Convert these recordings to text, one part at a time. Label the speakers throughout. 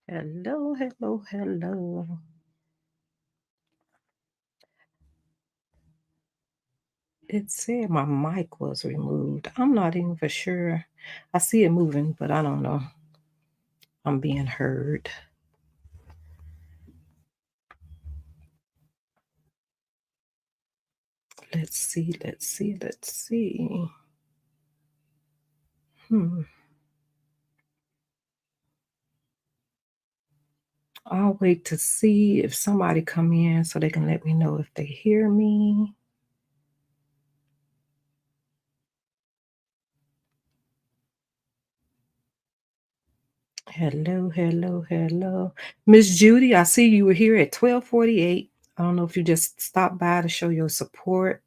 Speaker 1: Hello, hello, hello. It said my mic was removed. I'm not even for sure. I see it moving, but I don't know. I'm being heard. Let's see, let's see, let's see. Hmm. I'll wait to see if somebody come in so they can let me know if they hear me. Hello, hello, hello. Miss Judy, I see you were here at 12:48. I don't know if you just stopped by to show your support.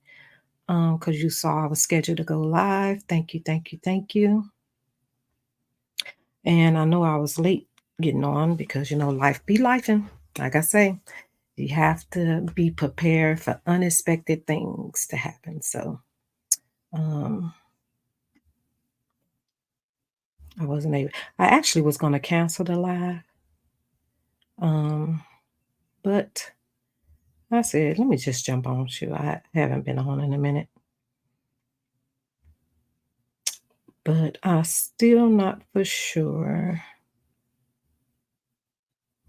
Speaker 1: Because you saw I was scheduled to go live. Thank you, thank you, thank you. And I know I was late getting on because, life be lifing. Like I say, you have to be prepared for unexpected things to happen. So, um, I wasn't able I actually was gonna cancel the live, um, but I said, "Let me just jump on." Shoot, I haven't been on in a minute, but I still not for sure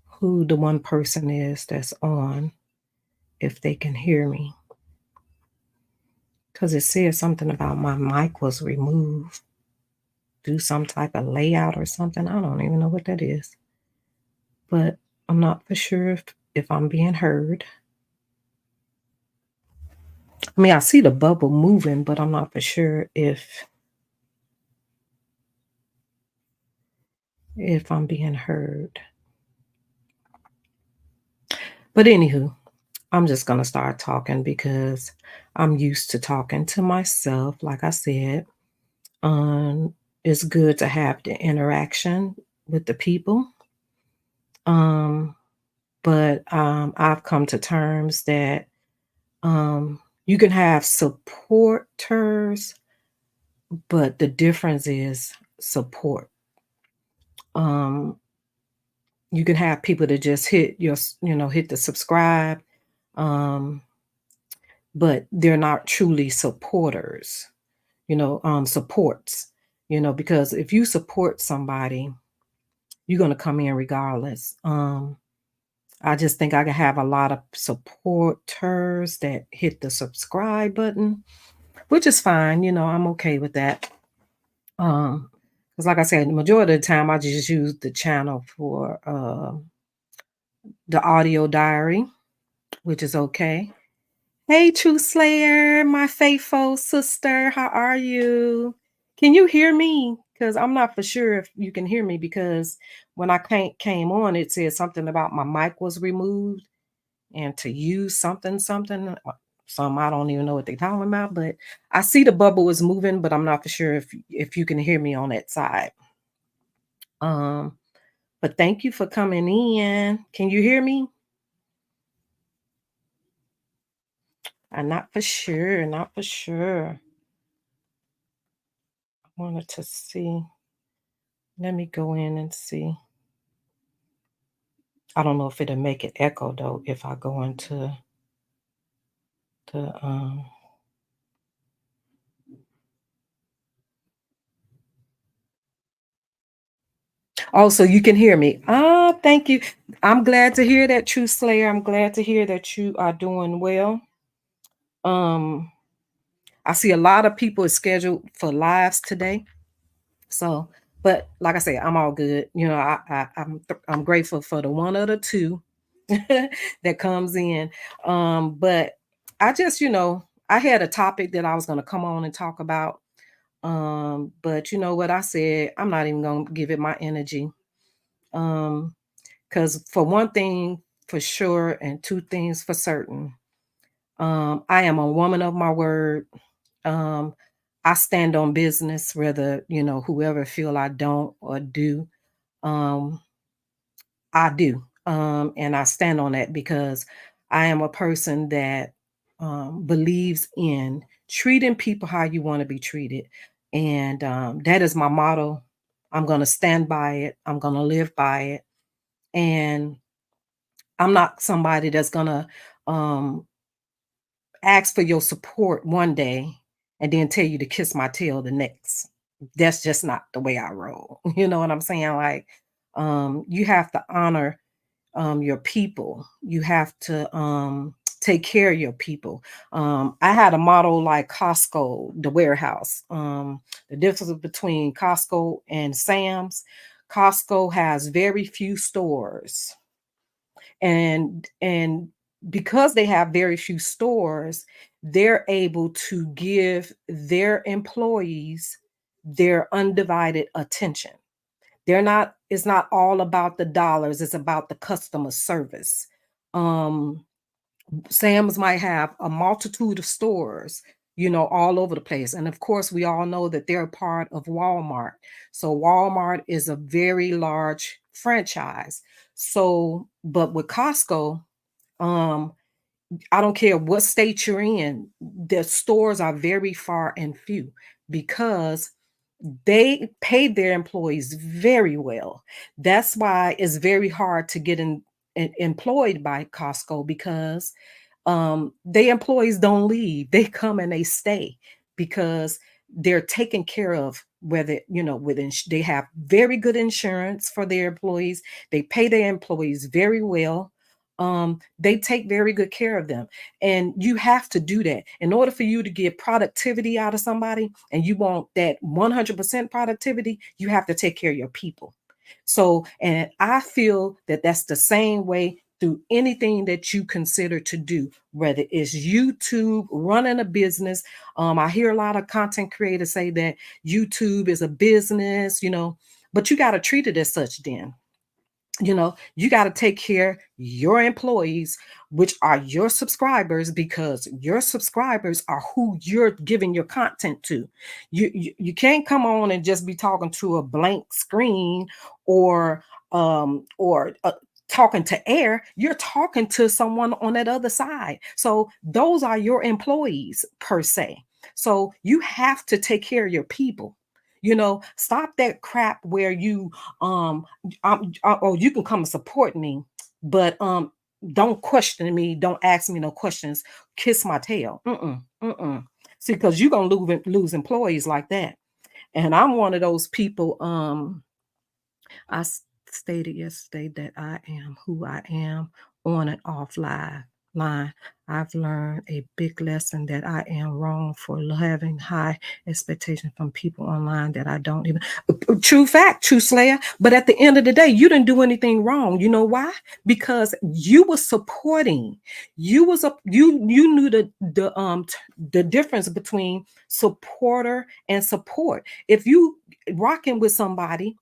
Speaker 1: who the one person is that's on, if they can hear me. Because it said something about my mic was removed, do some type of layout or something. I don't even know what that is, but I'm not for sure if I'm being heard. I mean, I see the bubble moving, but I'm not for sure if I'm being heard. But anywho, I'm just gonna start talking because I'm used to talking to myself. Like I said, it's good to have the interaction with the people. Um, but I've come to terms that you can have supporters, but the difference is support. Um, you can have people that just hit the subscribe, um, but they're not truly supporters, supports, because if you support somebody, you're going to come in regardless. I just think I can have a lot of supporters that hit the subscribe button, which is fine. I'm okay with that. Because like I said, the majority of the time I just use the channel for the audio diary, which is okay. Hey, True Slayer, my faithful sister, how are you? Can you hear me? Because I'm not for sure if you can hear me because when I came on, it said something about my mic was removed and to use some I don't even know what they're talking about, but I see the bubble is moving, but I'm not for sure if you can hear me on that side. Um, but thank you for coming in. Can you hear me? I'm not for sure, not for sure. I wanted to see. Let me go in and see. I don't know if it'll make it echo though if I go into the. Oh, so you can hear me. Ah, thank you. I'm glad to hear that, True Slayer. I'm glad to hear that you are doing well. Um, I see a lot of people is scheduled for lives today. So, but like I say, I'm all good. I'm grateful for the one or the two that comes in. But I just, I had a topic that I was going to come on and talk about. But you know what I said, I'm not even going to give it my energy. Um, because for one thing for sure, and two things for certain, I am a woman of my word. Um, I stand on business, whether whoever feel I don't or do. Um, I do, and I stand on that because I am a person that believes in treating people how you want to be treated, and that is my motto. I'm going to stand by it. I'm going to live by it. And I'm not somebody that's gonna um ask for your support one day and then tell you to kiss my tail the next. That's just not the way I roll. You know what I'm saying? Like, you have to honor your people. You have to take care of your people. I had a model like Costco, the warehouse. The difference between Costco and Sam's, Costco has very few stores, and because they have very few stores, they're able to give their employees their undivided attention. They're not It's not all about the dollars, it's about the customer service. um Sam's might have a multitude of stores, all over the place. And of course, we all know that they're a part of Walmart. So Walmart is a very large franchise. So, but with Costco, um, I don't care what state you're in, the stores are very far and few because they pay their employees very well. That's why it's very hard to get employed by Costco because their employees don't leave. They come and they stay because they're taken care of, whether, they have very good insurance for their employees. They pay their employees very well. They take very good care of them. And you have to do that in order for you to get productivity out of somebody, and you want that 100% productivity, you have to take care of your people. So, and I feel that that's the same way through anything that you consider to do, whether it's YouTube, running a business. I hear a lot of content creators say that YouTube is a business, but you got to treat it as such then. You got to take care your employees, which are your subscribers, because your subscribers are who you're giving your content to. You can't come on and just be talking to a blank screen, or talking to air. You're talking to someone on that other side. So those are your employees per se. So you have to take care of your people. Stop that crap where oh, you can come and support me, but don't question me, don't ask me no questions, kiss my tail. Mm-mm. See, because you're gonna lose employees like that. And I'm one of those people. Stated yesterday that I am who I am on and off live line. I've learned a big lesson that I am wrong for having high expectations from people online that I don't even. True fact, true Slayer. But at the end of the day, you didn't do anything wrong. You know why? Because you were supporting. You knew the difference between supporter and support. If you rocking with somebody,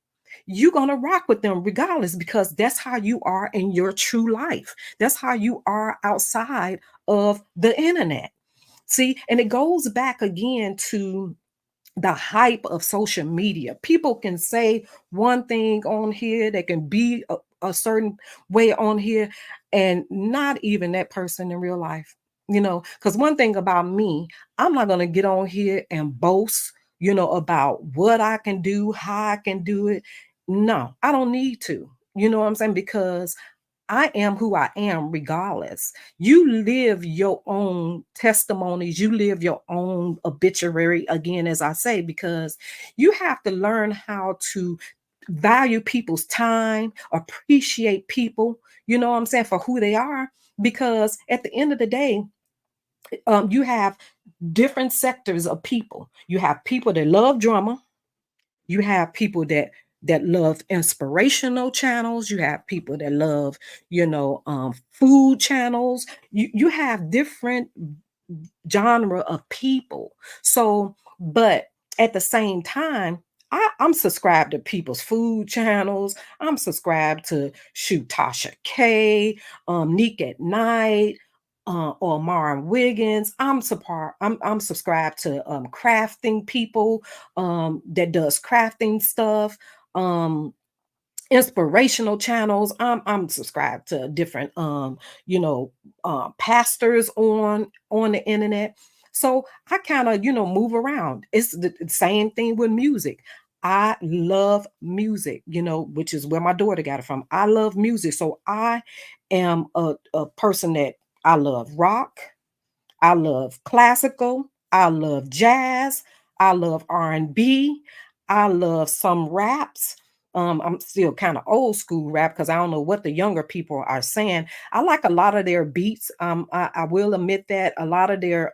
Speaker 1: you're going to rock with them regardless, because that's how you are in your true life. That's how you are outside of the internet. See, and it goes back again to the hype of social media. People can say one thing on here, they can be a certain way on here, and not even that person in real life. Because one thing about me, I'm not going to get on here and boast, about what I can do, how I can do it. No, I don't need to. You know what I'm saying? Because I am who I am regardless. You live your own testimonies, you live your own obituary, again, as I say, because you have to learn how to value people's time, appreciate people, you know what I'm saying, for who they are. Because at the end of the day, you have different sectors of people. You have people that love drama, you have people that love inspirational channels, you have people that love, food channels. You have different genre of people. So, but at the same time, I'm subscribed to people's food channels. I'm subscribed to shoot Tasha K, Neek at Night, or Mara Wiggins. I'm subscribed to crafting people, that does crafting stuff. Inspirational channels. I'm subscribed to different pastors on the internet. So I kind of move around. It's the same thing with music. I love music, which is where my daughter got it from. I love music. So I am a person that I love rock, I love classical, I love jazz, I love R&B, I love some raps. I'm still kind of old school rap because I don't know what the younger people are saying. I like a lot of their beats. I will admit that a lot of their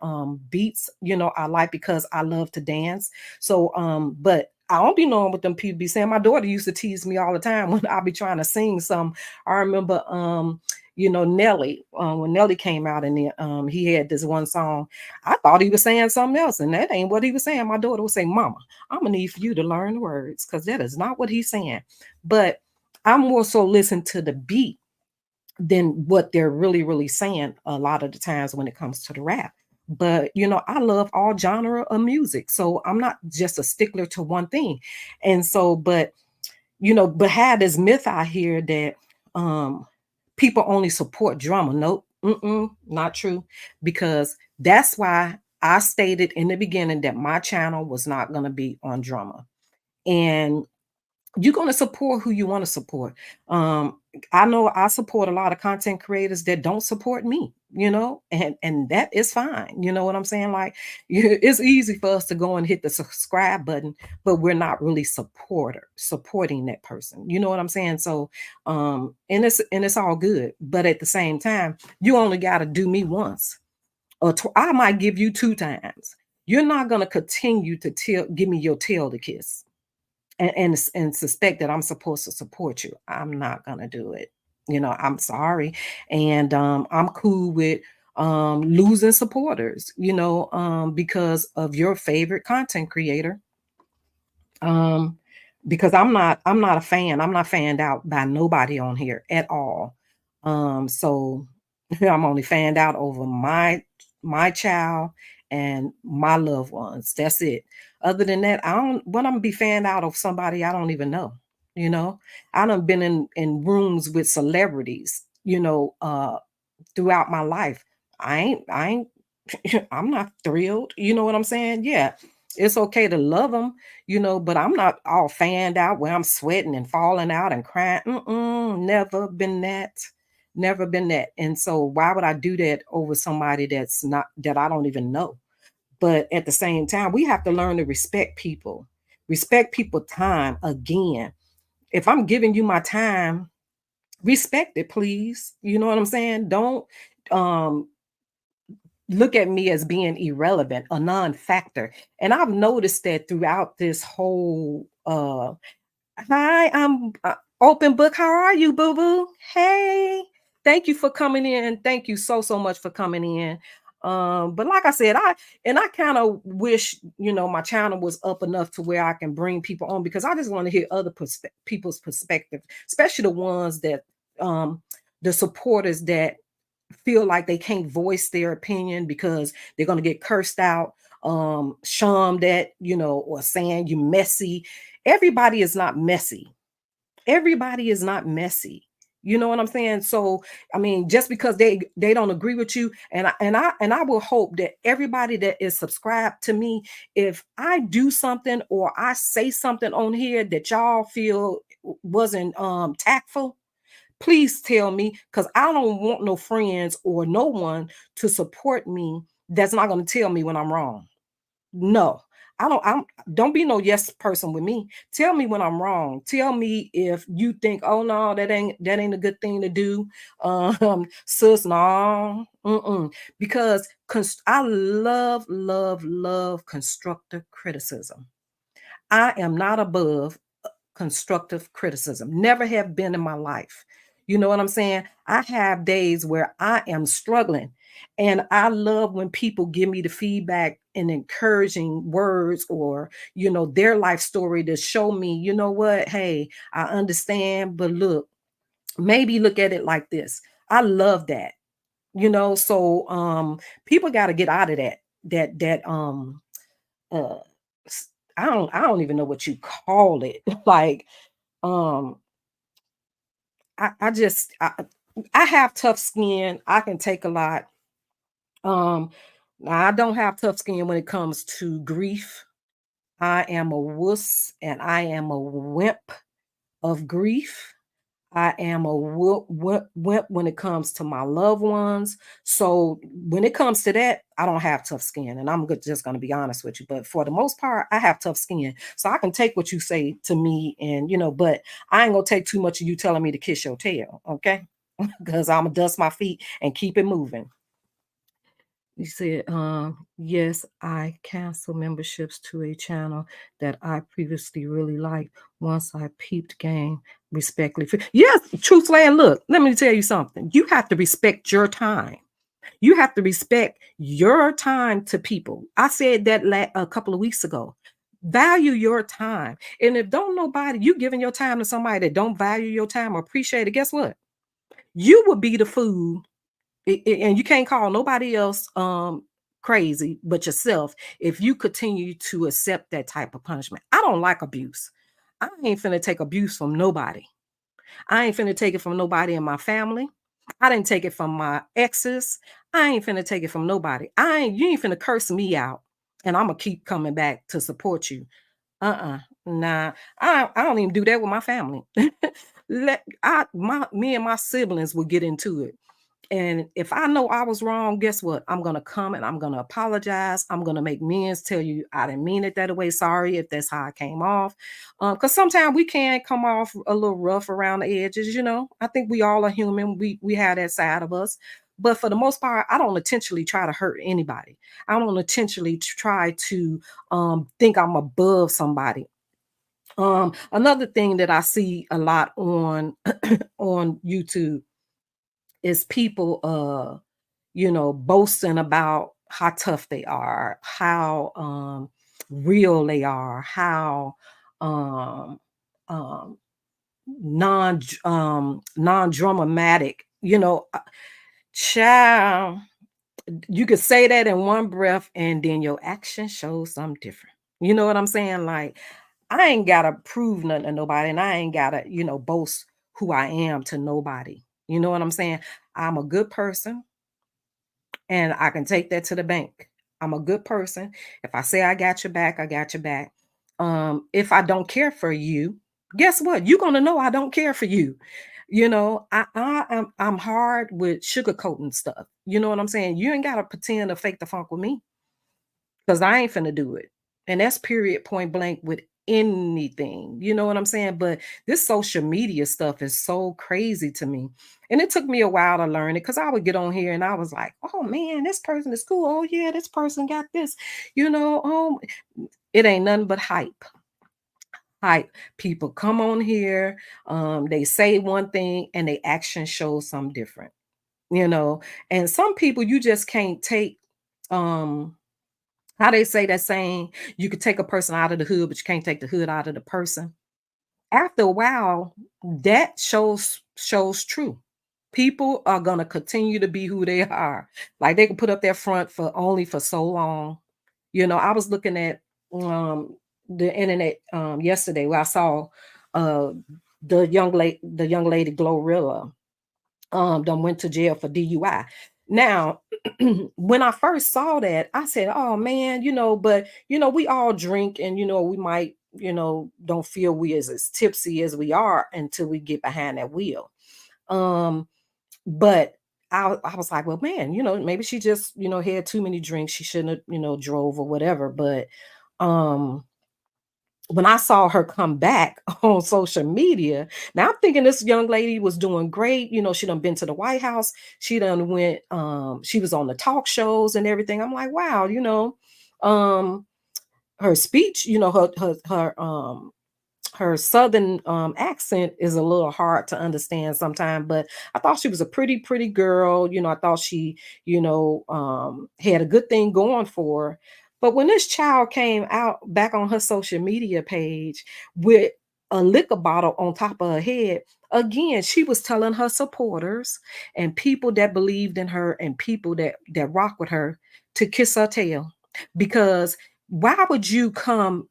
Speaker 1: beats, I like because I love to dance. So, but I don't be knowing what them people be saying. My daughter used to tease me all the time when I be trying to sing some. I remember Nelly, when Nelly came out and he had this one song, I thought he was saying something else, and that ain't what he was saying. My daughter would say, Mama, I'm gonna need for you to learn the words because that is not what he's saying. But I'm more so listen to the beat than what they're really, really saying a lot of the times when it comes to the rap. But I love all genre of music. So I'm not just a stickler to one thing. And so, but had this myth out here that people only support drama. Nope, not true. Because that's why I stated in the beginning that my channel was not going to be on drama. And you're going to support who you want to support. Um, I know I support a lot of content creators that don't support me, and that is fine. You know what I'm saying? Like, it's easy for us to go and hit the subscribe button, but we're not really supporting that person. You know what I'm saying? So, and it's all good, but at the same time, you only got to do me once, or I might give you two times. You're not going to continue to give me your tail to kiss and suspect that I'm supposed to support you. I'm not gonna do it. I'm sorry. And I'm cool with losing supporters, because of your favorite content creator. Um, because I'm not a fan. I'm not fanned out by nobody on here at all. So I'm only fanned out over my child and my loved ones. That's it. Other than that, I don't when I'm be fanned out of somebody I don't even know. You know, I done been in rooms with celebrities, throughout my life. I ain't I'm not thrilled. You know what I'm saying? Yeah. It's okay to love them, but I'm not all fanned out where I'm sweating and falling out and crying. Never been that. Never been that. And so why would I do that over somebody that I don't even know? But at the same time, we have to learn to respect people time again. If I'm giving you my time, respect it, please. You know what I'm saying? Don't um look at me as being irrelevant, a non-factor. And I've noticed that throughout this whole hi, I'm open book. How are you, boo boo? Hey, thank you for coming in. Thank you so so much for coming in. But like I said, I kind of wish my channel was up enough to where I can bring people on because I just want to hear other people's perspective, especially the ones that the supporters that feel like they can't voice their opinion because they're going to get cursed out, shamed at, or saying you messy. Everybody is not messy. Everybody is not messy. You know what I'm saying? So, I mean, just because they don't agree with you, and I will hope that everybody that is subscribed to me, if I do something or I say something on here that y'all feel wasn't tactful, please tell me because I don't want no friends or no one to support me that's not going to tell me when I'm wrong. No, don't be no yes person with me. Tell me when I'm wrong. Tell me if you think, oh no, that ain't a good thing to do. Sis, no. Because I love, love, love constructive criticism. I am not above constructive criticism. Never have been in my life. You know what I'm saying? I have days where I am struggling. And I love when people give me the feedback and encouraging words or, their life story to show me, you know what? Hey, I understand, but look, maybe look at it like this. I love that. So people got to get out of that uh I don't even know what you call it. Like um I have tough skin. I can take a lot. Um, I don't have tough skin when it comes to grief. I am a wuss and I am a wimp of grief. I am a wimp when it comes to my loved ones. So when it comes to that, I don't have tough skin. And I'm just going to be honest with you. But for the most part, I have tough skin. So I can take what you say to me and, but I ain't going to take too much of you telling me to kiss your tail. Okay. Because I'm going to dust my feet and keep it moving. You said, yes, I cancel memberships to a channel that I previously really liked once I peeped game respectfully. Yes, truthfully, and look, let me tell you something. You have to respect your time. You have to respect your time to people. I said that a couple of weeks ago. Value your time. And if don't nobody, you giving your time to somebody that don't value your time or appreciate it, guess what? You will be the fool and you can't call nobody else crazy but yourself if you continue to accept that type of punishment. I don't like abuse. I ain't finna take abuse from nobody. I ain't finna take it from nobody in my family. I didn't take it from my exes. I ain't finna take it from nobody. You ain't finna curse me out and I'm gonna keep coming back to support you. Nah. I don't even do that with my family. Me and my siblings will get into it. And if I know I was wrong, guess what? I'm gonna come and I'm gonna apologize. I'm gonna make amends, tell you I didn't mean it that way. Sorry if that's how I came off. Because sometimes we can come off a little rough around the edges. I think we all are human. We have that side of us. But for the most part, I don't intentionally try to hurt anybody. I don't intentionally try to think I'm above somebody. Another thing that I see a lot on on YouTube is people boasting about how tough they are, how real they are, how um um non-dramatic, child, you could say that in one breath and then your action shows something different. You know what I'm saying? Like, I ain't gotta prove nothing to nobody, and I ain't gotta, boast who I am to nobody. You know what I'm saying? I'm a good person and I can take that to the bank. I'm a good person. If I say I got your back, I got your back. If I don't care for you, guess what? You're gonna know I don't care for you. I'm hard with sugarcoating stuff. You know what I'm saying? You ain't gotta pretend to fake the funk with me because I ain't finna do it. And that's period point blank with anything. You know what I'm saying? But this social media stuff is so crazy to me. And it took me a while to learn it because I would get on here and I was like, oh man, this person is cool. Oh yeah, this person got this. It ain't nothing but hype. Hype. People come on here, they say one thing and they action shows something different, you know. And some people you just can't take um how they say that saying, you could take a person out of the hood, but you can't take the hood out of the person. After a while, that shows true. People are gonna continue to be who they are. Like they can put up their front for so long. I was looking at um the internet yesterday where I saw uh the young lady Glorilla done went to jail for DUI. Now, when I first saw that, I said, "Oh man, but we all drink, and we might, don't feel we as tipsy as we are until we get behind that wheel." Um, but I was like, "Well, man, maybe she just, had too many drinks. She shouldn't have, drove or whatever." But um when I saw her come back on social media, now I'm thinking this young lady was doing great. She done been to the White House. She done went, she was on the talk shows and everything. I'm like, wow, um, her speech, her southern accent is a little hard to understand sometimes, but I thought she was a pretty girl. I thought she, had a good thing going for her. But when this child came out back on her social media page with a liquor bottle on top of her head, again, she was telling her supporters and people that believed in her and people that rock with her to kiss her tail. Because why would you come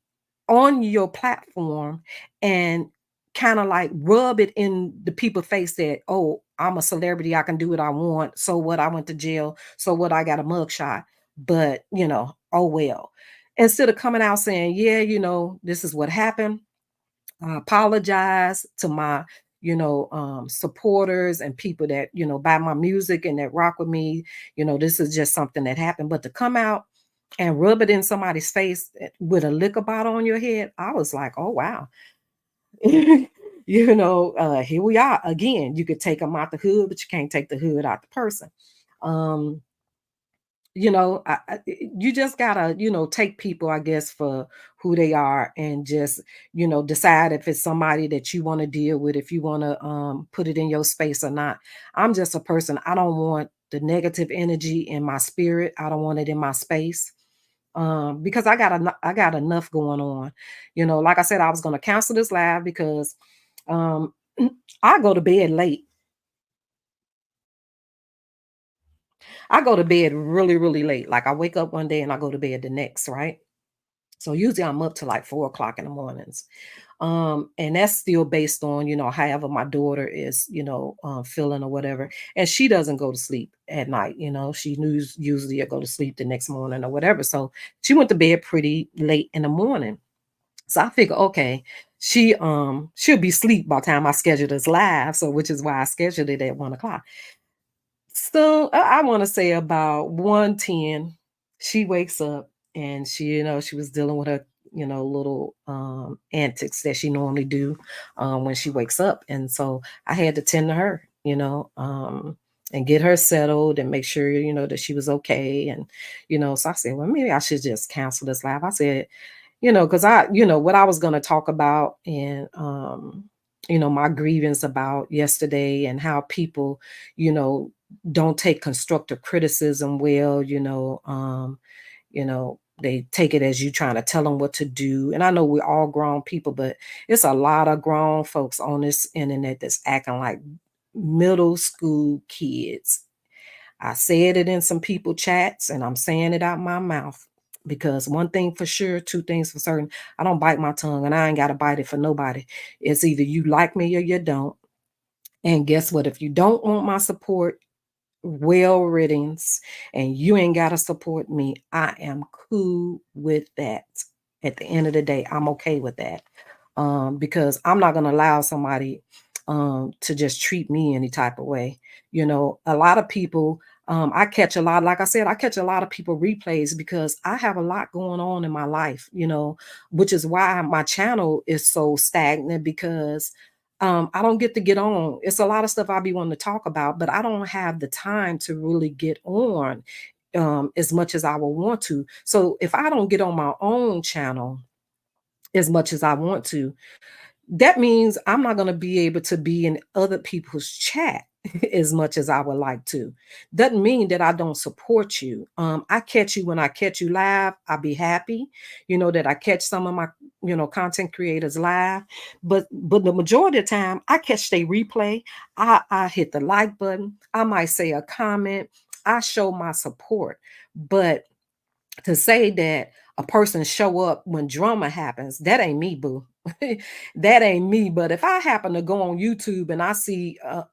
Speaker 1: on your platform and kind of like rub it in the people's face that, oh, I'm a celebrity, I can do what I want. So what, I went to jail. So what, I got a mugshot. But oh well. instead of coming out saying, yeah, this is what happened. I apologize to my, supporters and people that, buy my music and that rock with me. This is just something that happened. But to come out and rub it in somebody's face with a liquor bottle on your head, I was like, oh, wow. Here we are again. You could take them out the hood, but you can't take the hood out the person. Um, you just gotta, take people, I guess, for who they are, and just, decide if it's somebody that you want to deal with, if you want to put it in your space or not. I'm just a person. I don't want the negative energy in my spirit. I don't want it in my space. Because I got enough going on. Like I said, I was gonna cancel this live because um I go to bed late. I go to bed really, really late. Like I wake up one day and I go to bed the next, right? So usually I'm up to like 4 o'clock in the mornings. And that's still based on, however my daughter is, feeling or whatever. And she doesn't go to sleep at night, she usually go to sleep the next morning or whatever. So she went to bed pretty late in the morning. So I figure, okay, she'll be asleep by the time I schedule this live. So which is why I scheduled it at 1 o'clock. So I want to say about 1:10, she wakes up and she was dealing with her, little antics that she normally do when she wakes up. And so I had to tend to her, and get her settled and make sure, that she was okay. And, so I said, well, maybe I should just cancel this live. I said, because what I was going to talk about, and, my grievance about yesterday, and how people, you know, don't take constructive criticism well, they take it as you trying to tell them what to do. And I know we're all grown people, but it's a lot of grown folks on this internet that's acting like middle school kids. I said it in some people chats, and I'm saying it out my mouth, because one thing for sure, two things for certain, I don't bite my tongue, and I ain't got to bite it for nobody. It's either you like me or you don't. And guess what? If you don't want my support, well riddance, and you ain't got to support me, I am cool with that. At the end of the day, I'm okay with that. Because I'm not going to allow somebody to just treat me any type of way. A lot of people, I catch a lot, like I said, I catch a lot of people replays because I have a lot going on in my life, which is why my channel is so stagnant, because I don't get on. It's a lot of stuff I be wanting to talk about, but I don't have the time to really get on as much as I would want to. So if I don't get on my own channel as much as I want to, that means I'm not gonna be able to be in other people's chat as much as I would like to. Doesn't mean that I don't support you. I catch you when I catch you live. I'll be happy, that I catch some of my, content creators live. But the majority of the time, I catch they replay. I hit the like button. I might say a comment. I show my support. But to say that a person show up when drama happens, that ain't me, boo. That ain't me. But if I happen to go on YouTube and I see, a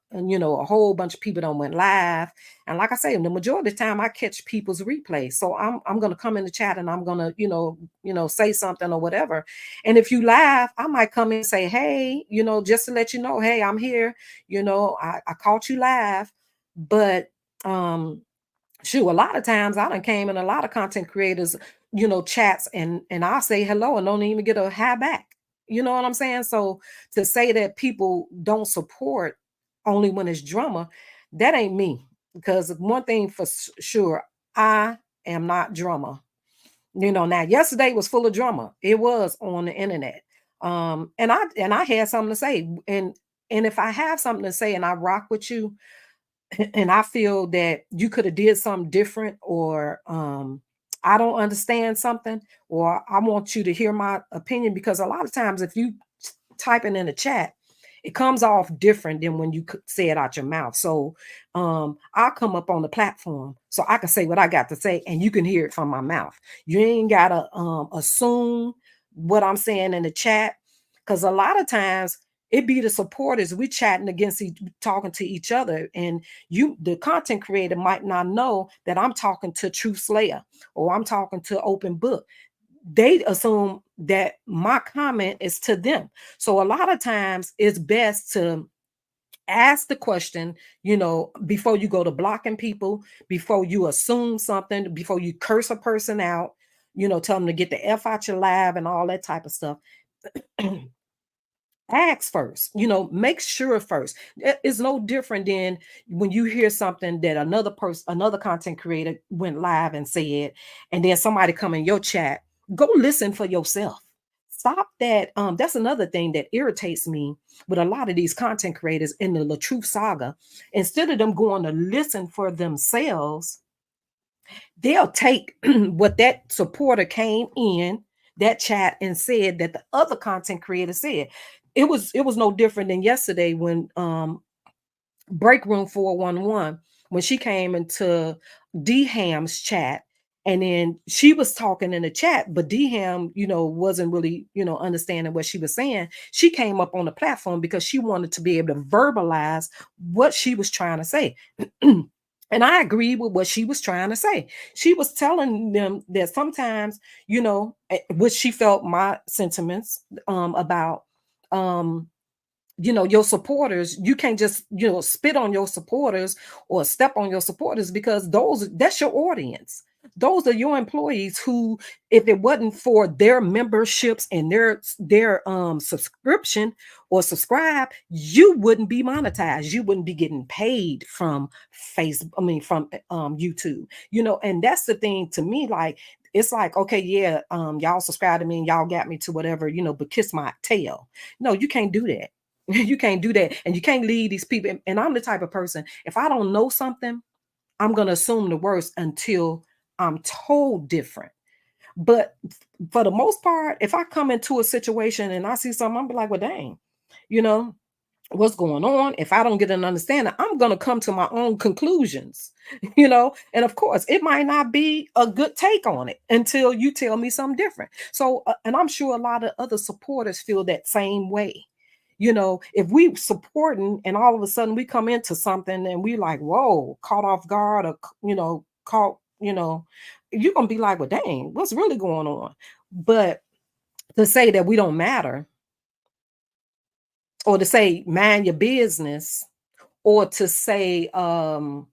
Speaker 1: whole bunch of people that went live, and like I say, the majority of the time I catch people's replays, so I'm gonna come in the chat and I'm gonna, say something or whatever. And if you laugh, I might come in and say, hey, just to let you know, hey, I'm here. I caught you live, but um shoot, a lot of times I done came in a lot of content creators, chats, and I'll say hello and don't even get a hi back. You know what I'm saying? So to say that people don't support only when it's drama, that ain't me. Because one thing for sure, I am not drama. Now yesterday was full of drama. It was on the internet. And I had something to say. And if I have something to say and I rock with you, and I feel that you could have did something different, or I don't understand something, or I want you to hear my opinion, because a lot of times if you typing in the chat, it comes off different than when you say it out your mouth. So I'll come up on the platform so I can say what I got to say and you can hear it from my mouth. You ain't gotta assume what I'm saying in the chat, because a lot of times it be the supporters, we chatting against talking to each other, and the content creator might not know that I'm talking to Truth Slayer or I'm talking to Open Book. they assume that my comment is to them. So a lot of times it's best to ask the question, before you go to blocking people, before you assume something, before you curse a person out, tell them to get the F out your lab and all that type of stuff. Ask first, make sure first. It's no different than when you hear something that another content creator went live and said, and then somebody come in your chat. Go listen for yourself. Stop that. That's another thing that irritates me with a lot of these content creators in the La Truth saga. Instead of them going to listen for themselves, they'll take what that supporter came in that chat and said that the other content creator said. It was no different than yesterday when Break Room 411, when she came into Ham's chat, and then she was talking in the chat, but Ham, wasn't really, understanding what she was saying. She came up on the platform because she wanted to be able to verbalize what she was trying to say. And I agree with what she was trying to say. She was telling them that sometimes, which she felt my sentiments about um your supporters. You can't just spit on your supporters or step on your supporters, because that's your audience. Those are your employees who, if it wasn't for their memberships and their subscription or subscribe, you wouldn't be monetized. You wouldn't be getting paid from Facebook, I mean from YouTube. And that's the thing to me. Like, it's like, okay, yeah, y'all subscribe to me and y'all got me to whatever, but kiss my tail. No, you can't do that. You can't do that. And you can't lead these people. And I'm the type of person, if I don't know something, I'm going to assume the worst until I'm told different. But for the most part, if I come into a situation and I see something, I'm be like, well, dang, you know, what's going on? If I don't get an understanding, I'm going to come to my own conclusions, and of course, it might not be a good take on it until you tell me something different. So, and I'm sure a lot of other supporters feel that same way. If we supporting and all of a sudden we come into something and we like, whoa, caught off guard, or caught, you're gonna be like, well, dang, what's really going on? But to say that we don't matter, or to say mind your business, or to say y'all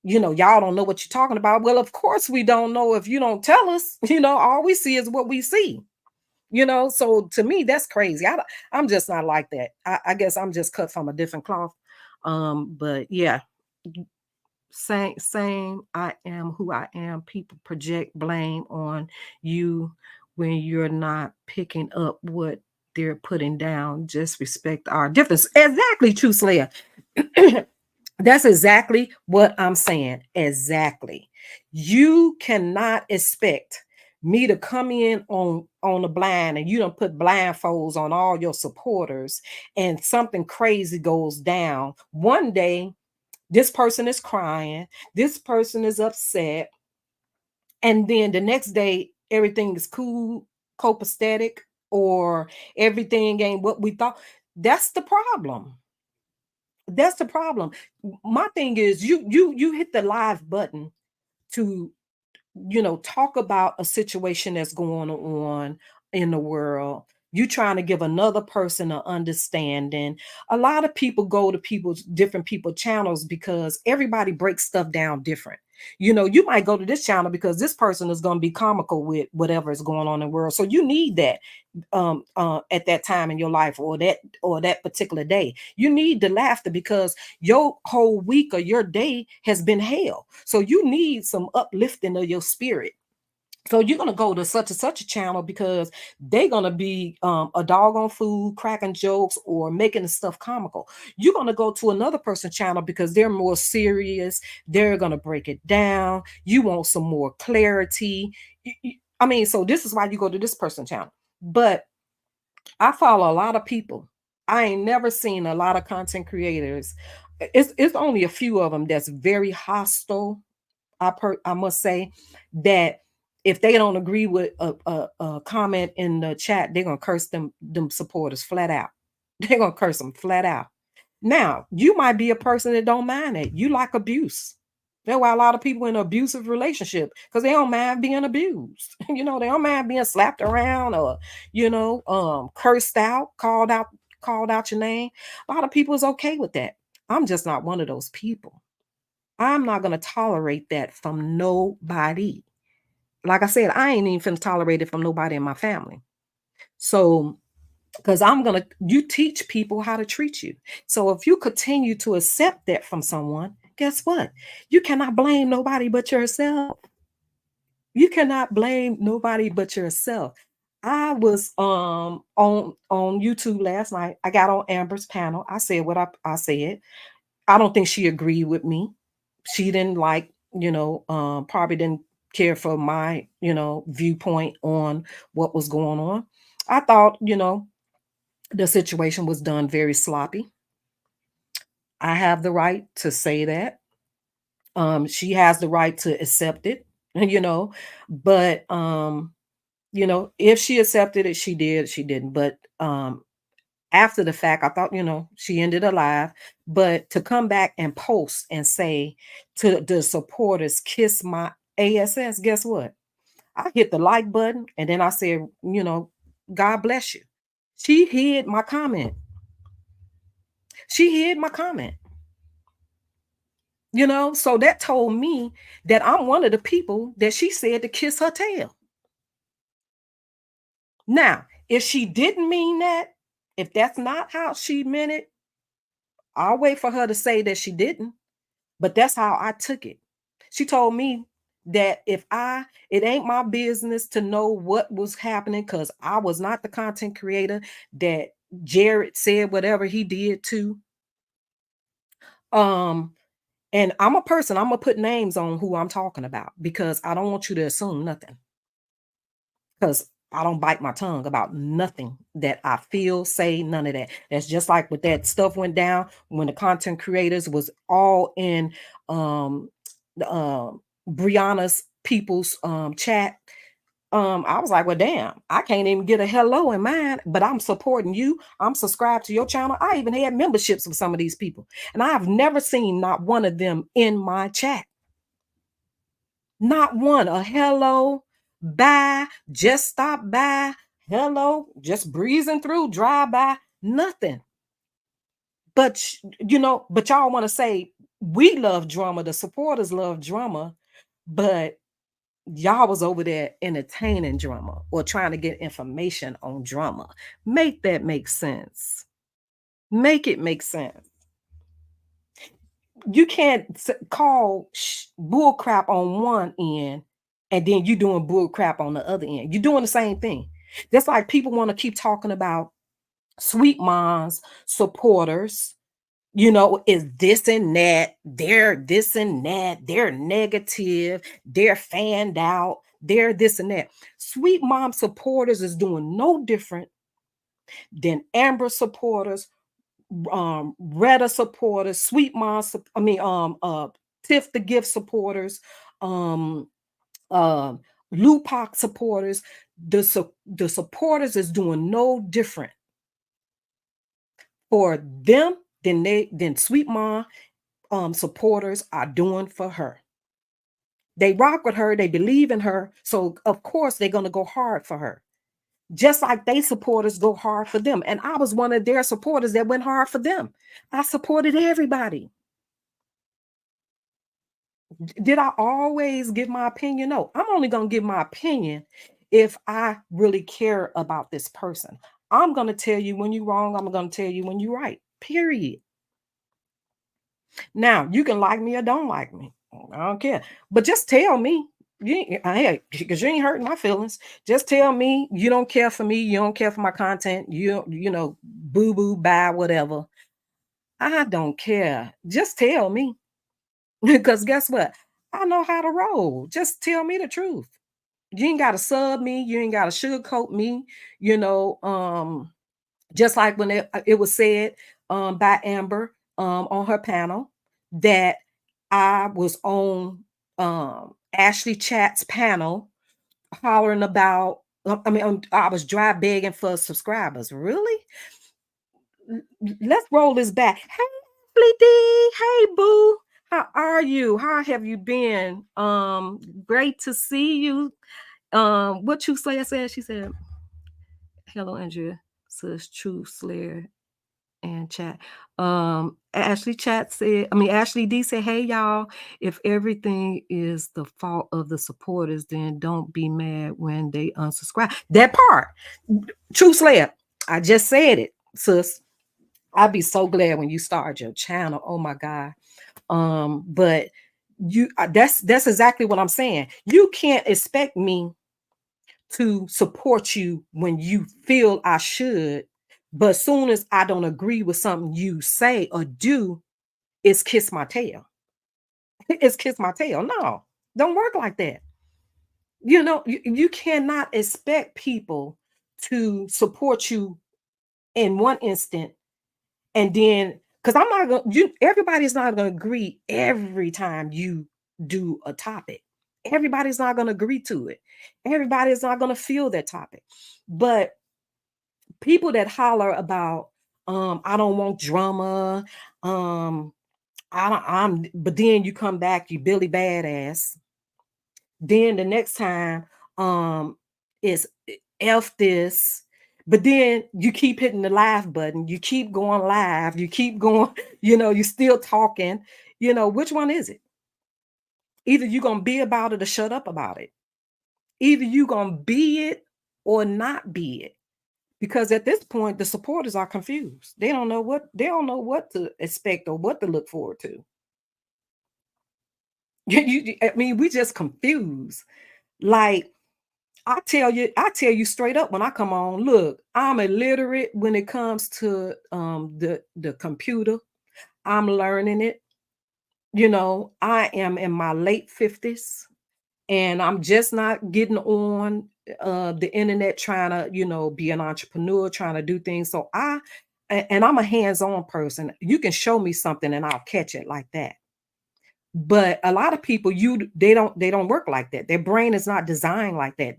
Speaker 1: don't know what you're talking about. Well, of course we don't know if you don't tell us. All we see is what we see. So to me, that's crazy. I'm just not like that. I guess I'm just cut from a different cloth. But yeah, same. I am who I am. People project blame on you when you're not picking up what they're putting down. Just respect our difference. Exactly, true Slayer. That's exactly what I'm saying. Exactly. You cannot expect me to come in on the blind, and you don't put blindfolds on all your supporters, and something crazy goes down. One day, this person is crying, this person is upset, and then the next day, everything is cool, copacetic, or everything ain't what we thought. That's the problem. That's the problem. My thing is, you hit the live button to talk about a situation that's going on in the world. You trying to give another person an understanding. A lot of people go to different people channels because everybody breaks stuff down different. You might go to this channel because this person is going to be comical with whatever is going on in the world. So you need that at that time in your life, or that particular day. You need the laughter because your whole week or your day has been hell. So you need some uplifting of your spirit. So you're gonna go to such and such a channel because they're gonna be a dog on food, cracking jokes, or making the stuff comical. You're gonna go to another person's channel because they're more serious. They're gonna break it down. You want some more clarity. I mean, so this is why you go to this person's channel. But I follow a lot of people. I ain't never seen a lot of content creators. It's only a few of them that's very hostile. I must say that if they don't agree with a comment in the chat, they're gonna curse them supporters flat out. They're gonna curse them flat out. Now, you might be a person that don't mind it. You like abuse. That's why a lot of people in an abusive relationship, because they don't mind being abused. They don't mind being slapped around or, cursed out, called out your name. A lot of people is okay with that. I'm just not one of those people. I'm not gonna tolerate that from nobody. Like I said, I ain't even finna tolerate it from nobody in my family. So, because you teach people how to treat you. So if you continue to accept that from someone, guess what? You cannot blame nobody but yourself. You cannot blame nobody but yourself. I was on YouTube last night. I got on Amber's panel. I said what I said. I don't think she agreed with me. She didn't like, probably didn't care for my, viewpoint on what was going on. I thought, the situation was done very sloppy. I have the right to say that. She has the right to accept it, you know, but if she accepted it, she did, she didn't. But after the fact, I thought, she ended alive. But to come back and post and say to the supporters, kiss my ass, guess what? I hit the like button and then I said, God bless you. She hid my comment. She hid my comment. So that told me that I'm one of the people that she said to kiss her tail. Now, if she didn't mean that, if that's not how she meant it, I'll wait for her to say that she didn't. But that's how I took it. She told me that it ain't my business to know what was happening because I was not the content creator that Jared said whatever he did to. Um, and I'm a person, I'm gonna put names on who I'm talking about because I don't want you to assume nothing. Because I don't bite my tongue about nothing that I feel, say, none of that. That's just like with that stuff went down when the content creators was all in the Brianna's people's chat. I was like, well, damn, I can't even get a hello in mine, but I'm supporting you. I'm subscribed to your channel. I even had memberships with some of these people, and I have never seen not one of them in my chat. Not one. A hello, bye, just stop by, hello, just breezing through, drive by, nothing. But but y'all want to say we love drama, the supporters love drama, but y'all was over there entertaining drama or trying to get information on drama. Make that make sense. Make it make sense. You can't call bull crap on one end and then you doing bull crap on the other end. You're doing the same thing. That's like people want to keep talking about Sweet Mom's supporters, is this and that, they're this and that, they're negative, they're fanned out, they're this and that. Sweet Mom supporters is doing no different than Amber supporters, Retta supporters, Sweet Mom, Tiff the Gift supporters, um, Lupac supporters. The supporters is doing no different for them than Sweet Mom supporters are doing for her. They rock with her, they believe in her, so of course they're gonna go hard for her. Just like they supporters go hard for them. And I was one of their supporters that went hard for them. I supported everybody. Did I always give my opinion? No. I'm only going to give my opinion if I really care about this person. I'm going to tell you when you're wrong. I'm going to tell you when you're right. Period. Now, you can like me or don't like me. I don't care. But just tell me. Hey, because you ain't hurting my feelings. Just tell me you don't care for me. You don't care for my content. Boo boo, bye, whatever. I don't care. Just tell me. Because guess what? I know how to roll. Just tell me the truth. You ain't got to sub me. You ain't got to sugarcoat me. You know, just like when it was said by Amber on her panel that I was on Ashley Chat's panel hollering about, I was dry begging for subscribers. Really? Let's roll this back. Hey, Ashley D. Hey, boo. How are you? How have you been? Great to see you. What you say? I said, she said, hello, Andrea, says True Slayer and chat. Ashley D said, hey y'all, if everything is the fault of the supporters, then don't be mad when they unsubscribe. That part, True Slayer. I just said it, sis. I'd be so glad when you start your channel. Oh my God. But you that's exactly what I'm saying. You can't expect me to support you when you feel I should, but as soon as I don't agree with something you say or do, it's kiss my tail. It's kiss my tail. No, don't work like that. You cannot expect people to support you in one instant and then because I'm not gonna you everybody's not gonna agree every time you do a topic. Everybody's not gonna agree to it. Everybody's not gonna feel that topic. But people that holler about I don't want drama, um, but then you come back, you Billy Badass. Then the next time, is F this, but then you keep hitting the live button, you keep going live, you keep going, you still talking, which one is it? Either you're gonna be about it or shut up about it. Either you gonna be it or not be it. Because at this point, the supporters are confused. They don't know what to expect or what to look forward to. I mean, we just confused. Like I tell you straight up when I come on, look, I'm illiterate when it comes to the computer. I'm learning it. I am in my late 50s and I'm just not getting on the internet trying to, be an entrepreneur, trying to do things. And I'm a hands-on person. You can show me something and I'll catch it like that. But a lot of people, they don't work like that. Their brain is not designed like that.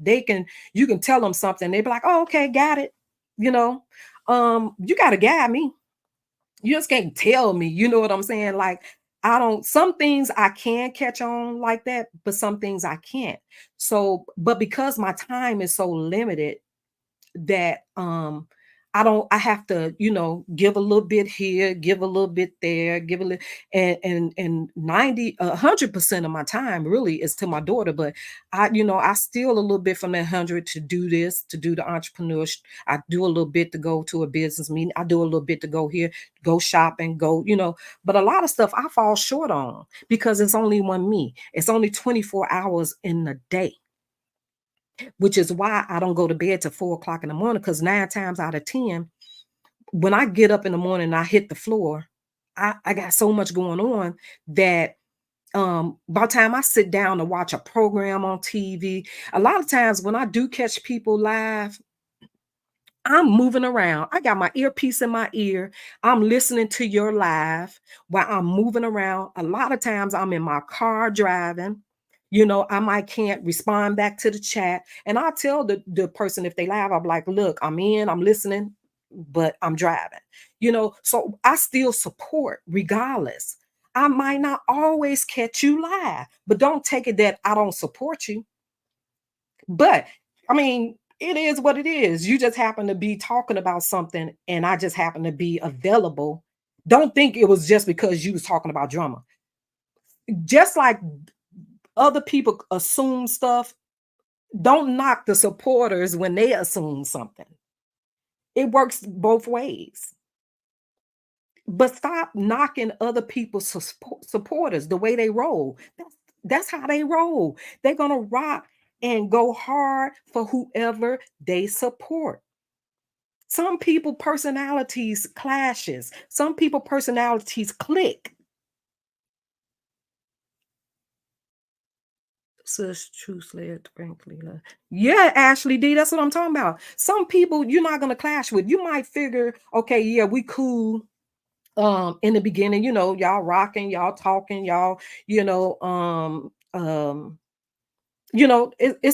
Speaker 1: You can tell them something, they be like, oh, okay, got it. You know, you gotta guide me. You just can't tell me, you know what I'm saying? Like, I don't, some things I can catch on like that, but some things I can't. So, but because my time is so limited, that I have to, give a little bit here, give a little bit there, give a little, and 100% of my time really is to my daughter. But I steal a little bit from that 100 to do this, to do the entrepreneurship. I do a little bit to go to a business meeting. I do a little bit to go here, go shopping, but a lot of stuff I fall short on because it's only one me. It's only 24 hours in the day, which is why I don't go to bed till 4 o'clock in the morning. Because 9 times out of 10, when I get up in the morning and I hit the floor, I got so much going on that by the time I sit down to watch a program on TV, a lot of times when I do catch people live, I'm moving around. I got my earpiece in my ear. I'm listening to your live while I'm moving around. A lot of times I'm in my car driving. I might can't respond back to the chat. And I tell the person if they live, I'm like, look, I'm listening, but I'm driving. So I still support regardless. I might not always catch you live, but don't take it that I don't support you. But I mean, it is what it is. You just happen to be talking about something and I just happen to be available. Don't think it was just because you was talking about drama. Just like other people assume stuff, don't knock the supporters when they assume something. It works both ways. But stop knocking other people's supporters the way they roll. That's how they roll. They're gonna rock and go hard for whoever they support. Some people personalities clashes. Some people personalities click. Such true Slayer, frankly. Yeah, Ashley D, that's what I'm talking about. Some people you're not gonna clash with. You might figure, okay, yeah, we cool. In the beginning, y'all rocking, y'all talking, y'all, it's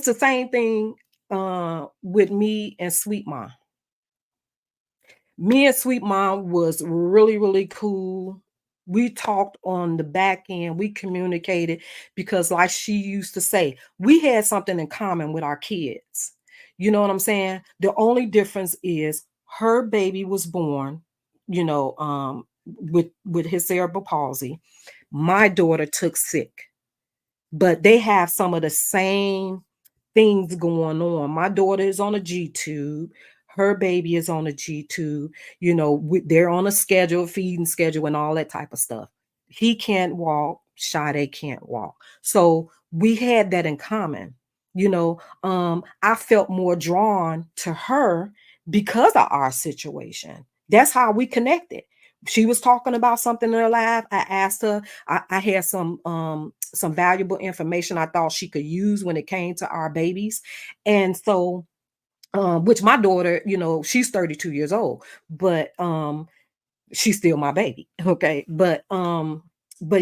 Speaker 1: the same thing with me and Sweet Mom. Me and Sweet Mom was really, really cool. We talked on the back end, we communicated because like she used to say, we had something in common with our kids. You know what I'm saying? The only difference is her baby was born, with his cerebral palsy. My daughter took sick, but they have some of the same things going on. My daughter is on a G tube. Her baby is on a G tube. They're on a schedule, feeding schedule, and all that type of stuff. He can't walk. Sade can't walk. So we had that in common. I felt more drawn to her because of our situation. That's how we connected. She was talking about something in her life. I asked her. I had some valuable information I thought she could use when it came to our babies. And so which my daughter, she's 32 years old, but she's still my baby. Okay. But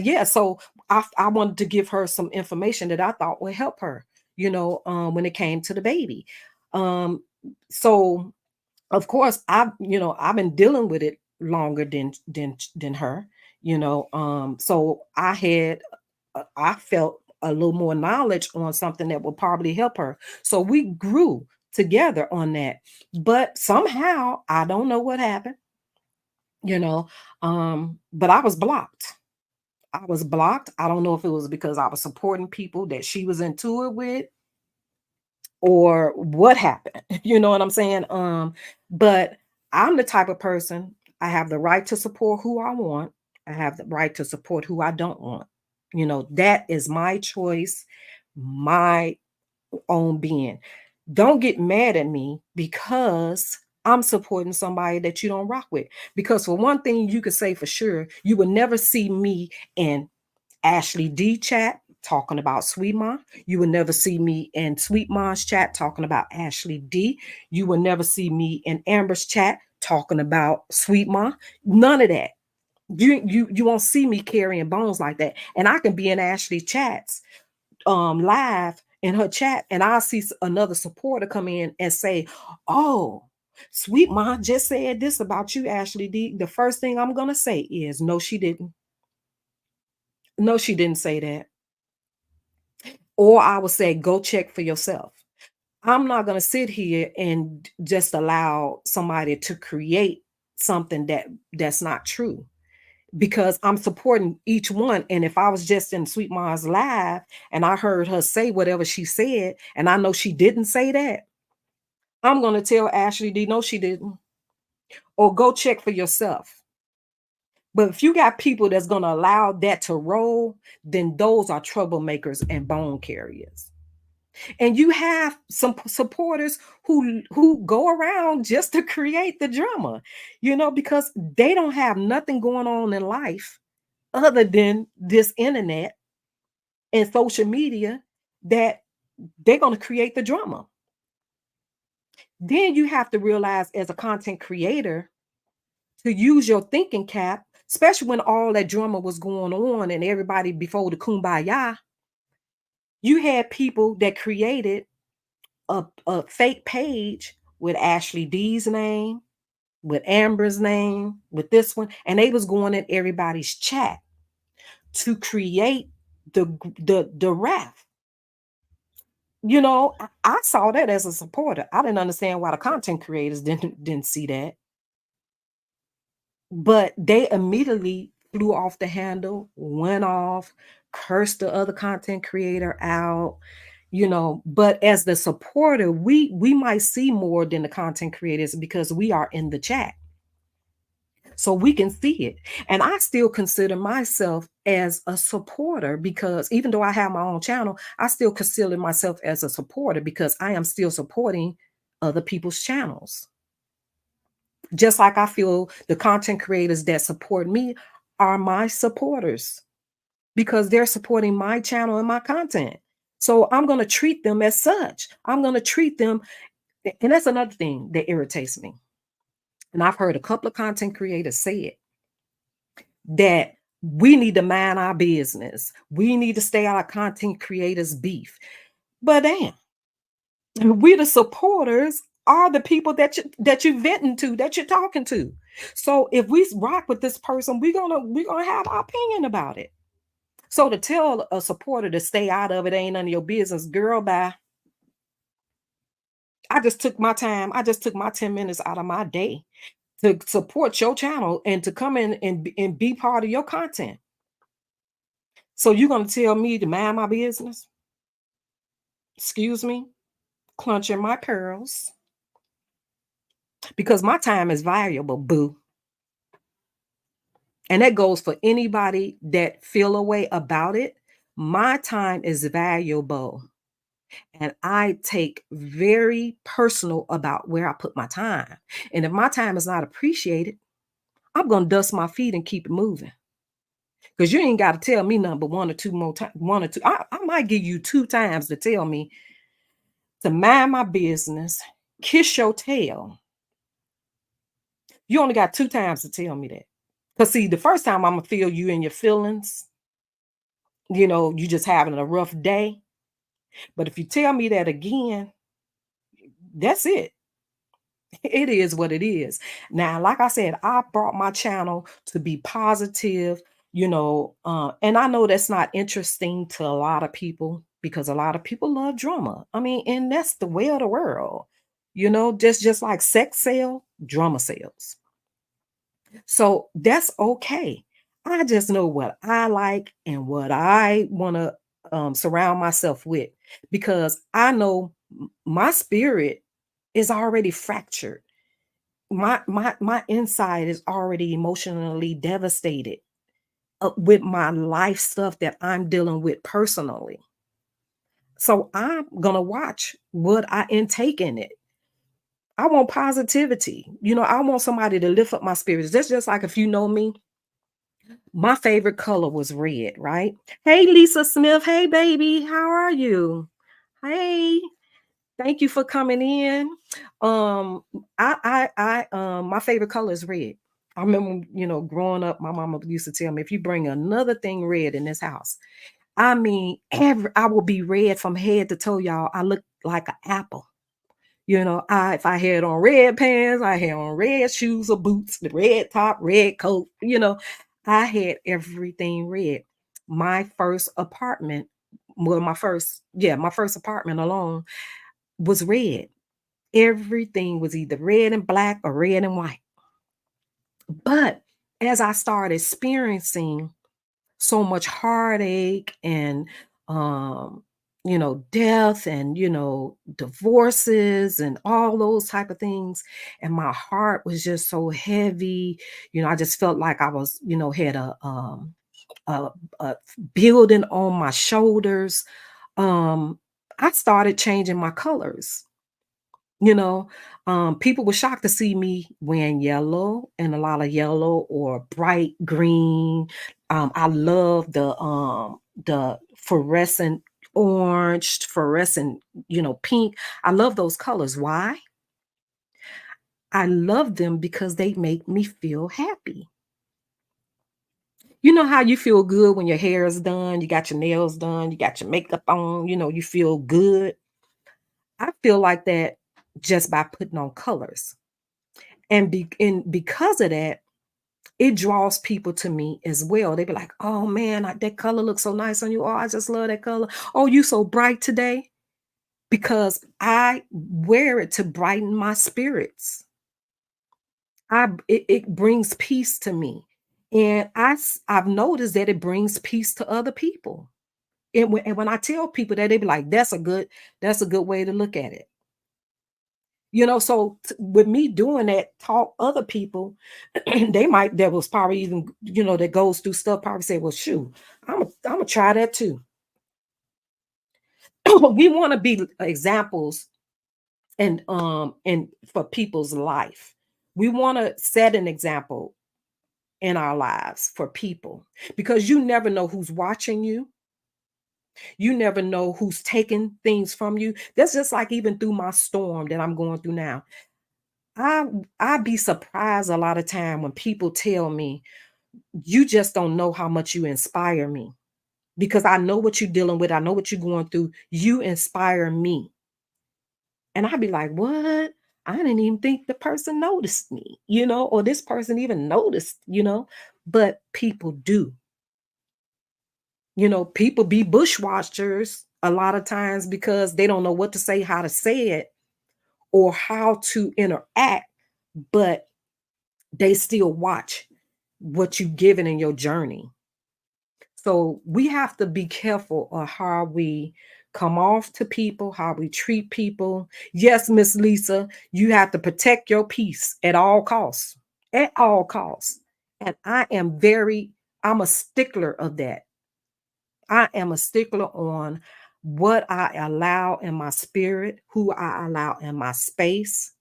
Speaker 1: yeah, so I wanted to give her some information that I thought would help her, when it came to the baby. Um, so of course I've been dealing with it longer than her, so I felt a little more knowledge on something that will probably help her. So we grew together on that. But somehow, I don't know what happened, you know, but I was blocked. I was blocked. I don't know if it was because I was supporting people that she was into it with or what happened. You know what I'm saying? But I'm the type of person, I have the right to support who I want. I have the right to support who I don't want. That is my choice, my own being. Don't get mad at me because I'm supporting somebody that you don't rock with. Because for one thing, you could say for sure, you would never see me in Ashley D chat talking about Sweet Ma. You will never see me in Sweet Ma's chat talking about Ashley D. You will never see me in Amber's chat talking about Sweet Ma. None of that. You won't see me carrying bones like that. And I can be in Ashley chats live in her chat, and I'll see another supporter come in and say, "Oh, Sweet Ma just said this about you, Ashley D." The first thing I'm gonna say is, "No, she didn't. No, she didn't say that." Or I would say, "Go check for yourself." I'm not gonna sit here and just allow somebody to create something that's not true, because I'm supporting each one. And if I was just in Sweet Ma's live and I heard her say whatever she said, and I know she didn't say that, I'm going to tell Ashley D, no, she didn't, or go check for yourself. But if you got people that's going to allow that to roll, then those are troublemakers and bone carriers. And you have some supporters who go around just to create the drama, because they don't have nothing going on in life other than this internet and social media, that they're going to create the drama. Then you have to realize, as a content creator, to use your thinking cap, especially when all that drama was going on and everybody before the kumbaya. You had people that created a fake page with Ashley D's name, with Amber's name, with this one, and they was going in everybody's chat to create the wrath. I saw that as a supporter. I didn't understand why the content creators didn't see that. But they immediately flew off the handle, went off, cursed the other content creator out, but as the supporter, we might see more than the content creators because we are in the chat. So we can see it. And I still consider myself as a supporter, because even though I have my own channel, I still consider myself as a supporter because I am still supporting other people's channels. Just like I feel the content creators that support me are my supporters because they're supporting my channel and my content. So I'm going to treat them as such. I'm going to treat them. And that's another thing that irritates me. And I've heard a couple of content creators say it, that we need to mind our business. We need to stay out of content creators' beef. But damn, we're the supporters are the people that you venting to, that you're talking to. So if we rock with this person, we're gonna have our opinion about it. So to tell a supporter to stay out of it ain't none of your business, girl. Bye. I just took my time. I just took my 10 minutes out of my day to support your channel and to come in and be part of your content. So you're gonna tell me to mind my business? Excuse me, clutching my pearls because my time is valuable, boo. And that goes for anybody that feel a way about it. My time is valuable. And I take very personal about where I put my time. And if my time is not appreciated, I'm gonna dust my feet and keep it moving. Because you ain't got to tell me nothing but one or two more times. One or two. I might give you two times to tell me to mind my business, kiss your tail. You only got two times to tell me that. Because see, the first time I'm gonna feel you in your feelings, you just having a rough day. But if you tell me that again, that's it. It is what it is. Now, like I said, I brought my channel to be positive, and I know that's not interesting to a lot of people because a lot of people love drama. I mean, and that's the way of the world. Just like sex sell, drama sells. So that's okay. I just know what I like and what I want to surround myself with because I know my spirit is already fractured. My inside is already emotionally devastated with my life stuff that I'm dealing with personally. So I'm gonna watch what I intake in it. I want positivity. I want somebody to lift up my spirits. That's just like if you know me, my favorite color was red, right? Hey, Lisa Smith. Hey, baby. How are you? Hey, thank you for coming in. My favorite color is red. I remember, growing up, my mama used to tell me, if you bring another thing red in this house, I mean, I will be red from head to toe, y'all. I look like an apple. If I had on red pants, I had on red shoes or boots, the red top, red coat, I had everything red. My first apartment, well, my first apartment alone was red. Everything was either red and black or red and white. But as I started experiencing so much heartache and death and divorces and all those type of things, and my heart was just so heavy. I just felt like I was, had a, a building on my shoulders. um I started changing my colors. you know, People were shocked to see me wearing yellow and a lot of yellow or bright green. I love the fluorescent orange, fluorescent, pink. I love those colors. Why? I love them because they make me feel happy. You know how you feel good when your hair is done, you got your nails done, you got your makeup on, you feel good. I feel like that just by putting on colors. And because of that, it draws people to me as well. They be like, "Oh man, that color looks so nice on you. Oh, I just love that color. Oh, you so bright today." Because I wear it to brighten my spirits. It brings peace to me. And I've noticed that it brings peace to other people. And when I tell people that, they be like, that's a good way to look at it. So with me doing that, talk other people, that was probably even, that goes through stuff, probably say, well, shoot, I'm gonna try that too. We want to be examples and for people's life. We want to set an example in our lives for people because you never know who's watching you. You never know who's taking things from you. That's just like even through my storm that I'm going through now. I I be surprised a lot of time when people tell me, "You just don't know how much you inspire me." Because I know what you're dealing with, I know what you're going through. You inspire me. And I'd be like, "What?" I didn't even think the person noticed me, or this person even noticed. But people do. People be bushwatchers a lot of times because they don't know what to say, how to say it, or how to interact, but they still watch what you given in your journey. So we have to be careful of how we come off to people, how we treat people. Yes, Miss Lisa, you have to protect your peace at all costs. At all costs. And I'm a stickler of that. I am a stickler on what I allow in my spirit, who I allow in my space.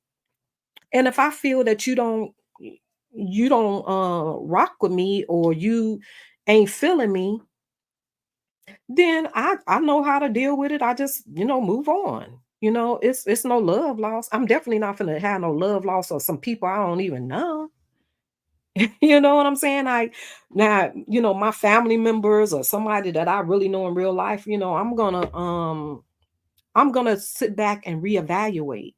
Speaker 1: And if I feel that you don't rock with me, or you ain't feeling me, then I know how to deal with it. I just, move on. It's no love loss. I'm definitely not gonna have no love loss or some people I don't even know. You know what I'm saying? Now, my family members or somebody that I really know in real life, I'm gonna sit back and reevaluate.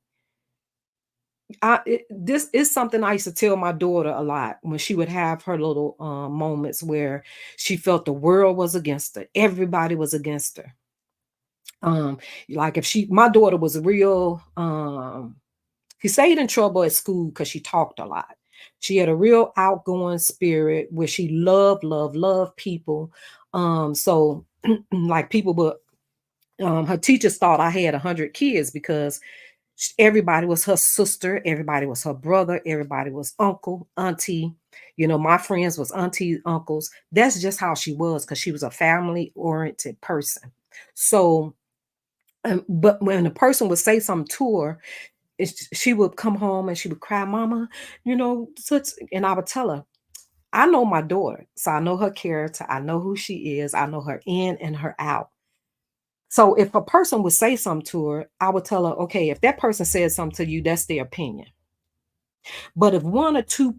Speaker 1: This is something I used to tell my daughter a lot when she would have her little moments where she felt the world was against her. Everybody was against her. Um, like if my daughter was a real she stayed in trouble at school because she talked a lot. She had a real outgoing spirit where she loved people. So like people would her teachers thought I had 100 kids because everybody was her sister, everybody was her brother, everybody was uncle, auntie. My friends was auntie, uncles. That's just how she was because she was a family oriented person. So, but when a person would say something to her, she would come home and she would cry, "Mama, and I would tell her, I know my daughter, so I know her character, I know who she is, I know her in and her out. So if a person would say something to her, I would tell her, okay, if that person says something to you, that's their opinion. But if one or two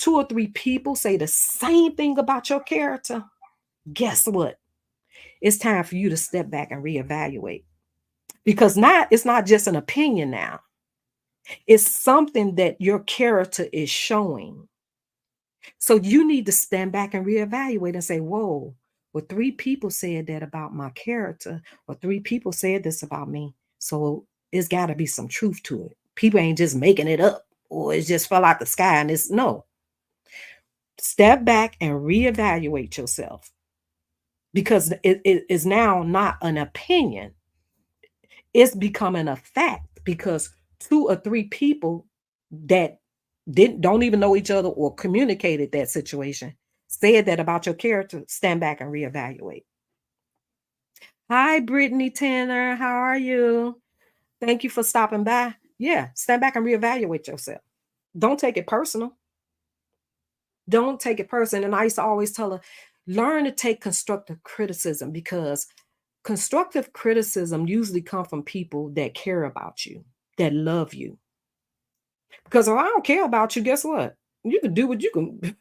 Speaker 1: or three people say the same thing about your character, guess what? It's time for you to step back and reevaluate. Because now it's not just an opinion now. It's something that your character is showing. So you need to stand back and reevaluate and say, whoa, well, three people said that about my character, or three people said this about me. So it's got to be some truth to it. People ain't just making it up, or it just fell out the sky. And it's no. Step back and reevaluate yourself, because it is now not an opinion. It's becoming a fact because two or three people that don't even know each other or communicated that situation said that about your character. Stand back and reevaluate. Hi, Brittany Tanner. How are you? Thank you for stopping by. Yeah, stand back and reevaluate yourself. Don't take it personal. Don't take it personal. And I used to always tell her, learn to take constructive criticism, because constructive criticism usually come from people that care about you, that love you. Because if I don't care about you, guess what? You can do what you can.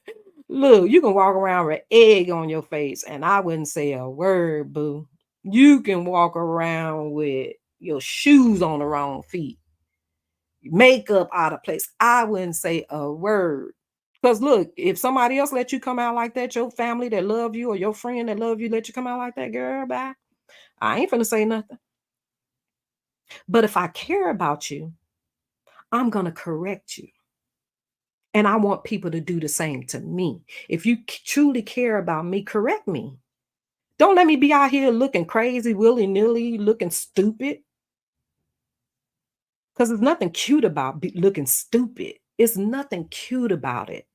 Speaker 1: Look, you can walk around with egg on your face and I wouldn't say a word, boo. You can walk around with your shoes on the wrong feet, makeup out of place. I wouldn't say a word. Because look, if somebody else let you come out like that, your family that love you or your friend that love you let you come out like that, girl, bye. I ain't finna say nothing. But if I care about you, I'm gonna correct you. And I want people to do the same to me. If you truly care about me, correct me. Don't let me be out here looking crazy, willy nilly, looking stupid. Because there's nothing cute about looking stupid. It's nothing cute about it.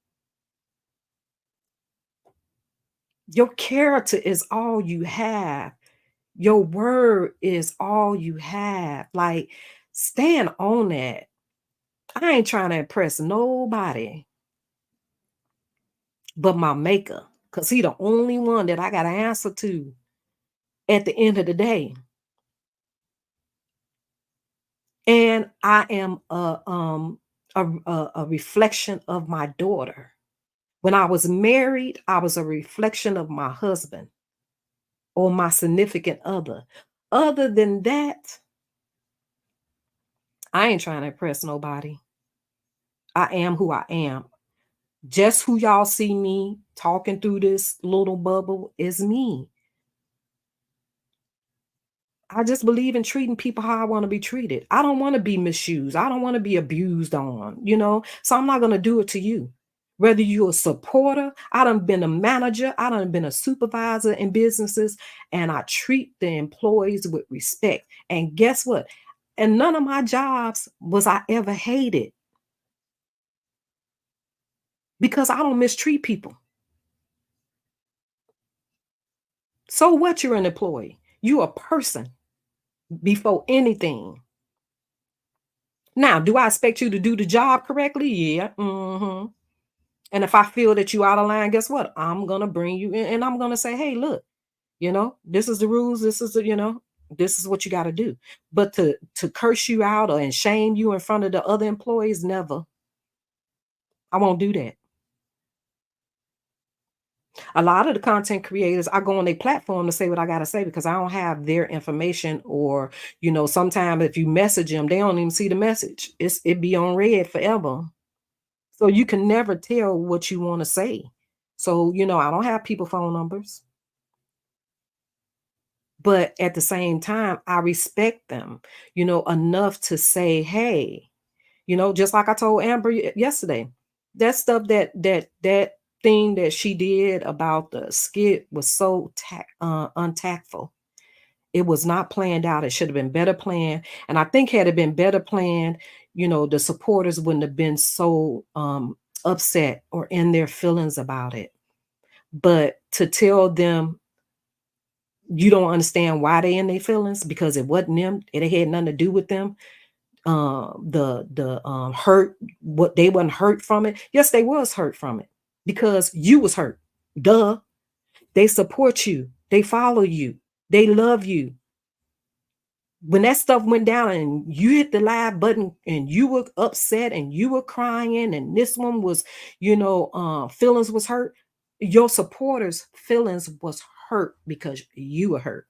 Speaker 1: Your character is all you have. Your word is all you have. Like, stand on that. I ain't trying to impress nobody but my maker. Because he the only one that I got to answer to at the end of the day. And I am a reflection of my daughter. When I was married, I was a reflection of my husband or my significant other. Other than that, I ain't trying to impress nobody. I am who I am. Just who y'all see me talking through this little bubble is me. I just believe in treating people how I wanna be treated. I don't wanna be misused. I don't wanna be abused on, you know? So I'm not gonna do it to you. Whether you're a supporter, I done been a manager, I done been a supervisor in businesses, and I treat the employees with respect. And guess what? And none of my jobs was I ever hated because I don't mistreat people. So what you're an employee? You a person before anything. Now, do I expect you to do the job correctly? Yeah. And if I feel that you out of line, guess what? I'm gonna bring you in and I'm gonna say, hey, look, this is the rules, this is this is what you gotta do. But to curse you out or and shame you in front of the other employees, never. I won't do that. A lot of the content creators, I go on their platform to say what I gotta say because I don't have their information, or sometimes if you message them, they don't even see the message. It be on red forever. So you can never tell what you want to say. So, I don't have people phone numbers, but at the same time, I respect them, enough to say, hey, just like I told Amber yesterday, that stuff that thing that she did about the skit was so untactful. It was not planned out. It should have been better planned. And I think had it been better planned, the supporters wouldn't have been so upset or in their feelings about it. But to tell them you don't understand why they in their feelings because it wasn't them, it had nothing to do with them. The hurt, what they wasn't hurt from it. Yes, they was hurt from it because you was hurt. Duh. They support you. They follow you. They love you. When that stuff went down and you hit the live button and you were upset and you were crying and this one was, feelings was hurt, your supporters' feelings was hurt because you were hurt.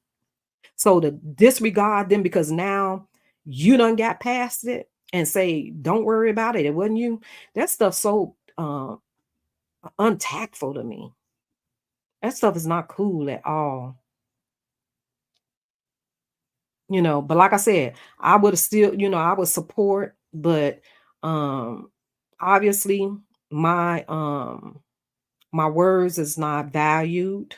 Speaker 1: So to disregard them because now you done got past it and say, don't worry about it. It wasn't you. That stuff so untactful to me. That stuff is not cool at all. But like I said, I would have still, I would support, but um obviously my my words is not valued.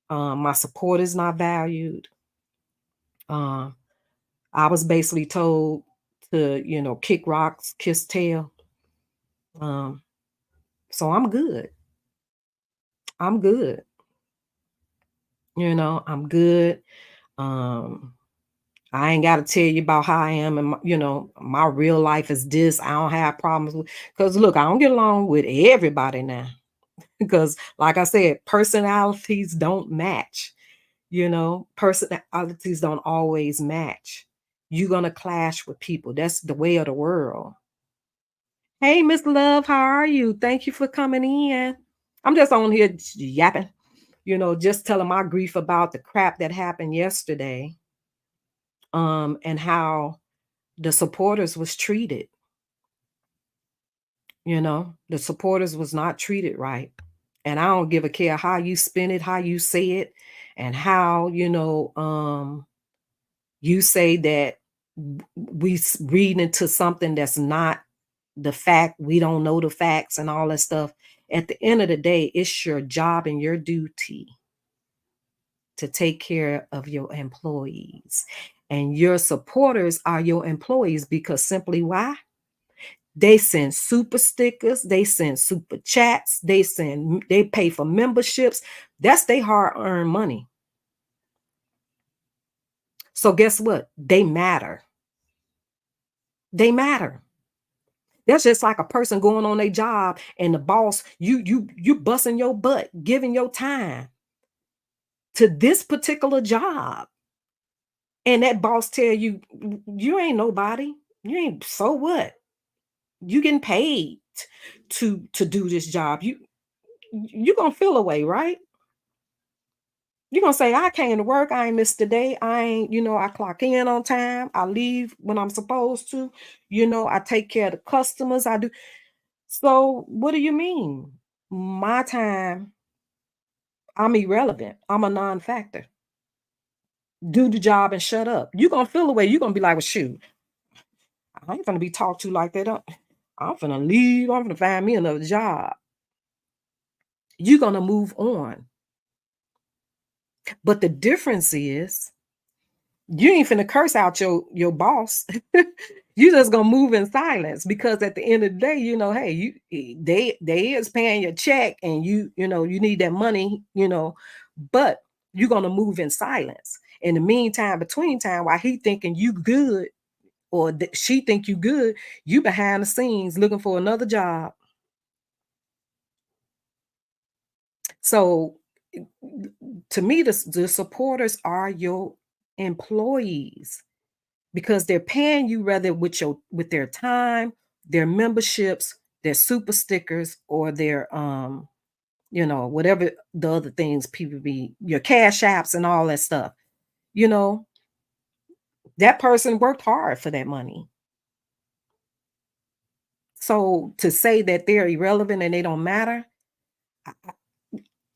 Speaker 1: My support is not valued. Um I was basically told to, kick rocks, kiss tail. Um so I'm good. I'm good. I'm good. Um I ain't gotta tell you about how I am and my real life is this. I don't have problems with because look, I don't get along with everybody now. Because like I said, personalities don't match. Personalities don't always match. You're gonna clash with people. That's the way of the world. Hey, Miss Love, how are you? Thank you for coming in. I'm just on here yapping, just telling my grief about the crap that happened yesterday. And how the supporters was treated. The supporters was not treated right. And I don't give a care how you spin it, how you say it, and how, you say that reading into something that's not the fact, we don't know the facts and all that stuff. At the end of the day, it's your job and your duty to take care of your employees. And your supporters are your employees because simply why? They send super stickers, they send super chats, they pay for memberships. That's their hard-earned money. So guess what? They matter. They matter. That's just like a person going on a job and the boss, you busting your butt, giving your time to this particular job. And that boss tell you, you ain't nobody. You ain't so what? You getting paid to do this job. You gonna feel away, right? You're gonna say, I came to work, I ain't missed a day, I ain't, I clock in on time, I leave when I'm supposed to, I take care of the customers, I do. So what do you mean? My time, I'm irrelevant. I'm a non-factor. Do the job and shut up. You're gonna feel away. You're gonna be like, well, shoot, I ain't gonna be talked to like that. I'm gonna leave. I'm gonna find me another job. You're gonna move on. But the difference is you ain't finna curse out your boss. You just gonna move in silence because at the end of the day, hey, they is paying your check and you need that money, but you're gonna move in silence. In the meantime, between time, while he thinking you good or she think you good, you behind the scenes looking for another job. So to me, the supporters are your employees because they're paying you rather with their time, their memberships, their super stickers, or their whatever the other things people be your cash apps and all that stuff. You know, that person worked hard for that money. So to say that they're irrelevant and they don't matter, I,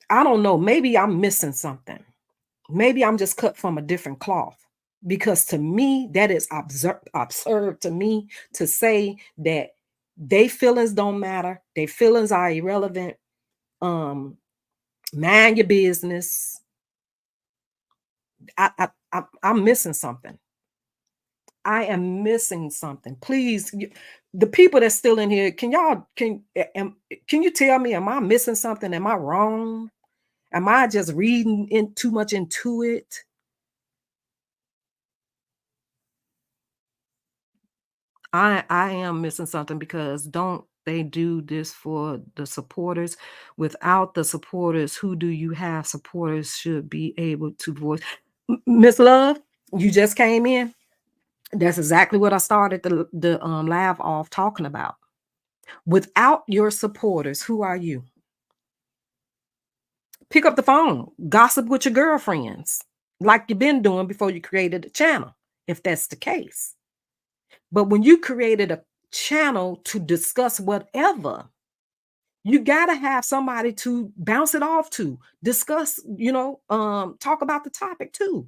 Speaker 1: I don't know. Maybe I'm missing something. Maybe I'm just cut from a different cloth. Because to me, that is absurd to me to say that they feelings don't matter, their feelings are irrelevant. Um, Mind your business. I'm missing something. I am missing something. Please, the people that's still in here, can you tell me? Am I missing something? Am I wrong? Am I just reading in too much into it? I am missing something because don't they do this for the supporters? Without the supporters, who do you have? Supporters should be able to voice. Miss Love, you just came in. That's exactly what I started the laugh off talking about. Without your supporters, who are you? Pick up the phone, gossip with your girlfriends, like you've been doing before you created a channel, if that's the case. But when you created a channel to discuss whatever, you got to have somebody to bounce it off to, discuss, talk about the topic too.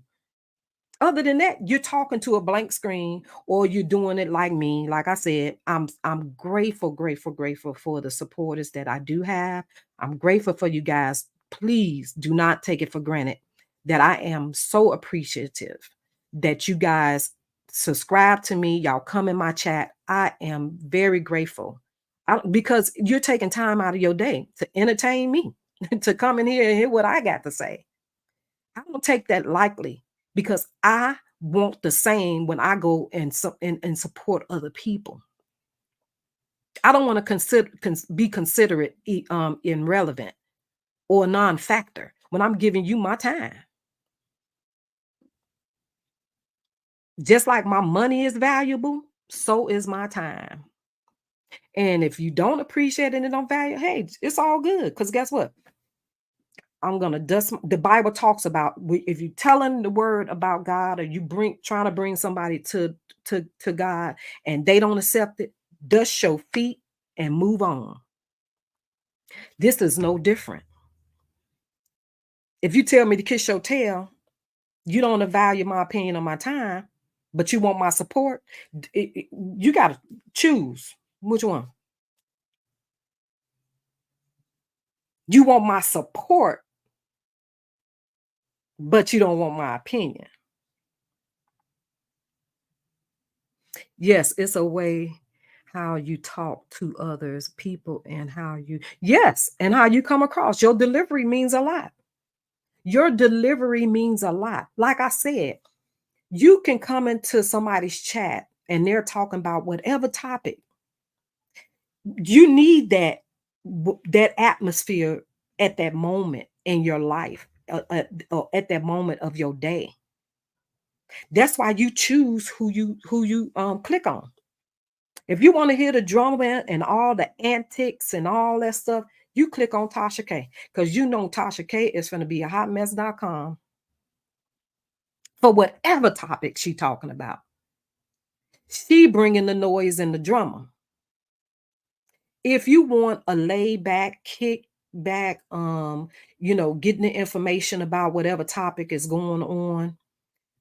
Speaker 1: Other than that, you're talking to a blank screen or you're doing it like me. Like I said, I'm grateful, grateful, grateful for the supporters that I do have. I'm grateful for you guys. Please do not take it for granted that I am so appreciative that you guys subscribe to me. Y'all come in my chat. I am very grateful because you're taking time out of your day to entertain me, to come in here and hear what I got to say. I don't take that lightly because I want the same when I go and support other people. I don't want to be considerate irrelevant or non-factor when I'm giving you my time. Just like my money is valuable, so is my time. And if you don't appreciate it and don't value, hey, it's all good. Because guess what? I'm gonna dust. The Bible talks about if you telling the word about God or you trying to bring somebody to God and they don't accept it, dust your feet and move on. This is no different. If you tell me to kiss your tail, you don't value my opinion on my time, but you want my support. You got to choose which one. You want my support, but you don't want my opinion. Yes, it's a way how you talk to others, people, and how you come across. Your delivery means a lot. Your delivery means a lot. Like I said, you can come into somebody's chat and they're talking about whatever topic. You need that atmosphere at that moment in your life, or at that moment of your day. That's why you choose who you click on. If you want to hear the drama and all the antics and all that stuff, you click on Tasha K because you know Tasha K is going to be a hotmess.com for whatever topic she talking about. She bringing the noise and the drama. If you want a laid back, kick back, getting the information about whatever topic is going on,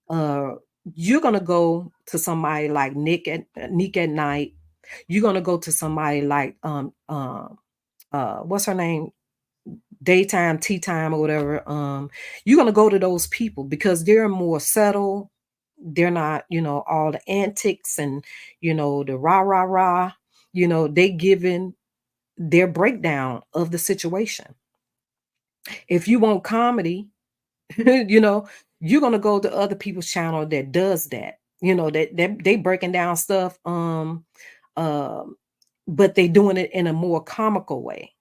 Speaker 1: uh, you're gonna go to somebody like Nick at Night. You're gonna go to somebody like what's her name? Daytime, tea time, or whatever. You're gonna go to those people because they're more settled. They're not, all the antics and the rah rah rah. They giving their breakdown of the situation. If you want comedy, you know, you're gonna go to other people's channel that does that. That they breaking down stuff, um, but they doing it in a more comical way.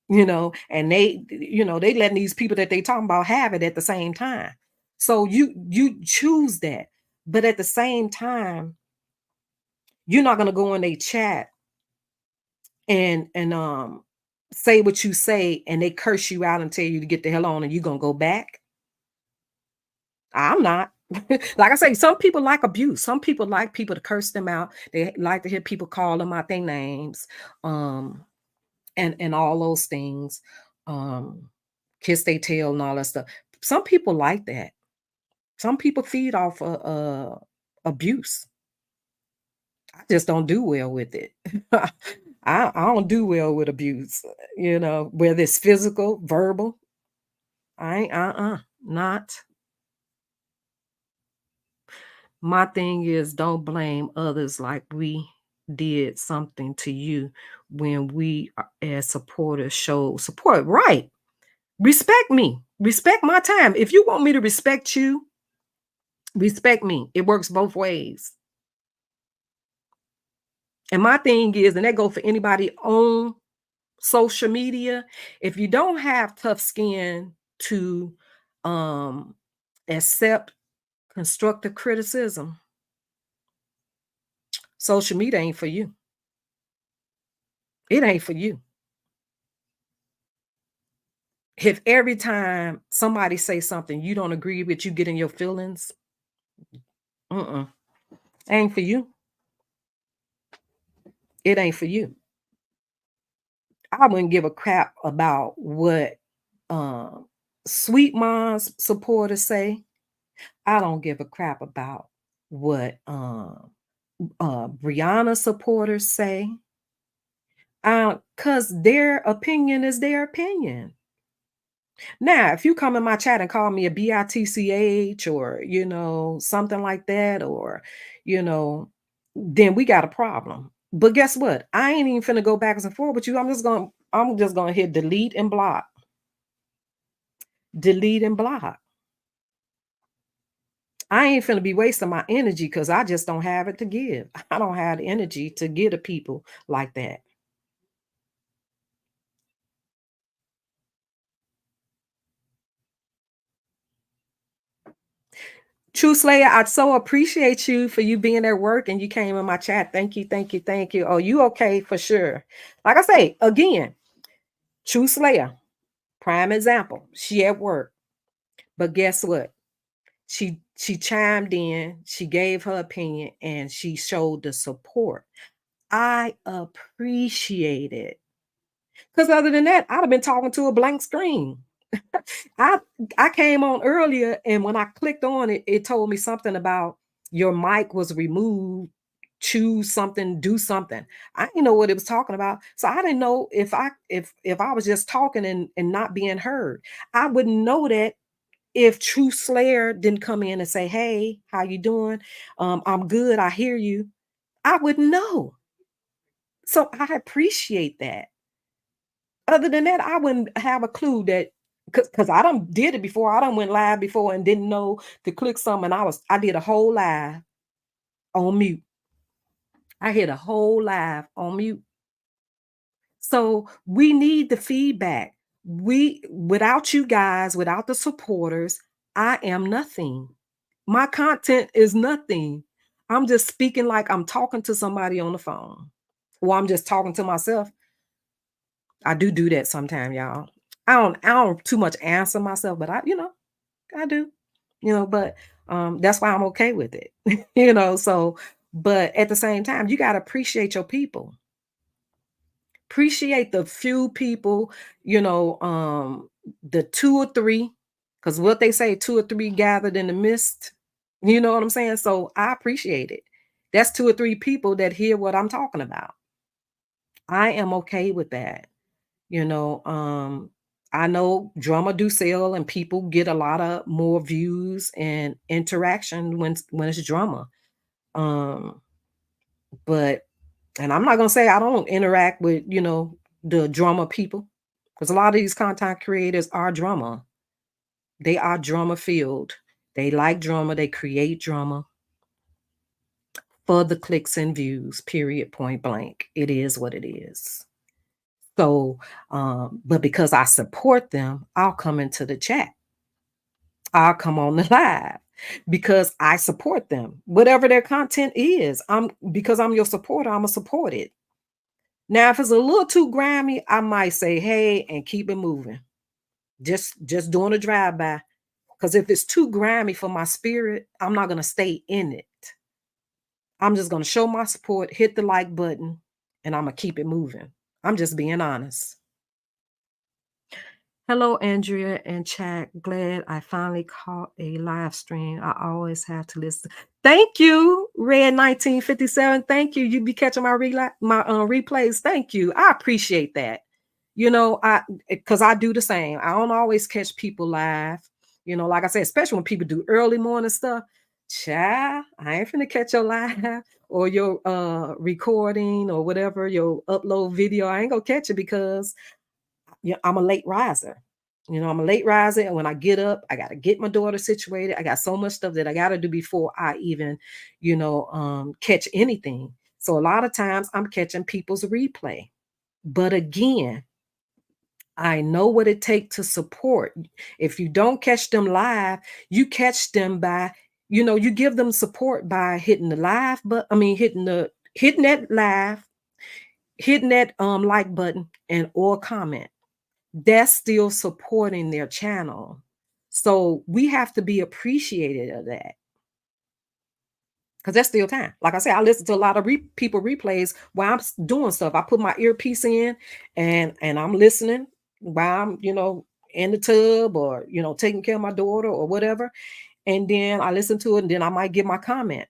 Speaker 1: And they letting these people that they talking about have it at the same time. So you choose that, but at the same time, you're not gonna go in a chat and say what you say and they curse you out and tell you to get the hell on and you're gonna go back. I'm not. Like I say, some people like abuse. Some people like people to curse them out. They like to hear people call them out their names, um, and all those things, um, kiss their tail and all that stuff. Some people like that. Some people feed off abuse. I just don't do well with it. I don't do well with abuse, whether it's physical, verbal. I ain't not. My thing is don't blame others like we did something to you when we as supporters show support. Right. Respect me. Respect my time. If you want me to respect you, respect me. It works both ways. And my thing is, and that goes for anybody on social media, if you don't have tough skin to um accept constructive criticism, social media ain't for you. It ain't for you. If every time somebody say something you don't agree with, you get in your feelings, mm-mm, ain't for you. It ain't for you. I wouldn't give a crap about what um Sweet Mom's supporters say. I don't give a crap about what Brianna supporters say. Cause their opinion is their opinion. Now, if you come in my chat and call me a bitch or, something like that, or, you know, then we got a problem. But guess what? I ain't even finna go backwards and forth with you. I'm just gonna hit delete and block. Delete and block. I ain't finna be wasting my energy because I just don't have it to give. I don't have the energy to give to people like that. True Slayer, I so appreciate you for you being at work and you came in my chat. Thank you, thank you, thank you. Oh, you okay for sure. Like I say, again, True Slayer, prime example. She at work. But guess what? She chimed in, she gave her opinion, and she showed the support. I appreciate it. Because other than that, I'd have been talking to a blank screen. I I came on earlier, and when I clicked on it, it told me something about your mic was removed. Choose something, do something. I didn't know what it was talking about, so I didn't know if I was just talking and not being heard. I wouldn't know that if True Slayer didn't come in and say, "Hey, how you doing? I'm good. I hear you." I wouldn't know. So I appreciate that. Other than that, I wouldn't have a clue that because I done did it before. I done went live before and didn't know to click something. I did a whole live on mute. I hit a whole live on mute. So we need the feedback. Without you guys, without the supporters, I am nothing. My content is nothing. I'm just speaking like I'm talking to somebody on the phone, or I'm just talking to myself. I do that sometime, y'all. I don't too much answer myself, but I do. But that's why I'm okay with it. So but at the same time, you gotta appreciate your people. Appreciate the few people, the two or three, because what they say, two or three gathered in the midst. You know what I'm saying? So I appreciate it. That's two or three people that hear what I'm talking about. I am okay with that. You know, I know drama do sell and people get a lot of more views and interaction when it's drama. Um, but and I'm not gonna say I don't interact with, the drama people, because a lot of these content creators are drama. They are drama filled. They like drama, they create drama for the clicks and views, period, point blank. It is what it is. So, but because I support them, I'll come into the chat. I'll come on the live because I support them. Whatever their content is, because I'm your supporter, I'ma support it. Now, if it's a little too grimy, I might say, "Hey," and keep it moving. Just doing a drive by. Because if it's too grimy for my spirit, I'm not gonna stay in it. I'm just gonna show my support, hit the like button, and Imma keep it moving. I'm just being honest. Hello, Andrea and Chad. Glad I finally caught a live stream. I always have to listen. Thank you, Red 1957. Thank you. You be catching my replays. Thank you. I appreciate that. I because I do the same. I don't always catch people live. Like I said, especially when people do early morning stuff. Child, I ain't finna catch your live or your recording or whatever, your upload video. I ain't gonna catch it because I'm a late riser. I'm a late riser, and when I get up, I got to get my daughter situated. I got so much stuff that I got to do before I even, catch anything. So a lot of times I'm catching people's replay. But again, I know what it takes to support. If you don't catch them live, you catch them by, you give them support by hitting the live, but I mean hitting that live, hitting that like button and or comment. That's still supporting their channel. So we have to be appreciated of that because that's still time. Like I said, I listen to a lot of people replays while I'm doing stuff. I put my earpiece in and I'm listening while I'm, in the tub or, taking care of my daughter or whatever. And then I listen to it and then I might give my comment.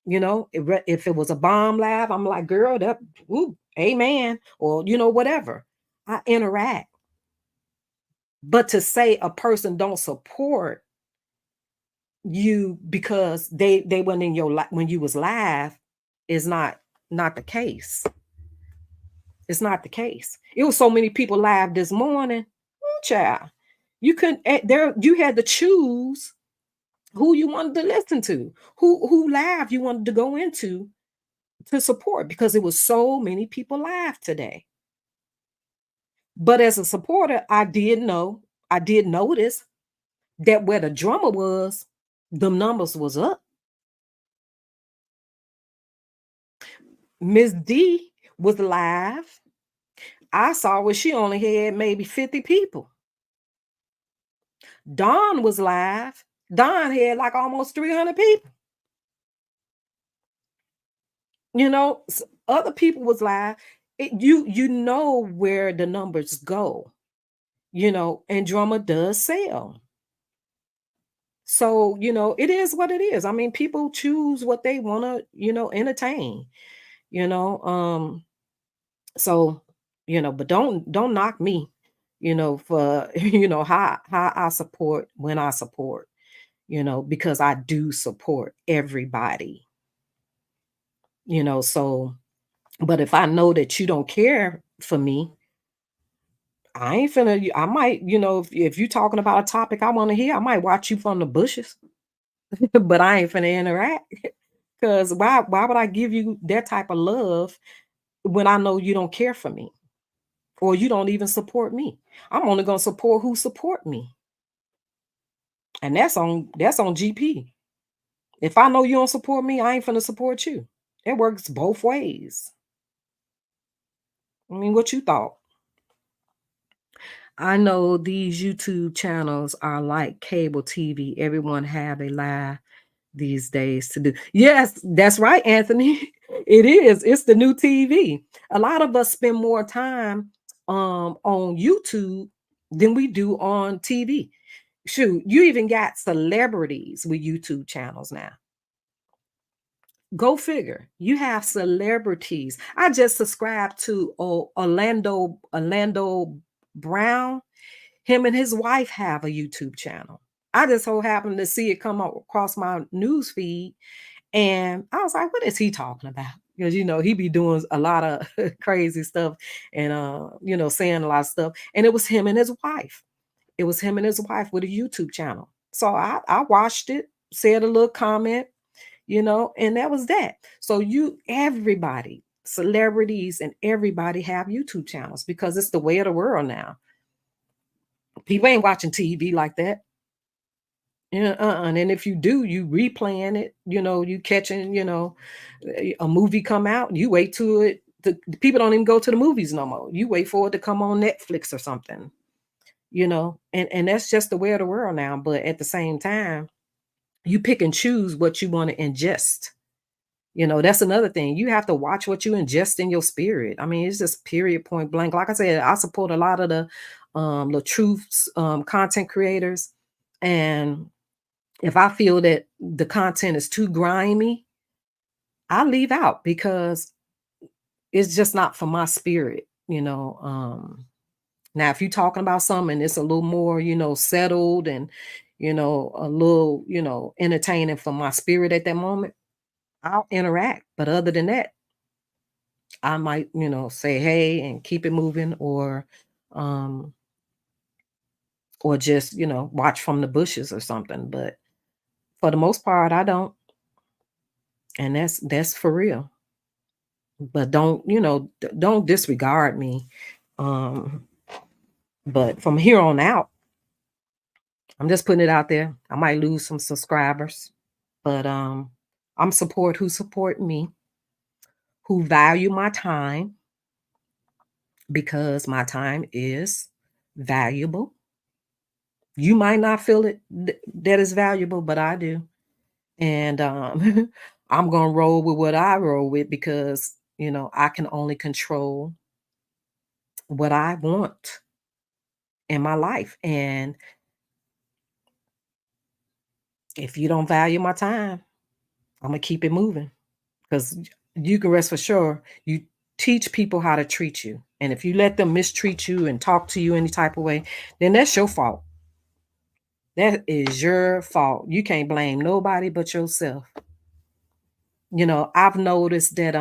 Speaker 1: If it was a bomb live, I'm like, girl, that, ooh, amen. Or, whatever. I interact. But to say a person don't support you because they went in your when you was live is not the case. It's not the case. It was so many people live this morning. Child, you couldn't there you had to choose who you wanted to listen to, who live you wanted to go into to support because it was so many people live today. But as a supporter, I did notice that where the drummer was, the numbers was up. Miss D was live. I saw where she only had maybe 50 people. Dawn was live. Dawn had like almost 300 people. Other people was live. You know where the numbers go, and drama does sell. So, it is what it is. I mean, people choose what they want to, entertain, you know. So, but don't knock me, for how I support when I support, because I do support everybody, so but if I know that you don't care for me, I ain't finna I might, if you talking about a topic I want to hear, I might watch you from the bushes, but I ain't finna interact. Because why would I give you that type of love when I know you don't care for me or you don't even support me? I'm only gonna support who support me. And that's on GP. If I know you don't support me, I ain't finna support you. It works both ways. I mean, what you thought? I know these YouTube channels are like cable TV. Everyone have a live these days to do. Yes, that's right, Anthony. It is. It's the new TV. A lot of us spend more time on YouTube than we do on TV. Shoot, you even got celebrities with YouTube channels now. Go figure. You have celebrities. I just subscribed to Orlando Brown. Him and his wife have a YouTube channel. I just so happened to see it come across my news feed, and I was like, "What is he talking about?" Because he be doing a lot of crazy stuff and saying a lot of stuff. And it was him and his wife. It was him and his wife with a YouTube channel. So I watched it, said a little comment, and that was that. So everybody, celebrities and everybody have YouTube channels because it's the way of the world now. People ain't watching TV like that. Yeah, and then if you do, you replaying it, you catching, a movie come out, you wait till the people don't even go to the movies no more. You wait for it to come on Netflix or something, and that's just the way of the world now. But at the same time, you pick and choose what you want to ingest. That's another thing. You have to watch what you ingest in your spirit. I mean, it's just period point blank. Like I said, I support a lot of the truths content creators. And if I feel that the content is too grimy, I leave out because it's just not for my spirit. Now if you're talking about something it's a little more, settled and a little, entertaining for my spirit at that moment, I'll interact. But other than that, I might, say hey and keep it moving um or just, watch from the bushes or something. But for the most part, I don't. And that's for real. But don't, don't disregard me. Um, but from here on out, I'm just putting it out there. I might lose some subscribers, but I'm support who support me, who value my time because my time is valuable. You might not feel it that is valuable, but I do. And I'm gonna roll with what I roll with because I can only control what I want in my life. And if you don't value my time, I'm gonna keep it moving because you can rest for sure you teach people how to treat you. And if you let them mistreat you and talk to you any type of way, then that's your fault. That is your fault. You can't blame nobody but yourself. I've noticed that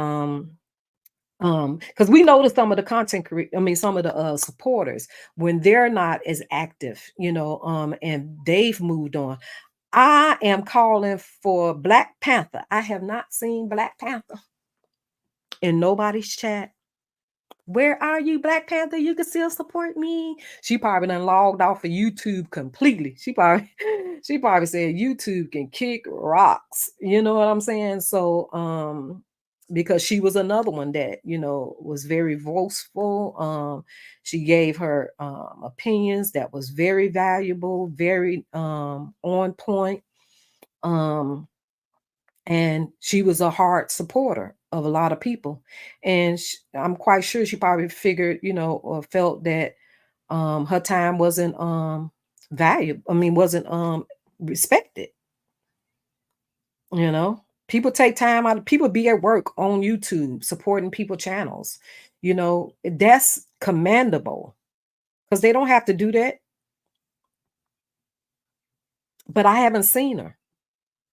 Speaker 1: because we notice some of the some of the supporters when they're not as active, and they've moved on. I am calling for Black Panther. I have not seen Black Panther in nobody's chat. Where are you, Black Panther? You can still support me. She probably done logged off of YouTube completely. She probably said YouTube can kick rocks. You know what I'm saying? So because she was another one that, was very boastful. She gave her opinions that was very valuable, very on point. Um and she was a hard supporter of a lot of people. And I'm quite sure she probably figured, or felt that her time wasn't valuable. I mean, wasn't respected. People take time out. People be at work on YouTube supporting people channels. That's commendable because they don't have to do that. But I haven't seen her.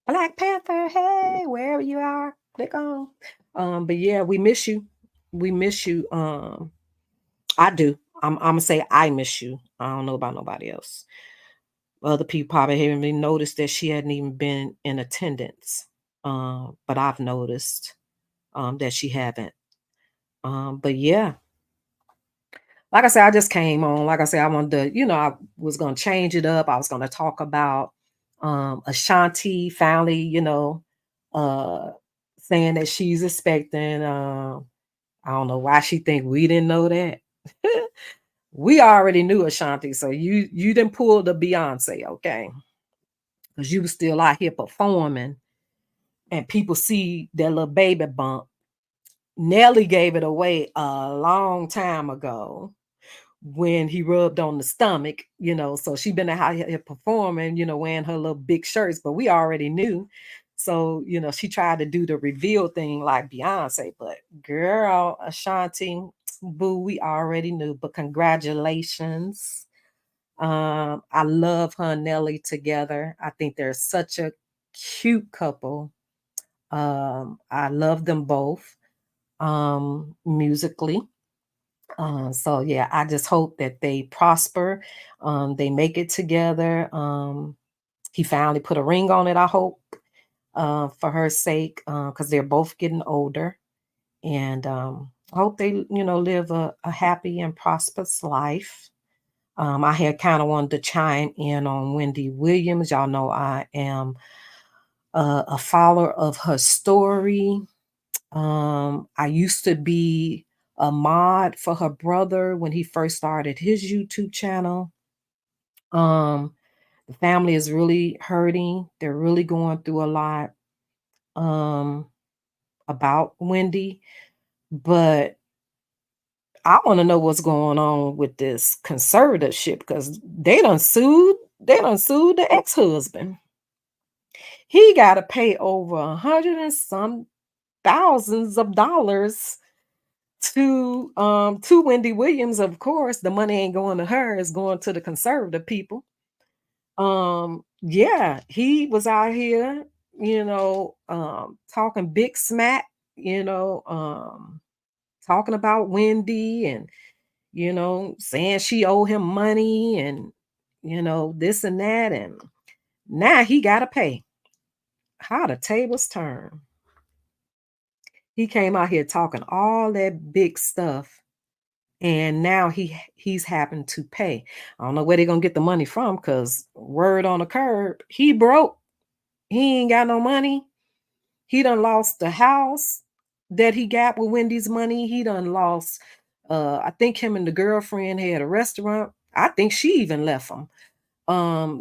Speaker 1: Black Panther, hey, wherever you are, click on. But yeah, we miss you. We miss you. I do. I'm gonna say I miss you. I don't know about nobody else. Other people probably haven't even noticed that she hadn't even been in attendance. But I've noticed that she haven't. But yeah, like I said, I just came on. Like I said, I wanted to, I was gonna change it up. I was gonna talk about Ashanti finally, uh, saying that she's expecting. I don't know why she think we didn't know that. We already knew Ashanti, so you didn't pull the Beyonce, okay? Because you was still out here performing, and people see that little baby bump. Nelly gave it away a long time ago when he rubbed on the stomach, so she been out here performing, wearing her little big shirts, but we already knew. So, she tried to do the reveal thing like Beyonce, but girl, Ashanti, boo, we already knew. But congratulations. I love her and Nelly together. I think they're such a cute couple. I love them both musically. So yeah, I just hope that they prosper. They make it together. He finally put a ring on it, I hope, for her sake, because they're both getting older. And I hope they, live a happy and prosperous life. I had kind of wanted to chime in on Wendy Williams. Y'all know I am a follower of her story. I used to be a mod for her brother when he first started his YouTube channel. Um, the family is really hurting. They're really going through a lot um, about Wendy, but I want to know what's going on with this conservatorship because they done sued the ex-husband. He got to pay over 100 and some thousands of dollars to Wendy Williams. Of course, the money ain't going to her, it's going to the conservative people. Yeah, he was out here, talking big smack, you know, um, talking about Wendy and, saying she owe him money and, this and that. And now he got to pay. How the tables turn. He came out here talking all that big stuff and now he's happened to pay. I don't know where they're gonna get the money from because word on the curb, he broke. He ain't got no money. He done lost the house that he got with Wendy's money. He done lost. I think him and the girlfriend had a restaurant. I think she even left him.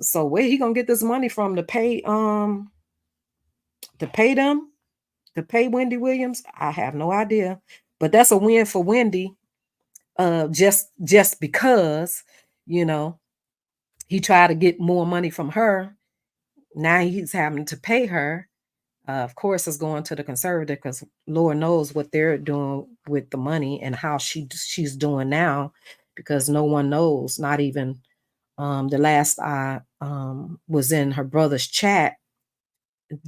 Speaker 1: So where he gonna get this money from to pay them to pay Wendy Williams? I have no idea. But that's a win for Wendy just because you know he tried to get more money from her. Now he's having to pay her. Of course, it's going to the conservative because Lord knows what they're doing with the money and how she's doing now, because no one knows. Not even the last I was in her brother's chat,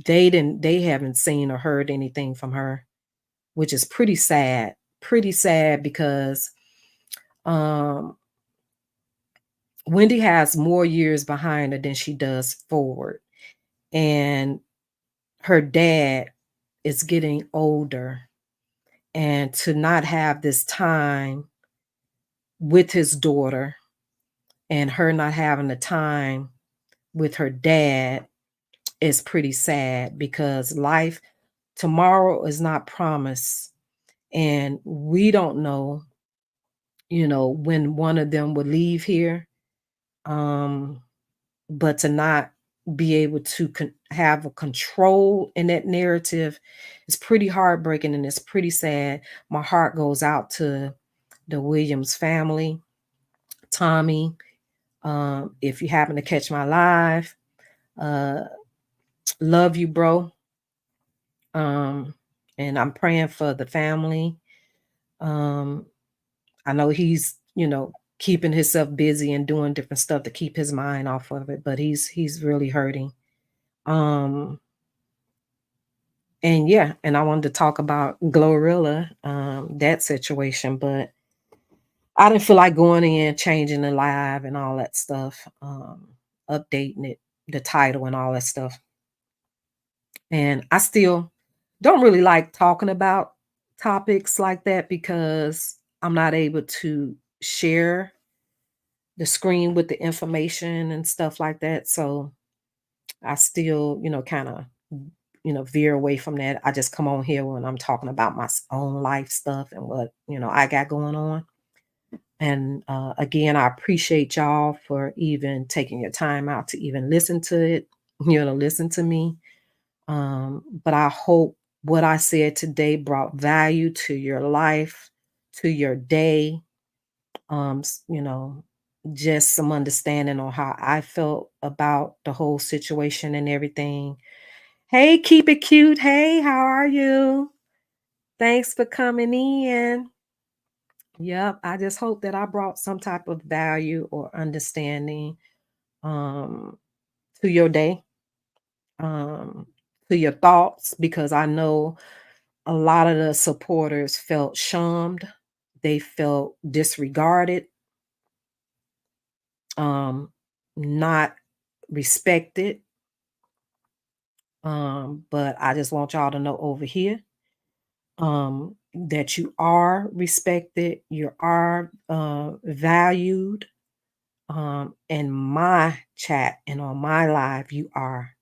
Speaker 1: they haven't seen or heard anything from her, which is pretty sad. Pretty sad because um Wendy has more years behind her than she does forward. And her dad is getting older. And to not have this time with his daughter and her not having the time with her dad is pretty sad because life tomorrow is not promised. And we don't know, when one of them would leave here. Um, but to not be able to have a control in that narrative is pretty heartbreaking and it's pretty sad. My heart goes out to the Williams family. Tommy, if you happen to catch my live, uh, love you, bro. Um, and I'm praying for the family. Um, I know he's, keeping himself busy and doing different stuff to keep his mind off of it, but he's really hurting. Um, And yeah, and I wanted to talk about Glorilla, that situation, but I didn't feel like going in, changing the live and all that stuff, updating it, the title and all that stuff. And I still don't really like talking about topics like that because I'm not able to share the screen with the information and stuff like that. So I still, kind of, veer away from that. I just come on here when I'm talking about my own life stuff and what, I got going on. And again, I appreciate y'all for even taking your time out to even listen to it, listen to me. But I hope what I said today brought value to your life, to your day. Just some understanding on how I felt about the whole situation and everything. Hey, keep it cute. Hey, how are you? Thanks for coming in. Yep, I just hope that I brought some type of value or understanding um, to your day, um, to your thoughts, because I know a lot of the supporters felt shunned, they felt disregarded, um, not respected. But I just want y'all to know over here that you are respected, you are valued. In my chat and on my live, you are.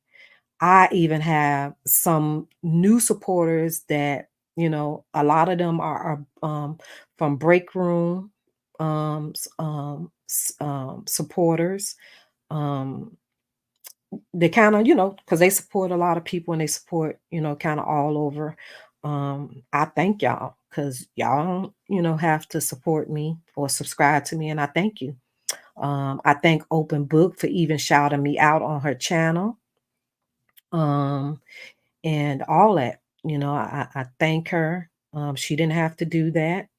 Speaker 1: I even have some new supporters that, a lot of them are from break room supporters. Um, they kind of, because they support a lot of people and they support, kind of all over. I thank y'all because y'all don't, have to support me or subscribe to me, and I thank you. I thank Open Book for even shouting me out on her channel, um, and all that. I thank her. She didn't have to do that,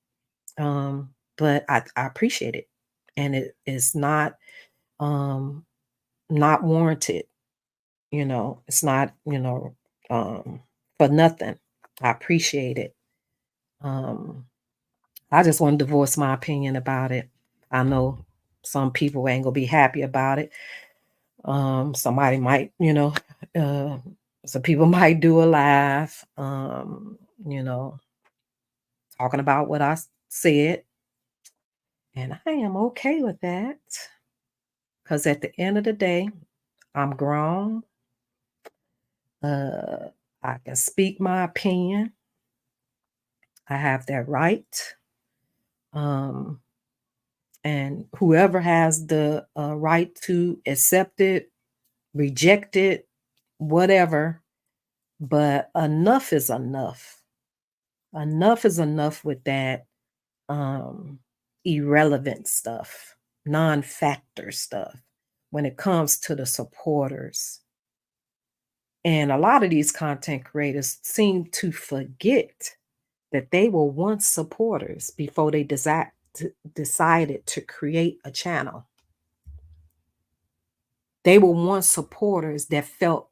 Speaker 1: but I appreciate it, and it is um, not warranted. It's not um, for nothing. I appreciate it. Um, I just wanted to voice my opinion about it. I know some people ain't gonna be happy about it. Somebody might, uh, some people might do a live, you know, talking about what said, and I am okay with that because at the end of the day, I'm grown. Uh, I can speak my opinion. I have that right. Um, and whoever has the right to accept it, reject it, whatever, but enough is enough. Enough is enough with that um, irrelevant stuff, non factor stuff when it comes to the supporters. And a lot of these content creators seem to forget that they were once supporters before they decided to create a channel. They were once supporters that felt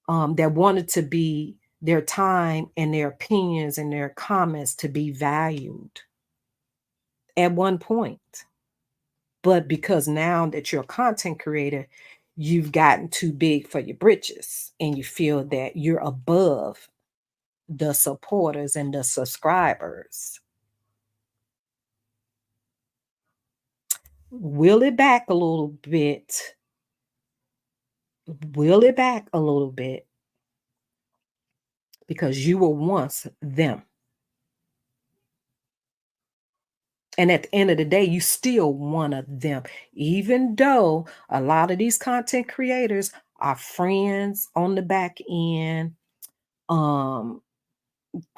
Speaker 1: that wanted to be their time and their opinions and their comments to be valued at one point. But because now that you're a content creator, you've gotten too big for your britches and you feel that you're above the supporters and the subscribers. Wheel it back a little bit. Wheel it back a little bit because you were once them. And at the end of the day, you still one of them, even though a lot of these content creators are friends on the back end. Um,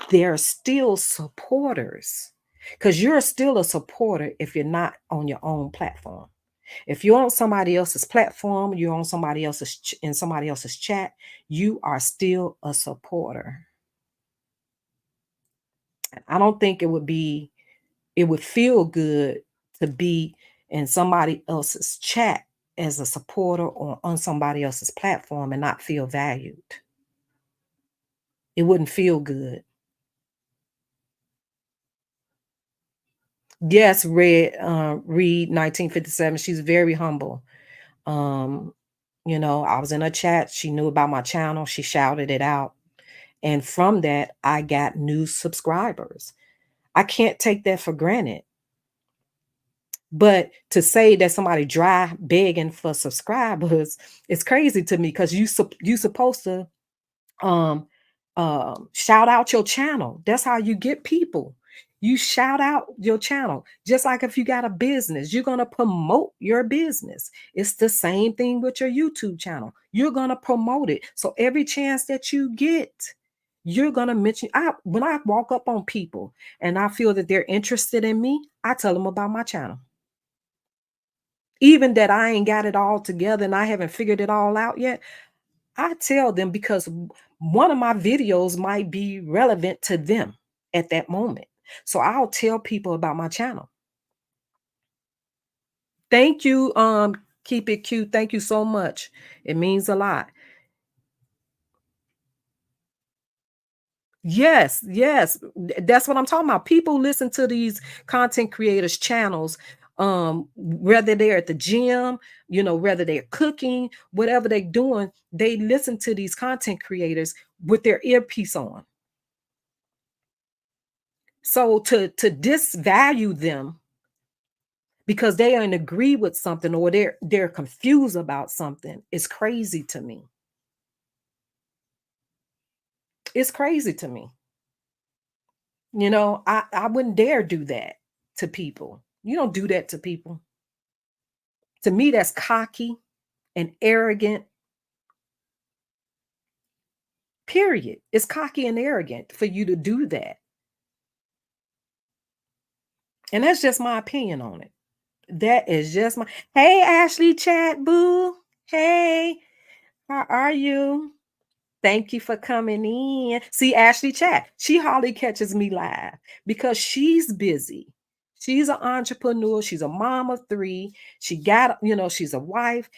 Speaker 1: they're still supporters because you're still a supporter if you're not on your own platform. If you're on somebody else's platform, you're on somebody else's in somebody else's chat, you are still a supporter. I don't think it would feel good to be in somebody else's chat as a supporter or on somebody else's platform and not feel valued. It wouldn't feel good. Yes, Reed 1957. She's very humble. Um, I was in a chat. She knew about my channel. She shouted it out. And from that, I got new subscribers. I can't take that for granted But to say that somebody dry begging for subscribers is crazy to me because you supposed to um shout out your channel. That's how you get people. You shout out your channel. Just like if you got a business, you're going to promote your business. It's the same thing with your YouTube channel. You're going to promote it. So every chance that you get, you're going to mention. When I walk up on people and I feel that they're interested in me, I tell them about my channel. Even that I ain't got it all together and I haven't figured it all out yet, I tell them because one of my videos might be relevant to them at that moment. So I'll tell people about my channel. Thank you, Keep It Cute. Thank you so much. It means a lot. Yes, yes. That's what I'm talking about. People listen to these content creators' channels, whether they're at the gym, whether they're cooking, whatever they're doing, they listen to these content creators with their earpiece on. So to disvalue them because they don't agree with something or they're confused about something is crazy to me. It's crazy to me. I wouldn't dare do that to people. You don't do that to people. To me, that's cocky and arrogant. Period. It's cocky and arrogant for you to do that. And that's just my opinion on it. That is just my Hey Ashley Chat Boo. Hey, how are you? Thank you for coming in. See, Ashley Chat, she hardly catches me live because she's busy. She's an entrepreneur. She's a mom of three. She's a wife.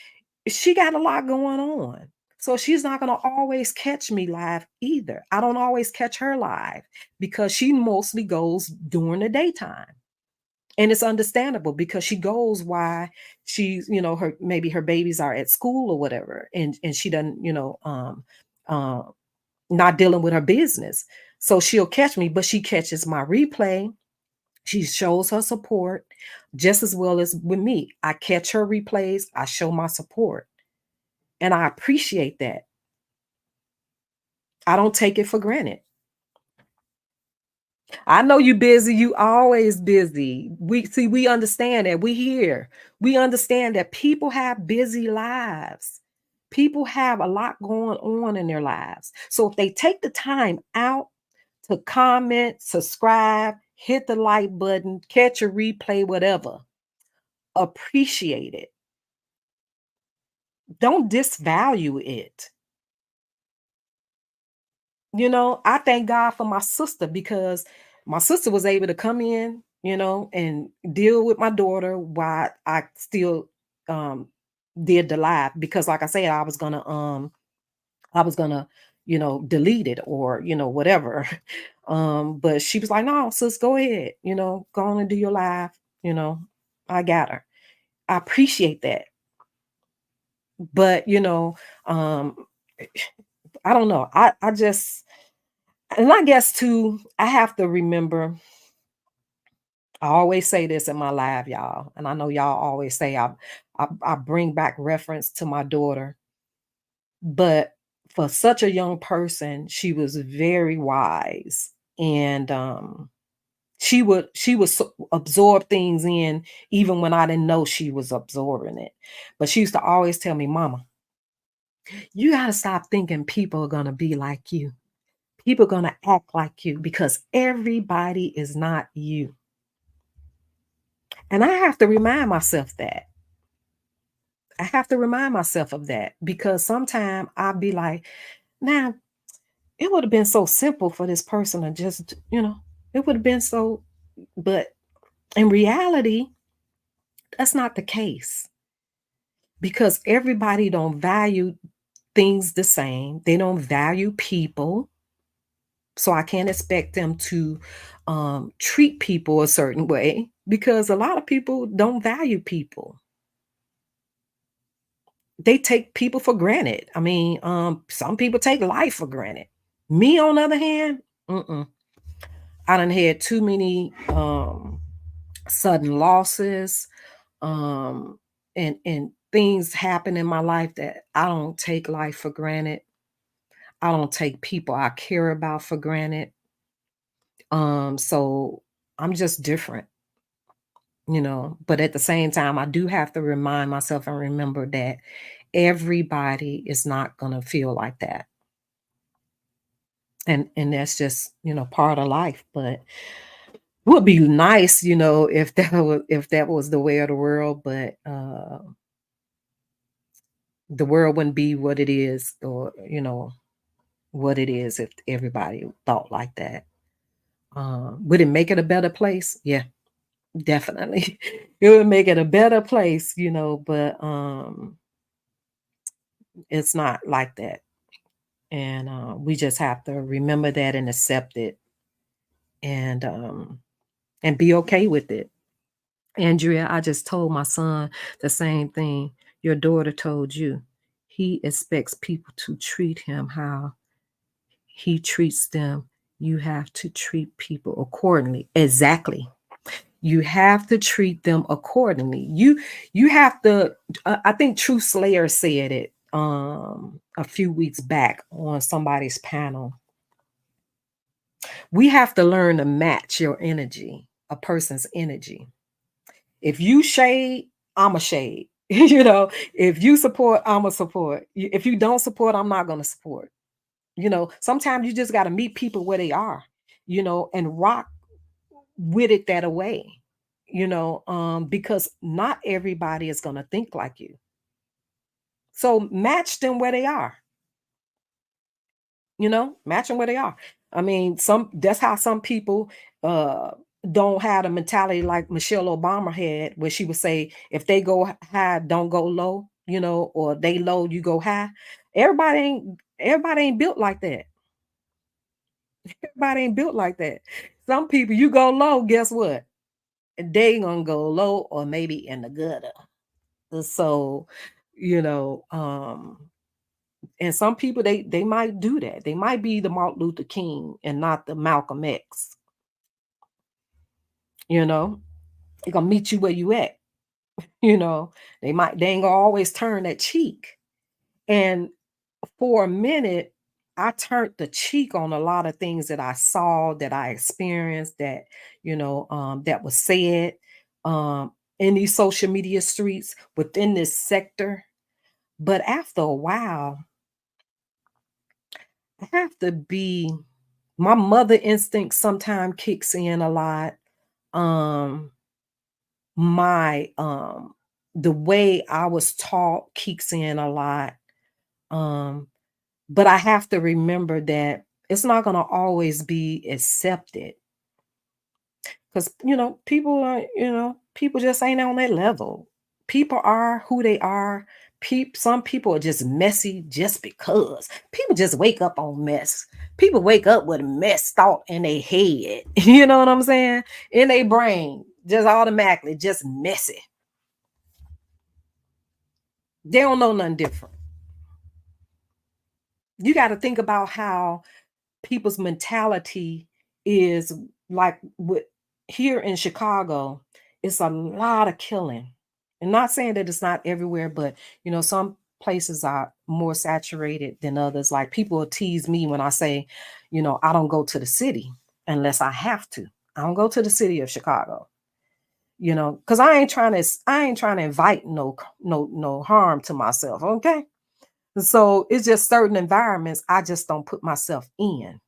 Speaker 1: She got a lot going on. So she's not going to always catch me live either. I don't always catch her live because she mostly goes during the daytime. And it's understandable because she goes while she's, maybe her babies are at school or whatever. And she doesn't, uh, not dealing with her business. So she'll catch me, but she catches my replay. She shows her support just as well as with me. I catch her replays, I show my support, and I appreciate that. I don't take it for granted. I know you busy, you always busy. We understand that. We here. We understand that people have busy lives. People have a lot going on in their lives. So if they take the time out to comment, subscribe, hit the like button, catch a replay, whatever, appreciate it. Don't disvalue it. I thank God for my sister because my sister was able to come in, and deal with my daughter while I still um did the live because like I said, I was gonna, delete it or, whatever. But she was like, no, sis, go ahead, go on and do your live, you know. I got her. I appreciate that. But I don't know. I just and I guess too, I have to remember, I always say this in my live, y'all, and I know y'all always say I bring back reference to my daughter, but for such a young person, she was very wise, and she would absorb things in even when I didn't know she was absorbing it. But she used to always tell me, "Mama, you got to stop thinking people are going to be like you. People are going to act like you because everybody is not you." And I have to remind myself that. I have to remind myself of that because sometimes I'll be like, now, it would have been so simple for this person to just, it would have been so, but in reality, that's not the case because everybody don't value things the same. They don't value people. So I can't expect them to treat people a certain way because a lot of people don't value people. They take people for granted. I mean, some people take life for granted. Me, on the other hand, mm-mm. I done had too many sudden losses. Um, and things happen in my life that I don't take life for granted. I don't take people I care about for granted. So I'm just different, but at the same time, I do have to remind myself and remember that everybody is not gonna feel like that. And that's just, part of life. But would be nice, if that was the way of the world, but the world wouldn't be what it is, or what it is if everybody thought like that. Would it make it a better place? Yeah, definitely. It would make it a better place, but it's not like that. And we just have to remember that and accept it, and be okay with it. Andrea, I just told my son the same thing your daughter told you. He expects people to treat him how he treats them. You have to treat people accordingly. Exactly. You have to treat them accordingly. You have to. I think Truth Slayer said it a few weeks back on somebody's panel. We have to learn to match your energy, a person's energy. If you shade, I'm a shade. If you support, I'm a support. If you don't support, I'm not going to support. Sometimes you just got to meet people where they are, and rock with it that away, because not everybody is going to think like you. So match them where they are, match them where they are. I mean, that's how some people uh don't have the mentality like Michelle Obama had, where she would say, if they go high, don't go low, or they low, you go high. Everybody ain't built like that. Everybody ain't built like that. Some people, you go low, guess what? They gonna go low or maybe in the gutter. So, you know, and some people they might do that. They might be the Martin Luther King and not the Malcolm X. You know, they gonna meet you where you at. You know, they ain't gonna always turn that cheek. And for a minute, I turned the cheek on a lot of things that I saw, that I experienced, that was said um, in these social media streets within this sector. But after a while, I have to be my mother instinct sometimes kicks in a lot. Um, my the way I was taught kicks in a lot. Um, but I have to remember that it's not gonna always be accepted, because people just ain't on that level. People are who they are. Some people are just messy just because. People just wake up on mess. People wake up with a mess thought in their head. You know what I'm saying? In their brain, just automatically, just messy. They don't know nothing different. You got to think about how people's mentality is, like with here in Chicago, it's a lot of killing. And not saying that it's not everywhere, but some places are more saturated than others. Like people will tease me when I say, I don't go to the city unless I have to. I don't go to the city of Chicago, because I ain't trying to invite no harm to myself. Okay. So it's just certain environments I just don't put myself in.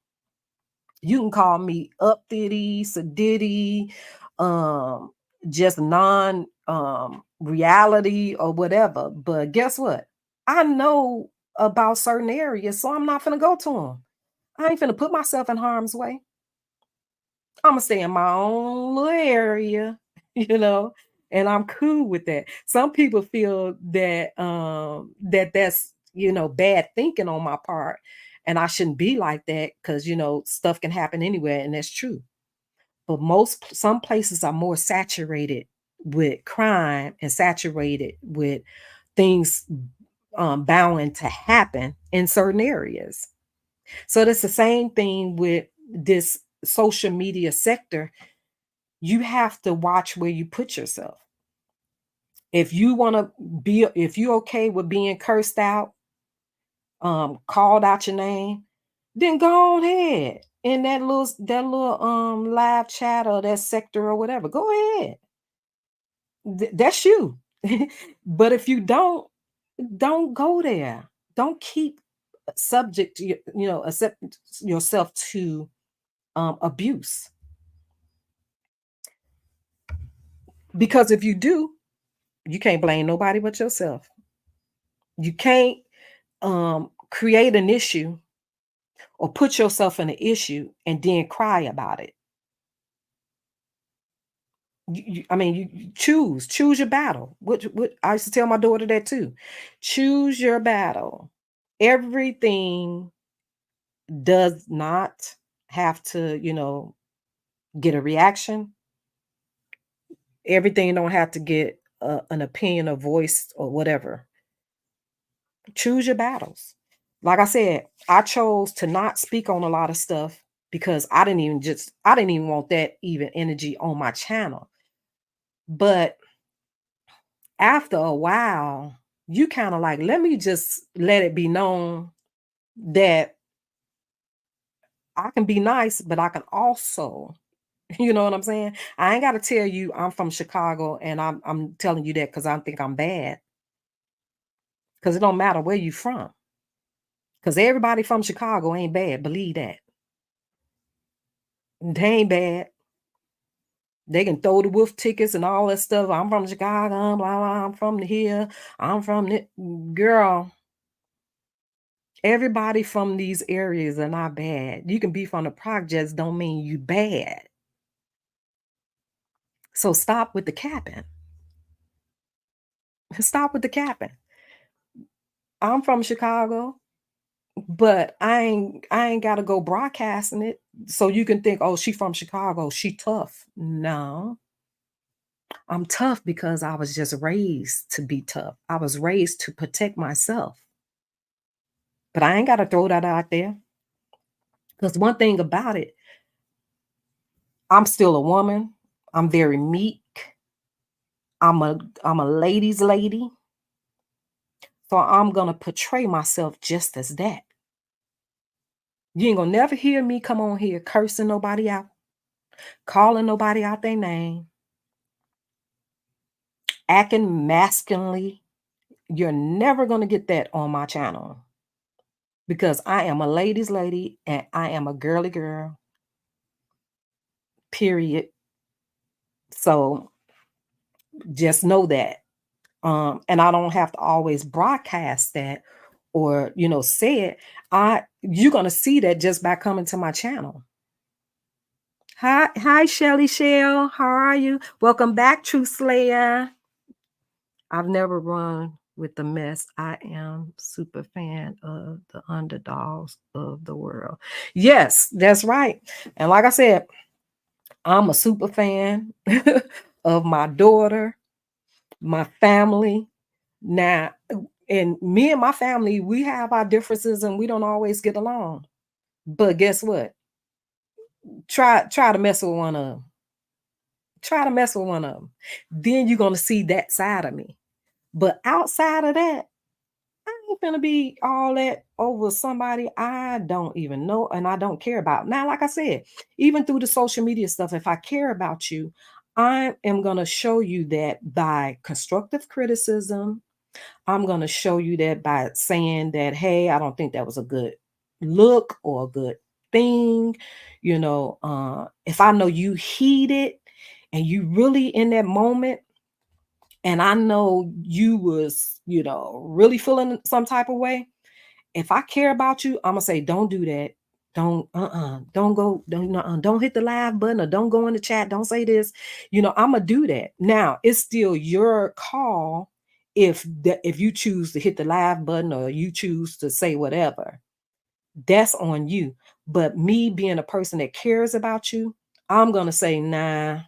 Speaker 1: You can call me up diddy, sadiddy, um, just non reality or whatever. But guess what? I know about certain areas, so I'm not gonna go to them. I ain't finna put myself in harm's way. I'm gonna stay in my own little area, you know, and I'm cool with that. Some people feel that's bad thinking on my part, and I shouldn't be like that because stuff can happen anywhere, and that's true. But some places are more saturated with crime and saturated with things bound to happen in certain areas. So that's the same thing with this social media sector. You have to watch where you put yourself. If you want to if you okay with being cursed out, called out your name, then go on ahead in that little live chat or that sector or whatever. Go ahead. That's you. But if you don't go there. Don't keep subject to accept yourself to abuse, because if you do, you can't blame nobody but yourself. You can't create an issue or put yourself in an issue and then cry about it. I mean, you choose your battle. What I used to tell my daughter that too. Choose your battle. Everything does not have to, get a reaction. Everything don't have to get an opinion or voice or whatever. Choose your battles. Like I said, I chose to not speak on a lot of stuff because I didn't even want that even energy on my channel. But after a while, you kind of like, let me just let it be known that I can be nice, but I can also, you know what I'm saying? I ain't got to tell you I'm from Chicago and I'm telling you that because I think I'm bad. Because it don't matter where you from. Because everybody from Chicago ain't bad. Believe that. They ain't bad. They can throw the wolf tickets and all that stuff. I'm from Chicago, blah, blah, I'm from here. I'm from the girl. Everybody from these areas are not bad. You can be from the projects, don't mean you bad. So stop with the capping. Stop with the capping. I'm from Chicago, but I ain't gotta go broadcasting it so you can think, oh, she from Chicago, she tough. No, I'm tough because I was just raised to be tough. I was raised to protect myself. But I ain't gotta throw that out there. Because one thing about it, I'm still a woman. I'm very meek. I'm a ladies' lady. So I'm gonna portray myself just as that. You ain't gonna never hear me come on here cursing nobody out, calling nobody out their name, acting masculinely. You're never gonna get that on my channel because I am a ladies' lady and I am a girly girl, period. So just know that. And I don't have to always broadcast that or say it. You're gonna see that just by coming to my channel. Hi, Shelly Shell. How are you? Welcome back, True Slayer. I've never run with the mess. I am super fan of the underdogs of the world. Yes, that's right. And like I said, I'm a super fan of my daughter, my family. Now, and me and my family, we have our differences and we don't always get along. But guess what? Try to mess with one of them. Try to mess with one of them. Then you're gonna see that side of me. But outside of that, I ain't gonna be all that over somebody I don't even know and I don't care about. Now, like I said, even through the social media stuff, if I care about you, I am gonna show you that by constructive criticism. I'm going to show you that by saying that, hey, I don't think that was a good look or a good thing. If I know you heated and you really in that moment, and I know you was, really feeling some type of way. If I care about you, I'm gonna say, don't do that. Don't go, don't hit the live button or don't go in the chat. Don't say this. I'm gonna do that. Now it's still your call if you choose to hit the live button or you choose to say whatever. That's on you. But me being a person that cares about you, I'm gonna say, nah,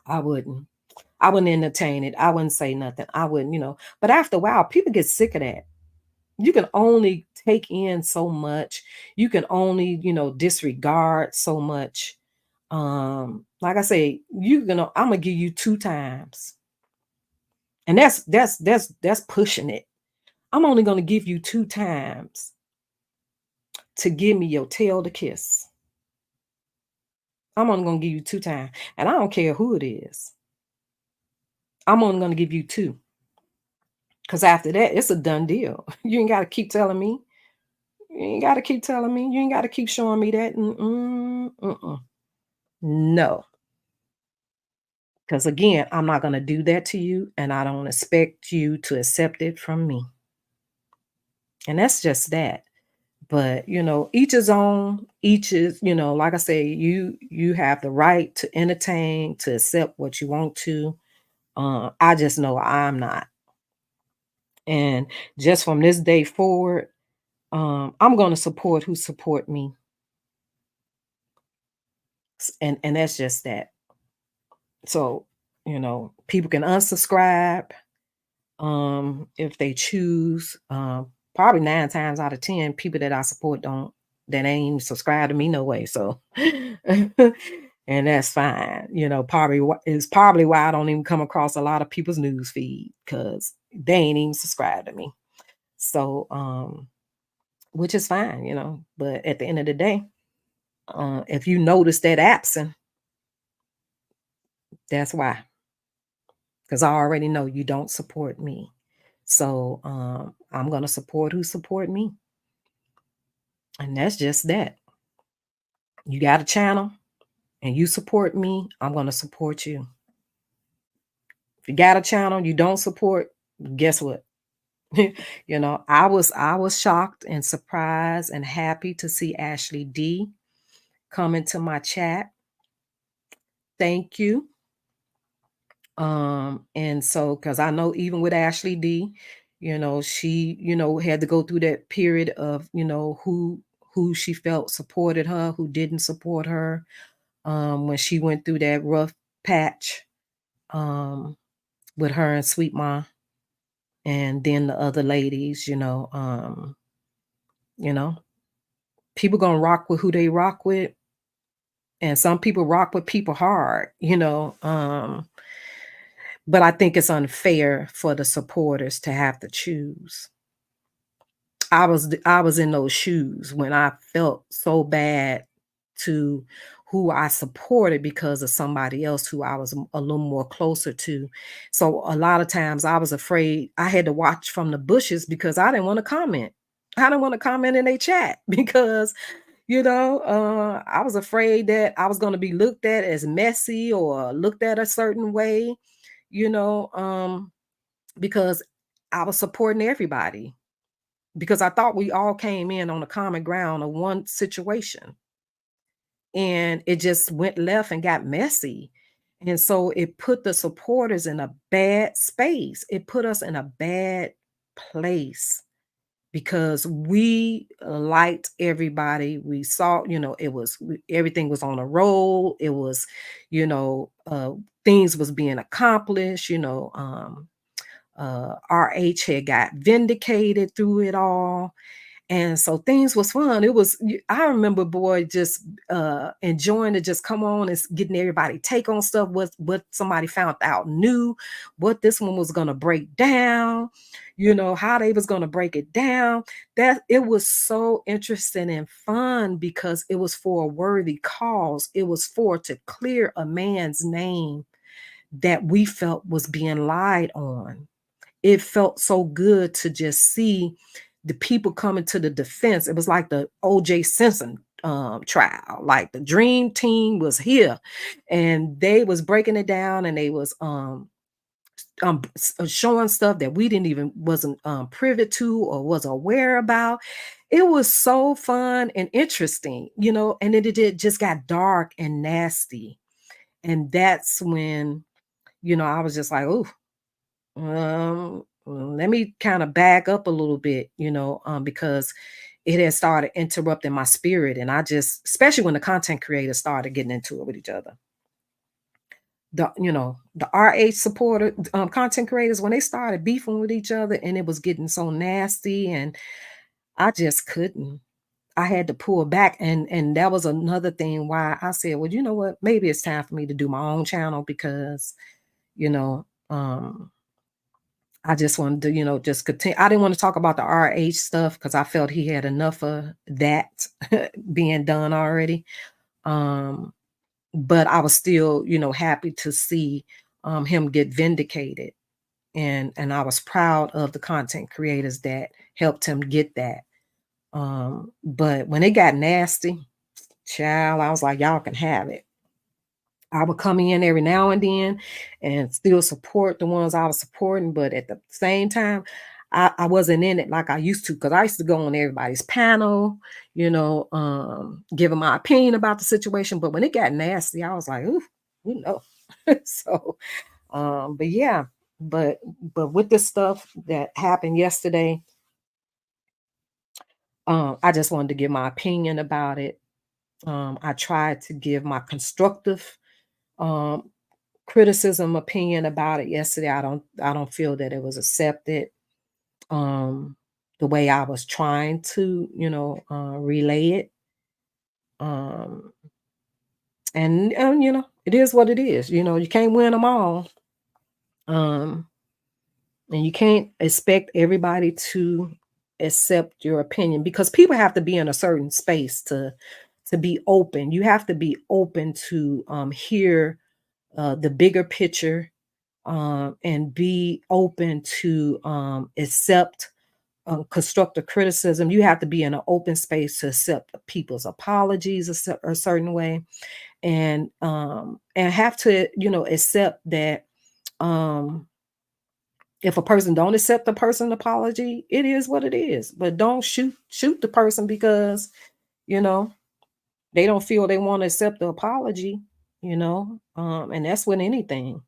Speaker 1: I wouldn't. I wouldn't entertain it. I wouldn't say nothing. I wouldn't. But after a while, people get sick of that. You can only take in so much. You can only, disregard so much. Like I say, I'm gonna give you two times. And that's pushing it. I'm only going to give you 2 times to give me your tail to kiss. I'm only going to give you 2 times. And I don't care who it is. I'm only going to give you 2. Because after that, it's a done deal. You ain't got to keep telling me. You ain't got to keep telling me. You ain't got to keep showing me that. Mm-mm, mm-mm. No. Because again, I'm not going to do that to you. And I don't expect you to accept it from me. And that's just that. But each his own, each is, like I say, you have the right to entertain, to accept what you want to. I just know I'm not. And just from this day forward, I'm going to support who support me. And that's just that. So, people can unsubscribe if they choose. Probably 9 times out of 10, people that I support don't that ain't even subscribe to me no way. So and that's fine. Probably is probably why I don't even come across a lot of people's news feed, because they ain't even subscribed to me. So which is fine, but at the end of the day, if you notice that absent, that's why. Because I already know you don't support me. So I'm going to support who support me. And that's just that. You got a channel and you support me, I'm going to support you. If you got a channel you don't support, guess what? I was shocked and surprised and happy to see Ashley D come into my chat. Thank you. And so, because I know even with Ashley D, she, had to go through that period of, who she felt supported her, who didn't support her, when she went through that rough patch, with her and Sweet Ma, and then the other ladies, you know, people gonna rock with who they rock with, and some people rock with people hard, but I think it's unfair for the supporters to have to choose. I was in those shoes when I felt so bad to who I supported because of somebody else who I was a little more closer to. So a lot of times I was afraid. I had to watch from the bushes because I didn't want to comment. I didn't want to comment in a chat because I was afraid that I was going to be looked at as messy or looked at a certain way, you know, um, because I was supporting everybody, because I thought we all came in on a common ground of one situation, and it just went left and got messy. And so it put the supporters in a bad space. It put us in a bad place because we liked everybody. We saw, everything was on a roll. It was, things was being accomplished. RH had got vindicated through it all. And so things was fun. I remember, boy, just enjoying to just come on and getting everybody take on stuff, what somebody found out new, what this one was gonna break down, how they was gonna break it down. That it was so interesting and fun because it was for a worthy cause. It was for to clear a man's name that we felt was being lied on. It felt so good to just see the people coming to the defense. It was like the O.J. Simpson trial. Like the dream team was here, and they was breaking it down, and they was showing stuff that we didn't even wasn't privy to or was aware about. It was so fun and interesting, and then it just got dark and nasty. And that's when, I was just like, oh, let me kind of back up a little bit, because it had started interrupting my spirit. And especially when the content creators started getting into it with each other. The RH supporter content creators, when they started beefing with each other and it was getting so nasty, and I just couldn't. I had to pull back, and that was another thing why I said, well, you know what? Maybe it's time for me to do my own channel because, you know, um, I just wanted to, just continue. I didn't want to talk about the RH stuff because I felt he had enough of that being done already. Um, but I was still, happy to see him get vindicated. And I was proud of the content creators that helped him get that. But when it got nasty, child, I was like, y'all can have it. I would come in every now and still support the ones I was supporting, but at the same time, I wasn't in it like I used to because I used to go on everybody's panel, giving my opinion about the situation. But when it got nasty, I was like, ooh, no. So, but yeah, but with this stuff that happened yesterday, I just wanted to give my opinion about it. I tried to give my constructive um criticism opinion about it yesterday. I don't feel that it was accepted um the way I was trying to, relay it. Um and it is what it is. You can't win them all. Um and you can't expect everybody to accept your opinion because people have to be in a certain space to be open. You have to be open to hear the bigger picture, and be open to accept constructive criticism. You have to be in an open space to accept people's apologies a certain way, and have to accept that um, if a person don't accept the person apology, it is what it is. But don't shoot the person because you know they don't feel they want to accept the apology. And that's with anything.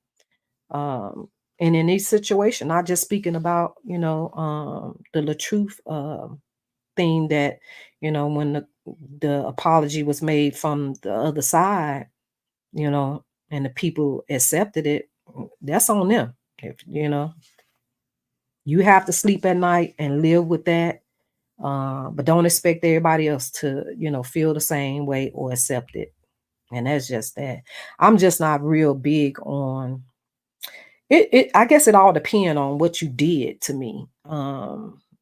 Speaker 1: um and in each situation, not just speaking about the Latruth thing that when the apology was made from the other side, you know and the people accepted it, that's on them. If you have to sleep at night and live with that, but don't expect everybody else to feel the same way or accept it. And that's just that. I'm just not real big on I guess it all depend on what you did to me.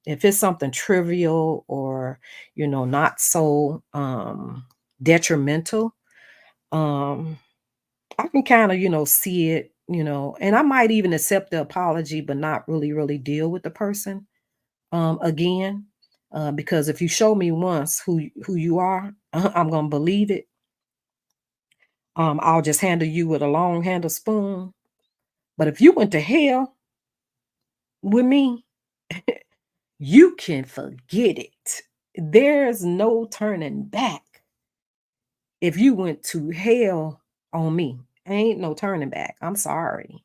Speaker 1: If it's something trivial or, not so detrimental, um, I can kind of, see it, and I might even accept the apology, but not really, really deal with the person again. Because if you show me once who you are, I'm gonna believe it. I'll just handle you with a long handle spoon. But if you went to hell with me, you can forget it. There's no turning back. If you went to hell on me, ain't no turning back. I'm sorry.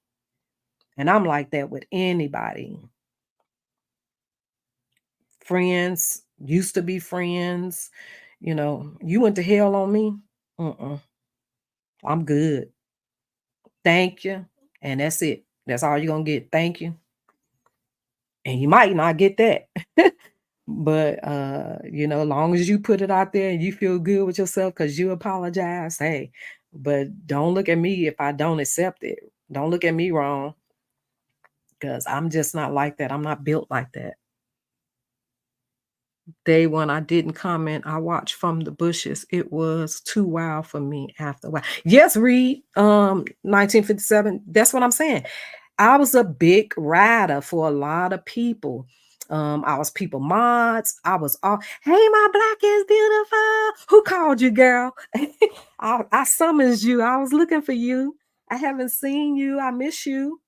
Speaker 1: And I'm like that with anybody. Friends, used to be friends. You went to hell on me. Mm-mm, I'm good. Thank you. And that's it. That's all you're going to get. Thank you. And you might not get that. But, long as you put it out there and you feel good with yourself because you apologize, hey, but don't look at me if I don't accept it. Don't look at me wrong because I'm just not like that. I'm not built like that. Day one, I didn't comment. I watched from the bushes. It was too wild for me after a while. Yes, Reed, 1957. That's what I'm saying. I was a big rider for a lot of people. I was people mods. I was all, hey, my black is beautiful. Who called you, girl? I summoned you. I was looking for you. I haven't seen you. I miss you.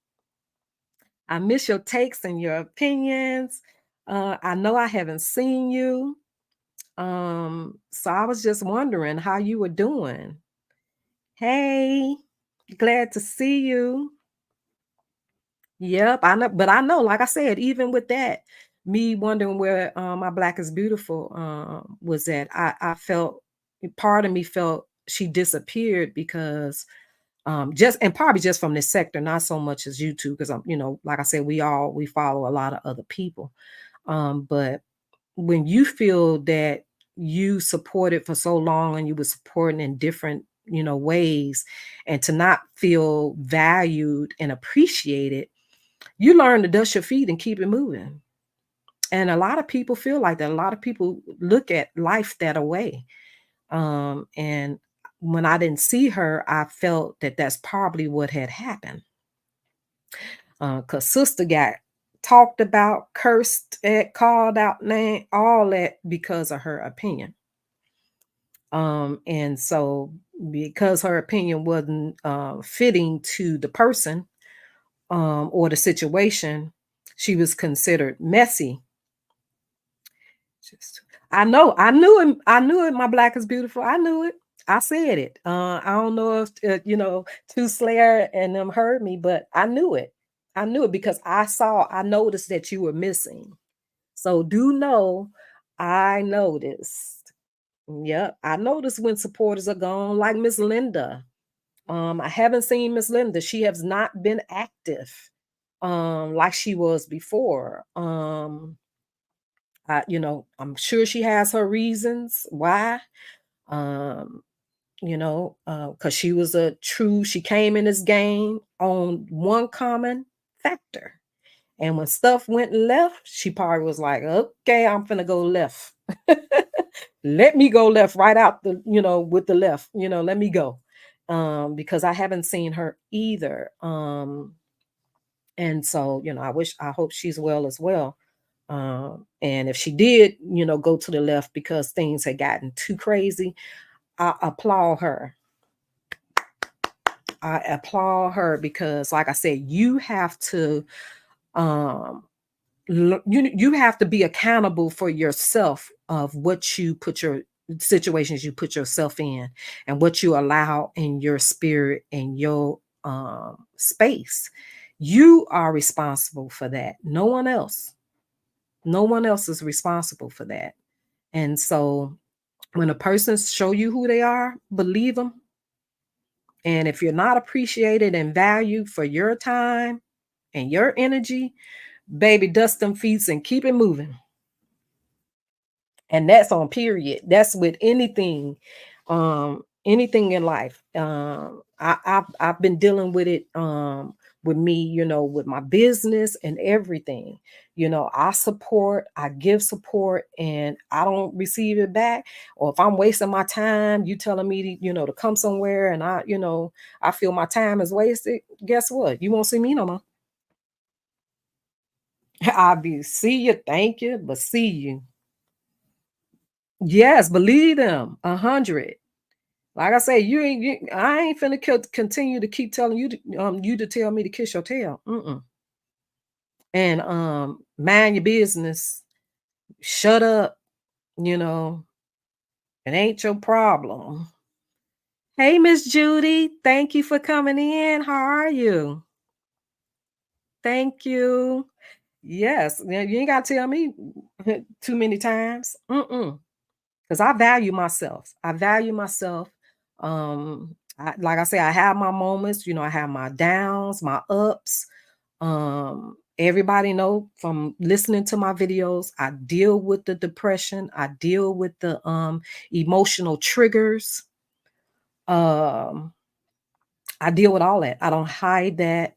Speaker 1: I miss your takes and your opinions. I know I haven't seen you. So I was just wondering how you were doing. Hey, glad to see you. Yep, I know, but I know, like I said, even with that, me wondering where my black is beautiful was at. I felt part of me felt she disappeared because just and probably just from this sector, not so much as YouTube, because I'm, like I said, we follow a lot of other people. But when you feel that you supported for so long and you were supporting in different, ways, and to not feel valued and appreciated, You learn to dust your feet and keep it moving. And a lot of people feel like that. A lot of people look at life that way. And when I didn't see her, I felt that that's probably what had happened. Cause sister got talked about, cursed at, called out name, all that because of her opinion. And so because her opinion wasn't fitting to the person or the situation, she was considered messy. Just I knew it. I knew it. My black is beautiful. I knew it. I said it. I don't know if Two Slayer and them heard me, but I knew it. I knew it because I noticed that you were missing. So do know, I noticed. Yep, I noticed when supporters are gone, like Miss Linda. I haven't seen Miss Linda. She has not been active like she was before. I'm sure she has her reasons why. Um, because she came in this game on one common factor. And when stuff went left, she probably was like, okay, I'm finna go left. Let me go left right out with the left, let me go. Because I haven't seen her either. And so, I hope she's well as well. And if she did, go to the left because things had gotten too crazy, I applaud her. I applaud her because, like I said, you have to um, you have to be accountable for yourself of what you put your situations you put yourself in and what you allow in your spirit and your space. You are responsible for that. No one else. No one else is responsible for that. And so when a person show you who they are, believe them. And if you're not appreciated and valued for your time and your energy, baby, dust them feet and keep it moving. And that's on period. That's with anything in life. I've been dealing with it with me, with my business and everything. I support, I give support, and I don't receive it back. Or if I'm wasting my time, you telling me to come somewhere, and I feel my time is wasted. Guess what? You won't see me no more. I'll be see you, thank you, but see you. Yes, believe them 100. Like I say, I ain't finna continue to keep telling you to tell me to kiss your tail. Mm-mm. And mind your business. Shut up. You know, it ain't your problem. Hey, Miss Judy, thank you for coming in. How are you? Thank you. Yes, you ain't gotta tell me too many times. Mm-mm. Because I value myself. I value myself. Like I say, I have my moments. I have my downs, my ups. Everybody know from listening to my videos, I deal with the depression. I deal with the emotional triggers. Um, I deal with all that. I don't hide that.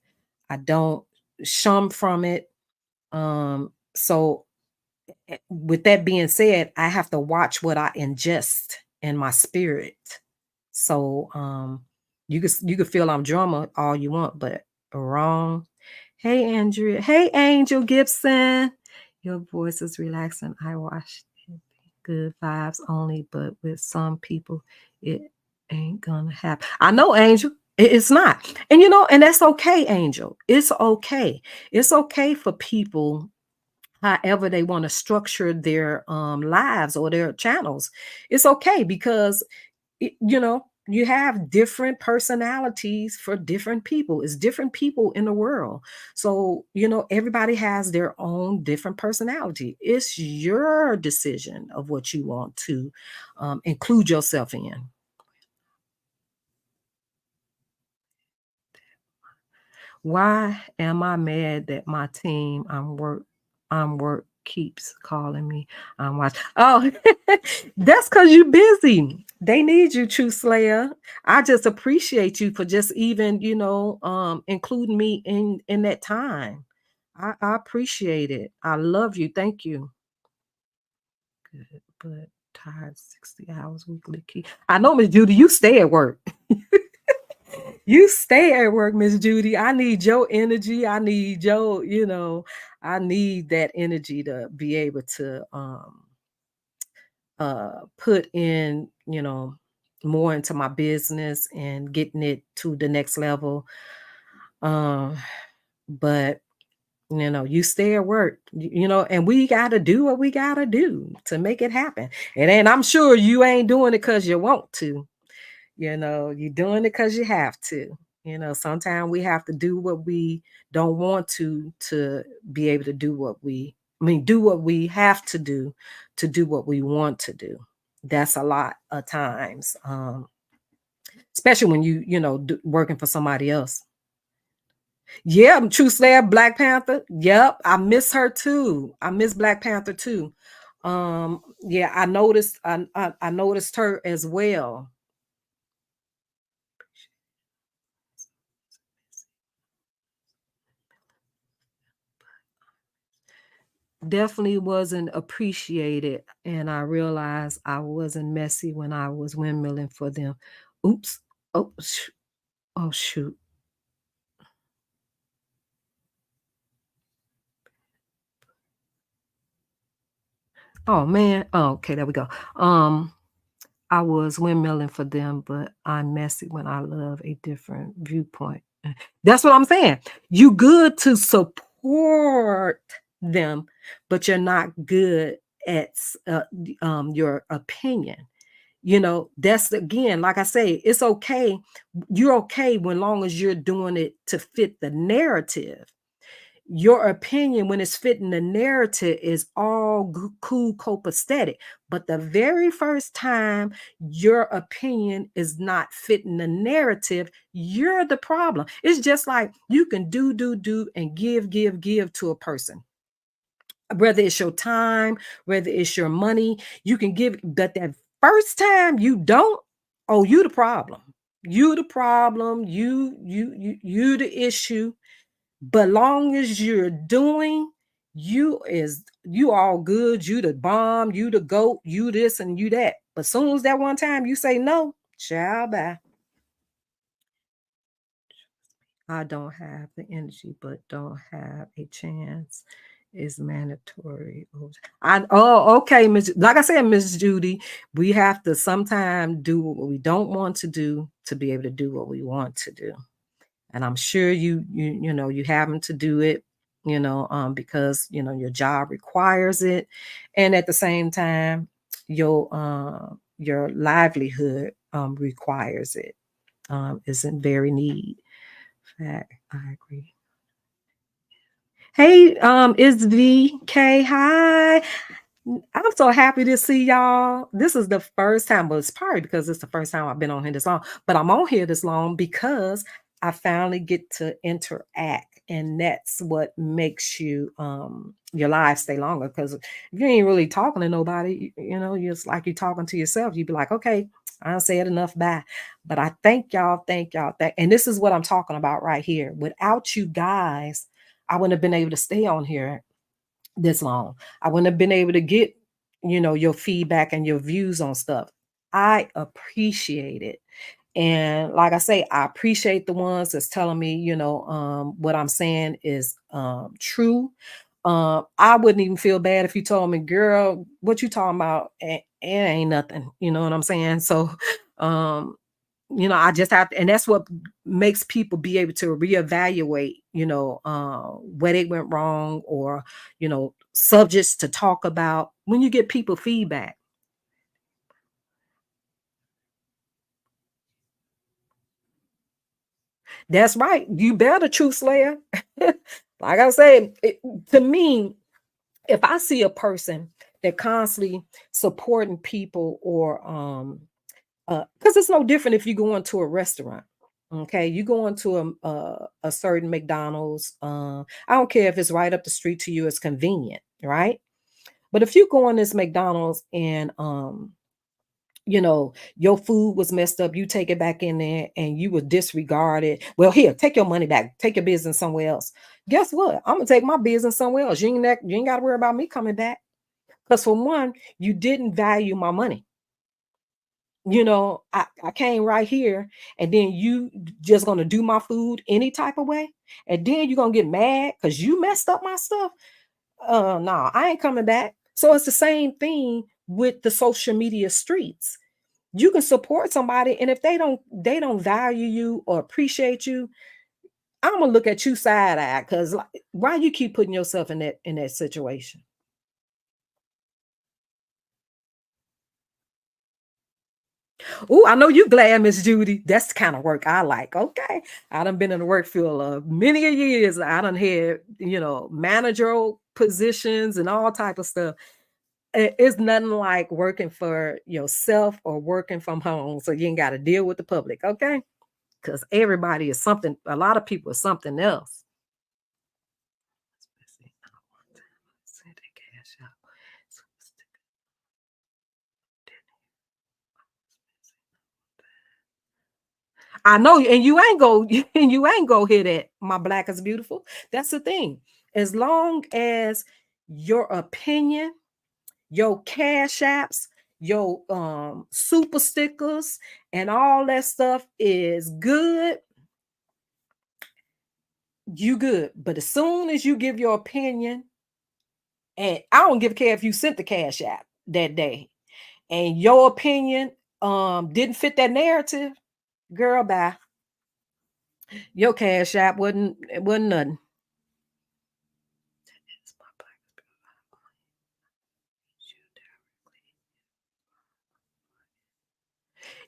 Speaker 1: I don't shun from it. So with that being said, I have to watch what I ingest in my spirit. So you can feel I'm drama all you want, but wrong. Hey Andrea. Hey Angel Gibson. Your voice is relaxing. I watched it. Good vibes only, but with some people it ain't gonna happen. I know, Angel. It's not. And that's okay, Angel. It's okay. It's okay for people however they want to structure their lives or their channels. It's okay because you have different personalities for different people. It's different people in the world. So everybody has their own different personality. It's your decision of what you want to include yourself in. Why am I mad that my team I'm work keeps calling me? I'm watch. Oh, that's because you're busy. They need you, True Slayer. I just appreciate you for just even, including me in that time. I appreciate it. I love you. Thank you. Good, but tired 60 hours weekly key. I know, Miss Judy, you stay at work. You stay at work, Miss Judy. I need your energy. I need your, I need that energy to be able to put in, more into my business and getting it to the next level. Um, but you stay at work, and we gotta do what we gotta do to make it happen. And I'm sure you ain't doing it because you want to. You're doing it because you have to. Sometimes we have to do what we don't want to be able to do do what we have to do what we want to do. That's a lot of times, especially when working for somebody else. Yeah, True Slayer, Black Panther. Yep, I miss her too. I miss Black Panther too. Yeah, I noticed. I noticed her as well. Definitely wasn't appreciated, and I realized I wasn't messy when I was windmilling for them. Oops. Oh, oh shoot. Oh man. Oh, okay, there we go. I was windmilling for them, but I'm messy when I love a different viewpoint. That's what I'm saying. You good to support them, but you're not good at your opinion. That's again, like I say, it's okay. You're okay when long as you're doing it to fit the narrative. Your opinion, when it's fitting the narrative, is all cool, copacetic. But the very first time your opinion is not fitting the narrative, you're the problem. It's just like you can do, and give to a person, whether it's your time, whether it's your money, you can give, but that first time you don't, oh, you the problem. You the problem. You the issue. But long as you're doing, you all good, you the bomb, you the goat, you this and you that. But soon as that one time you say no, child bye. I don't have the energy, but don't have a chance is mandatory. Okay, Miss. Like I said, Miss Judy, we have to sometimes do what we don't want to do to be able to do what we want to do. And I'm sure you having to do it, because your job requires it, and at the same time, your livelihood requires it. Isn't very need. Fact, I agree. Hey, it's VK. Hi. I'm so happy to see y'all. This is the first time, well, it's probably because it's the first time I've been on here this long, but I'm on here this long because I finally get to interact. And that's what makes your life stay longer. Because if you ain't really talking to nobody, you're just like you're talking to yourself. You'd be like, okay, I don't say it enough, bye. But I thank y'all. And this is what I'm talking about right here. Without you guys, I wouldn't have been able to stay on here this long. I wouldn't have been able to get, your feedback and your views on stuff. I appreciate it. And like I say, I appreciate the ones that's telling me, what I'm saying is true. I wouldn't even feel bad if you told me, girl, what you talking about? It ain't nothing. You know what I'm saying? So um, I just have to, and that's what makes people be able to reevaluate, where they went wrong, or, subjects to talk about when you get people feedback. That's right. You better, Truth Slayer. Like I said, to me, if I see a person that constantly supporting people, or because it's no different if you go into a restaurant. Okay, you go into a certain McDonald's. I don't care if it's right up the street to you; it's convenient, right? But if you go in this McDonald's and your food was messed up, you take it back in there and you would disregard it. Well, here, take your money back, take your business somewhere else. Guess what? I'm gonna take my business somewhere else. You ain't got to worry about me coming back. Because for one, you didn't value my money. I came right here and then you just gonna do my food any type of way, and then you're gonna get mad because you messed up my stuff. No, I ain't coming back. So it's the same thing with the social media streets. You can support somebody, and if they don't value you or appreciate you, I'm gonna look at you side eye because like, why you keep putting yourself in that situation? Oh, I know you glad, Miss Judy. That's the kind of work I like. Okay. I done been in the work field many a years. I done had, managerial positions and all type of stuff. It's nothing like working for yourself or working from home. So you ain't got to deal with the public. Okay. Because everybody is something, a lot of people are something else. Let's see. Send that cash out. I know, and you ain't go, and you ain't go hit it. My black is beautiful. That's the thing. As long as your opinion, your cash apps, your super stickers, and all that stuff is good, you good. But as soon as you give your opinion, and I don't give a care if you sent the cash app that day, and your opinion didn't fit that narrative, girl, bye. Your cash app wasn't nothing.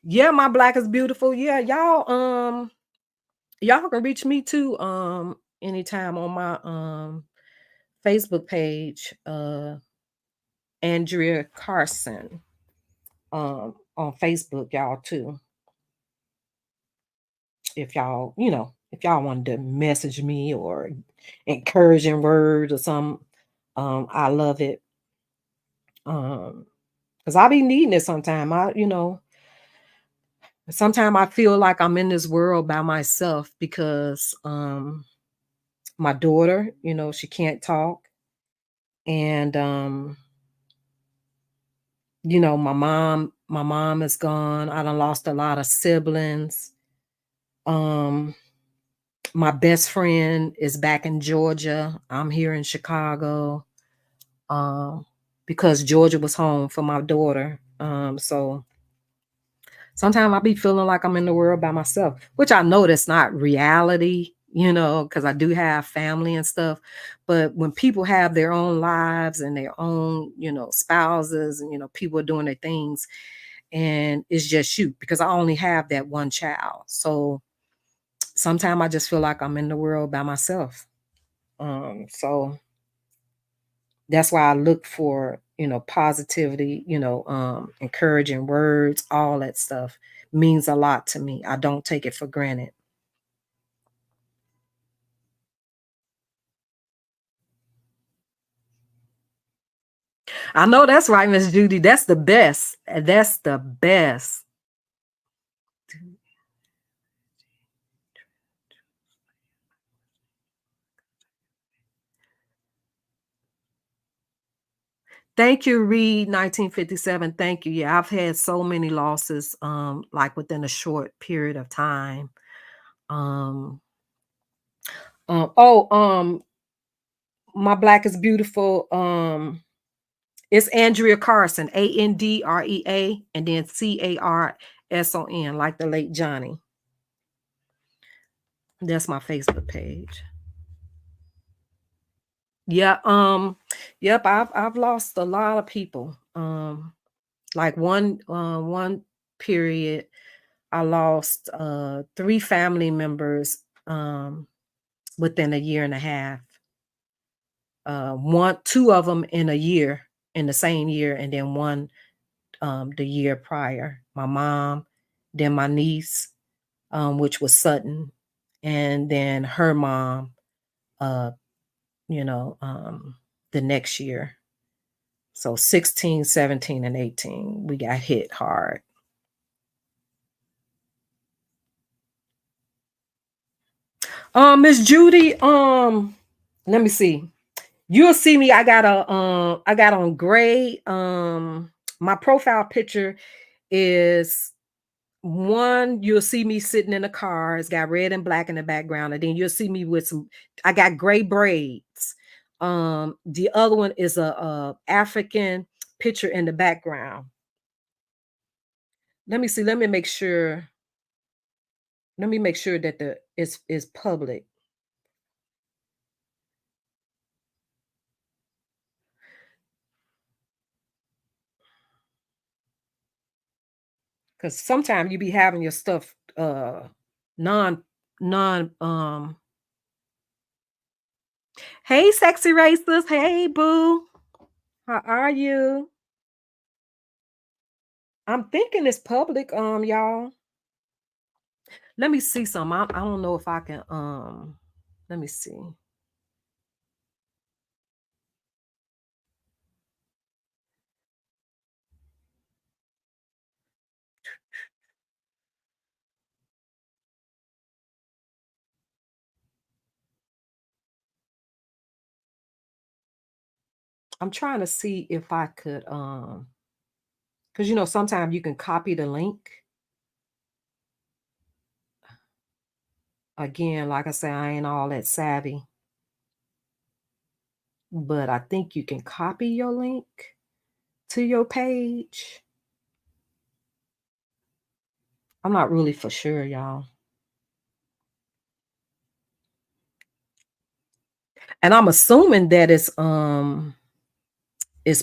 Speaker 1: Yeah, my black is beautiful. Yeah, y'all can reach me too anytime on my Facebook page, Andrea Carson, on Facebook, y'all too. If y'all wanted to message me or encouraging words or something, I love it. Because I be needing it sometime. Sometimes I feel like I'm in this world by myself because my daughter, she can't talk. And my mom is gone. I done lost a lot of siblings. Um, my best friend is back in Georgia. I'm here in Chicago. Um, because Georgia was home for my daughter. So sometimes I be feeling like I'm in the world by myself, which I know that's not reality, because I do have family and stuff. But when people have their own lives and their own, spouses and, people are doing their things, and it's just you, because I only have that one child. So sometimes I just feel like I'm in the world by myself. So that's why I look for, positivity, encouraging words, all that stuff means a lot to me. I don't take it for granted. I know that's right, Miss Judy. That's the best. That's the best. Thank you, Reed, 1957. Thank you. Yeah, I've had so many losses, like within a short period of time. Um, oh, my black is beautiful. It's Andrea Carson, Andrea, and then Carson, like the late Johnny. That's my Facebook page. Yeah, yep, I've lost a lot of people. Like one period, I lost three family members within a year and a half. Two of them in a year, in the same year, and then one the year prior. My mom, then my niece, which was Sutton, and then her mom, uh, you know, um, the next year. So 16, 17, and 18, we got hit hard. Miss Judy, let me see. You'll see me. I got on gray. My profile picture is one. You'll see me sitting in a car. It's got red and black in the background, and then you'll see me with some. I got gray braids. The other one is a African picture in the background. Let me see. Let me make sure. Let me make sure that the is public. Cause sometimes you be having your stuff non non hey sexy racist. Hey boo. How are you? I'm thinking it's public, y'all. Let me see some. I don't know if I can let me see. I'm trying to see if I could because sometimes you can copy the link. Again, like I say, I ain't all that savvy, but I think you can copy your link to your page. I'm not really for sure, y'all. And I'm assuming that it's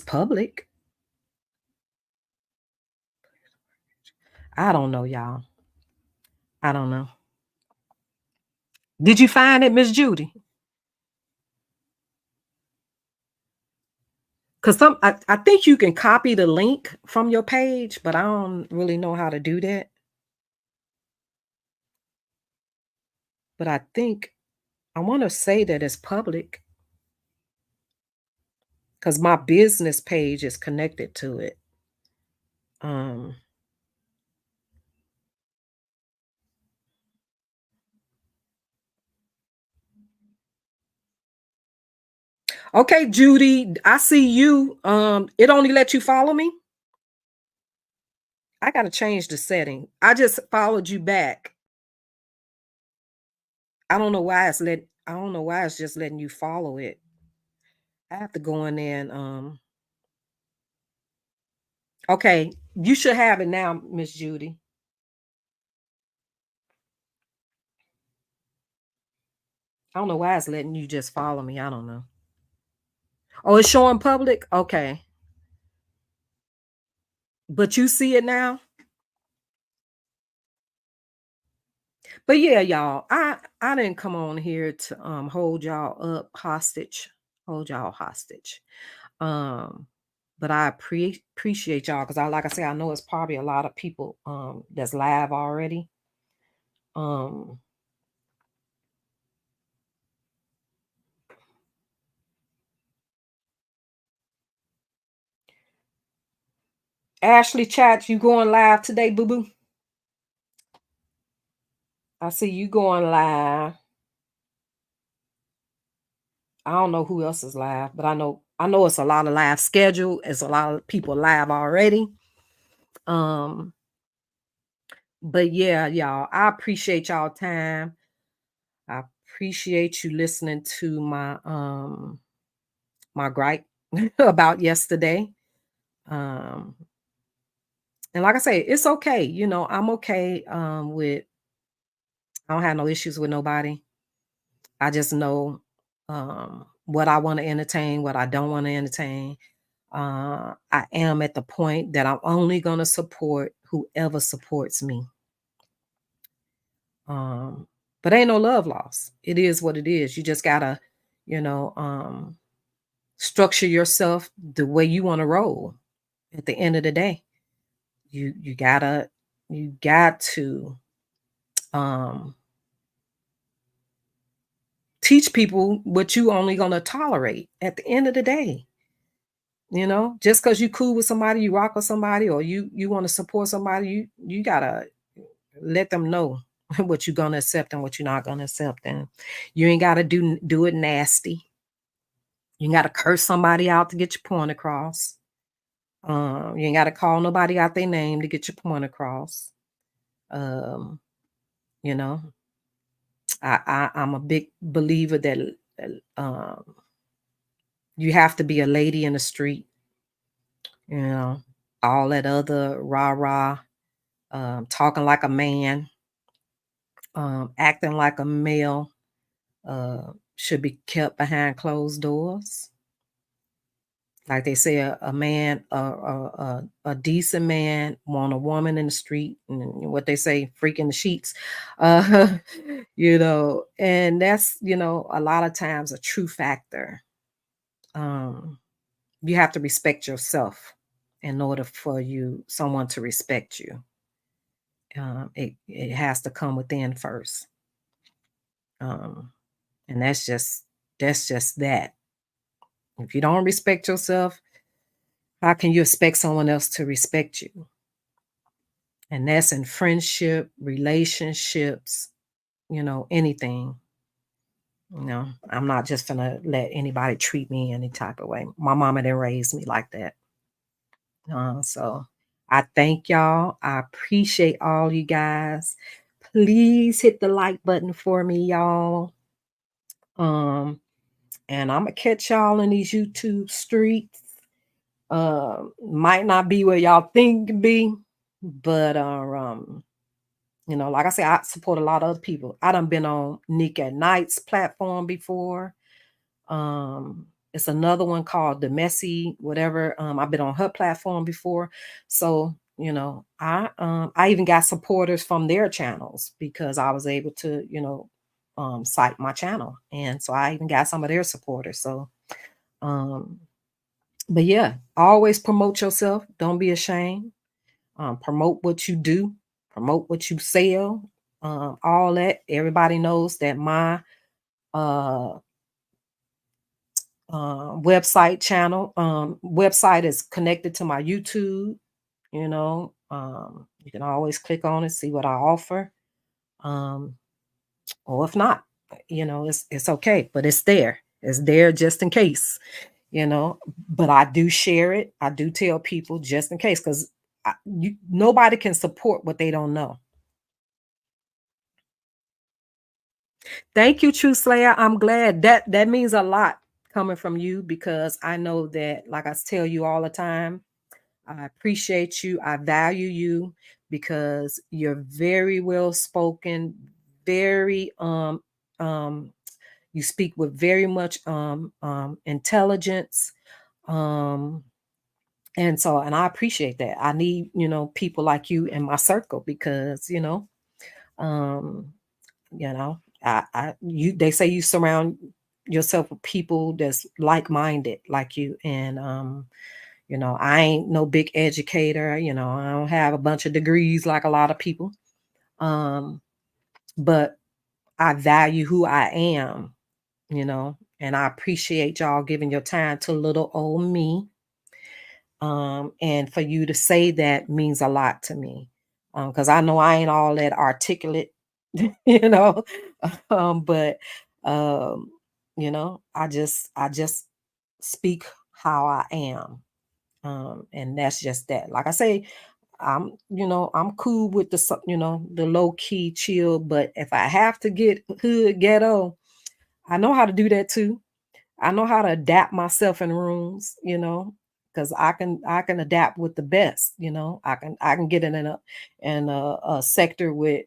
Speaker 1: public. I don't know, y'all. I don't know. Did you find it, Miss Judy? Because I think you can copy the link from your page, but I don't really know how to do that. But I think I want to say that it's public because my business page is connected to it. Um, okay, Judy, I see you. It only let you follow me. I gotta change the setting. I just followed you back. I don't know why it's just letting you follow it. I have to go in there and okay, you should have it now, Miss Judy. I don't know why it's letting you just follow me. I don't know. Oh, it's showing public? Okay. But you see it now? But yeah, y'all, I didn't come on here to hold y'all up hostage, hold y'all hostage. Um, but I appreciate y'all because I like I say, I know it's probably a lot of people that's live already. Um Ashley Chat, you going live today, boo boo? I see you going live. I don't know who else is live, but I know it's a lot of live schedule. It's a lot of people live already. Um, but yeah, y'all, I appreciate y'all time. I appreciate you listening to my gripe about yesterday. Um, and like I say, it's okay. I'm okay with I don't have no issues with nobody. I just know what I want to entertain, what I don't want to entertain. I am at the point that I'm only going to support whoever supports me. Um, but ain't no love lost. It is what it is. You just gotta, you know, structure yourself the way you want to roll. At the end of the day, you got to um, teach people what you only gonna tolerate. At the end of the day, just because you cool with somebody, you rock with somebody, or you want to support somebody, you gotta let them know. what you're gonna accept and what you're not gonna accept. And you ain't gotta do it nasty. You ain't gotta curse somebody out to get your point across. You ain't gotta call nobody out their name to get your point across. Um, you know, I'm a big believer that you have to be a lady in the street. You know, all that other rah rah, talking like a man, acting like a male, should be kept behind closed doors. Like they say, a man, a decent man want a woman in the street, and what they say, freak in the sheets, uh, and that's a lot of times a true factor. Um, you have to respect yourself in order for someone to respect you. It has to come within first, um, and that's just that. If you don't respect yourself, how can you expect someone else to respect you? And that's in friendship, relationships, anything. I'm not just gonna let anybody treat me any type of way. My mama didn't raise me like that. So I thank y'all. I appreciate all you guys. Please hit the like button for me, y'all. Um, and I'm gonna catch y'all in these YouTube streets. Might not be where y'all think it be, but like I said, I support a lot of other people. I done been on Nick at Night's platform before. It's another one called The Messy, whatever. I've been on her platform before. So, I even got supporters from their channels because I was able to, cite my channel. And so I even got some of their supporters. So um, but yeah, always promote yourself. Don't be ashamed. Promote what you do, promote what you sell, all that. Everybody knows that my uh, website is connected to my YouTube. You can always click on it, see what I offer. Um, or if not, it's okay, but it's there. It's there just in case, but I do share it. I do tell people just in case because nobody can support what they don't know. Thank you, True Slayer. I'm glad that means a lot coming from you because I know that, like I tell you all the time, I appreciate you. I value you because you're very well spoken, very you speak with very much intelligence. Um and I appreciate that. I need, people like you in my circle because, um they say you surround yourself with people that's like-minded like you. And I ain't no big educator, I don't have a bunch of degrees like a lot of people. um but I value who I am, and I appreciate y'all giving your time to little old me. And for you to say that means a lot to me. Because I know I ain't all that articulate, you know. But um, I just speak how I am. And that's just that. Like I say, I'm cool with the low key chill, but if I have to get hood ghetto, I know how to do that too. I know how to adapt myself in rooms, because I can adapt with the best. I can get in a sector with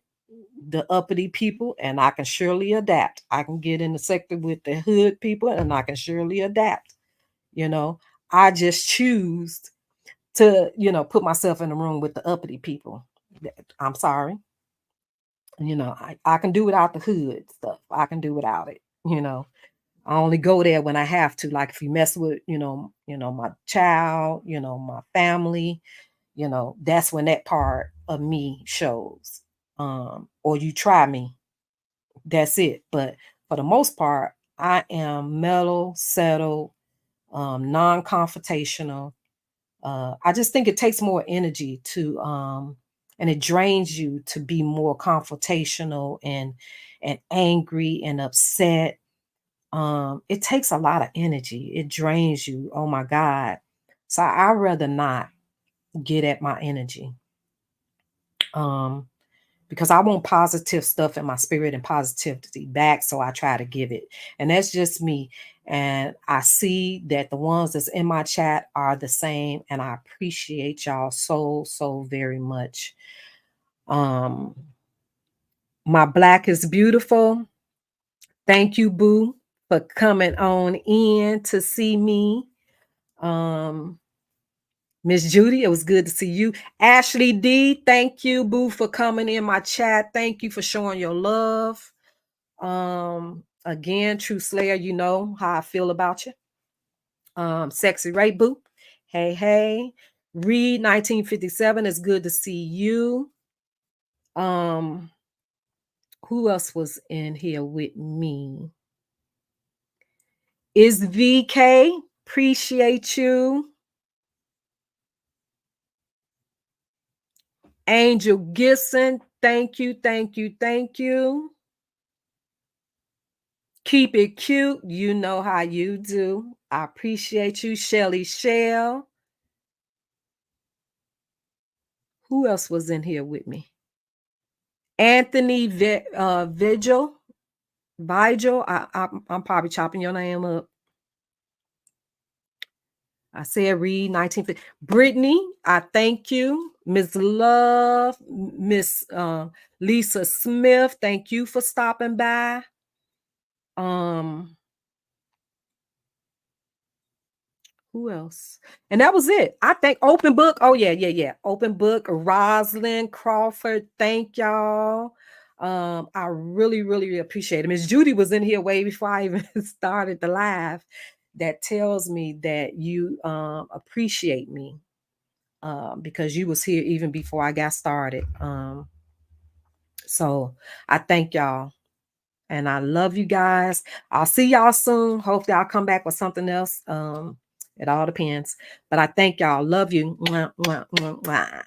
Speaker 1: the uppity people, and I can surely adapt. I can get in the sector with the hood people, and I can surely adapt. You know, I just choose to put myself in the room with the uppity people. I'm sorry. I can do without the hood stuff. I can do without it. I only go there when I have to. Like if you mess with, my child, my family, that's when that part of me shows. Or you try me. That's it. But for the most part, I am mellow, settled, non-confrontational. I just think it takes more energy to and it drains you to be more confrontational and angry and upset. It takes a lot of energy. It drains you. Oh my God. So I'd rather not get at my energy. Um, because I want positive stuff in my spirit and positivity back. So I try to give it. And that's just me. And I see that the ones that's in my chat are the same. And I appreciate y'all so, so very much. Um, my black is beautiful. Thank you, Boo, for coming on in to see me. Um, Miss Judy, it was good to see you. Ashley D, thank you, Boo, for coming in my chat. Thank you for showing your love. Again, True Slayer, you know how I feel about you. Sexy Ray Boo. Hey, hey. Reed 1957, it's good to see you. Who else was in here with me? Is VK. Appreciate you. Angel Gibson, thank you, thank you, thank you. Keep it cute. You know how you do. I appreciate you. Shelly Shell. Who else was in here with me? Anthony Vigil. Vigil. I'm probably chopping your name up. I said Reed 1950. Brittany, I thank you. Miss Love, Miss Lisa Smith, thank you for stopping by. Who else? And that was it. I think Open Book. Oh, yeah. Open Book, Rosalind Crawford. Thank y'all. I really, really appreciate it. Miss Judy was in here way before I even started the live. That tells me that you appreciate me because you was here even before I got started. So I thank y'all. And I love you guys. I'll see y'all soon. Hopefully I'll come back with something else. It all depends. But I thank y'all. Love you. Mwah, mwah, mwah, mwah.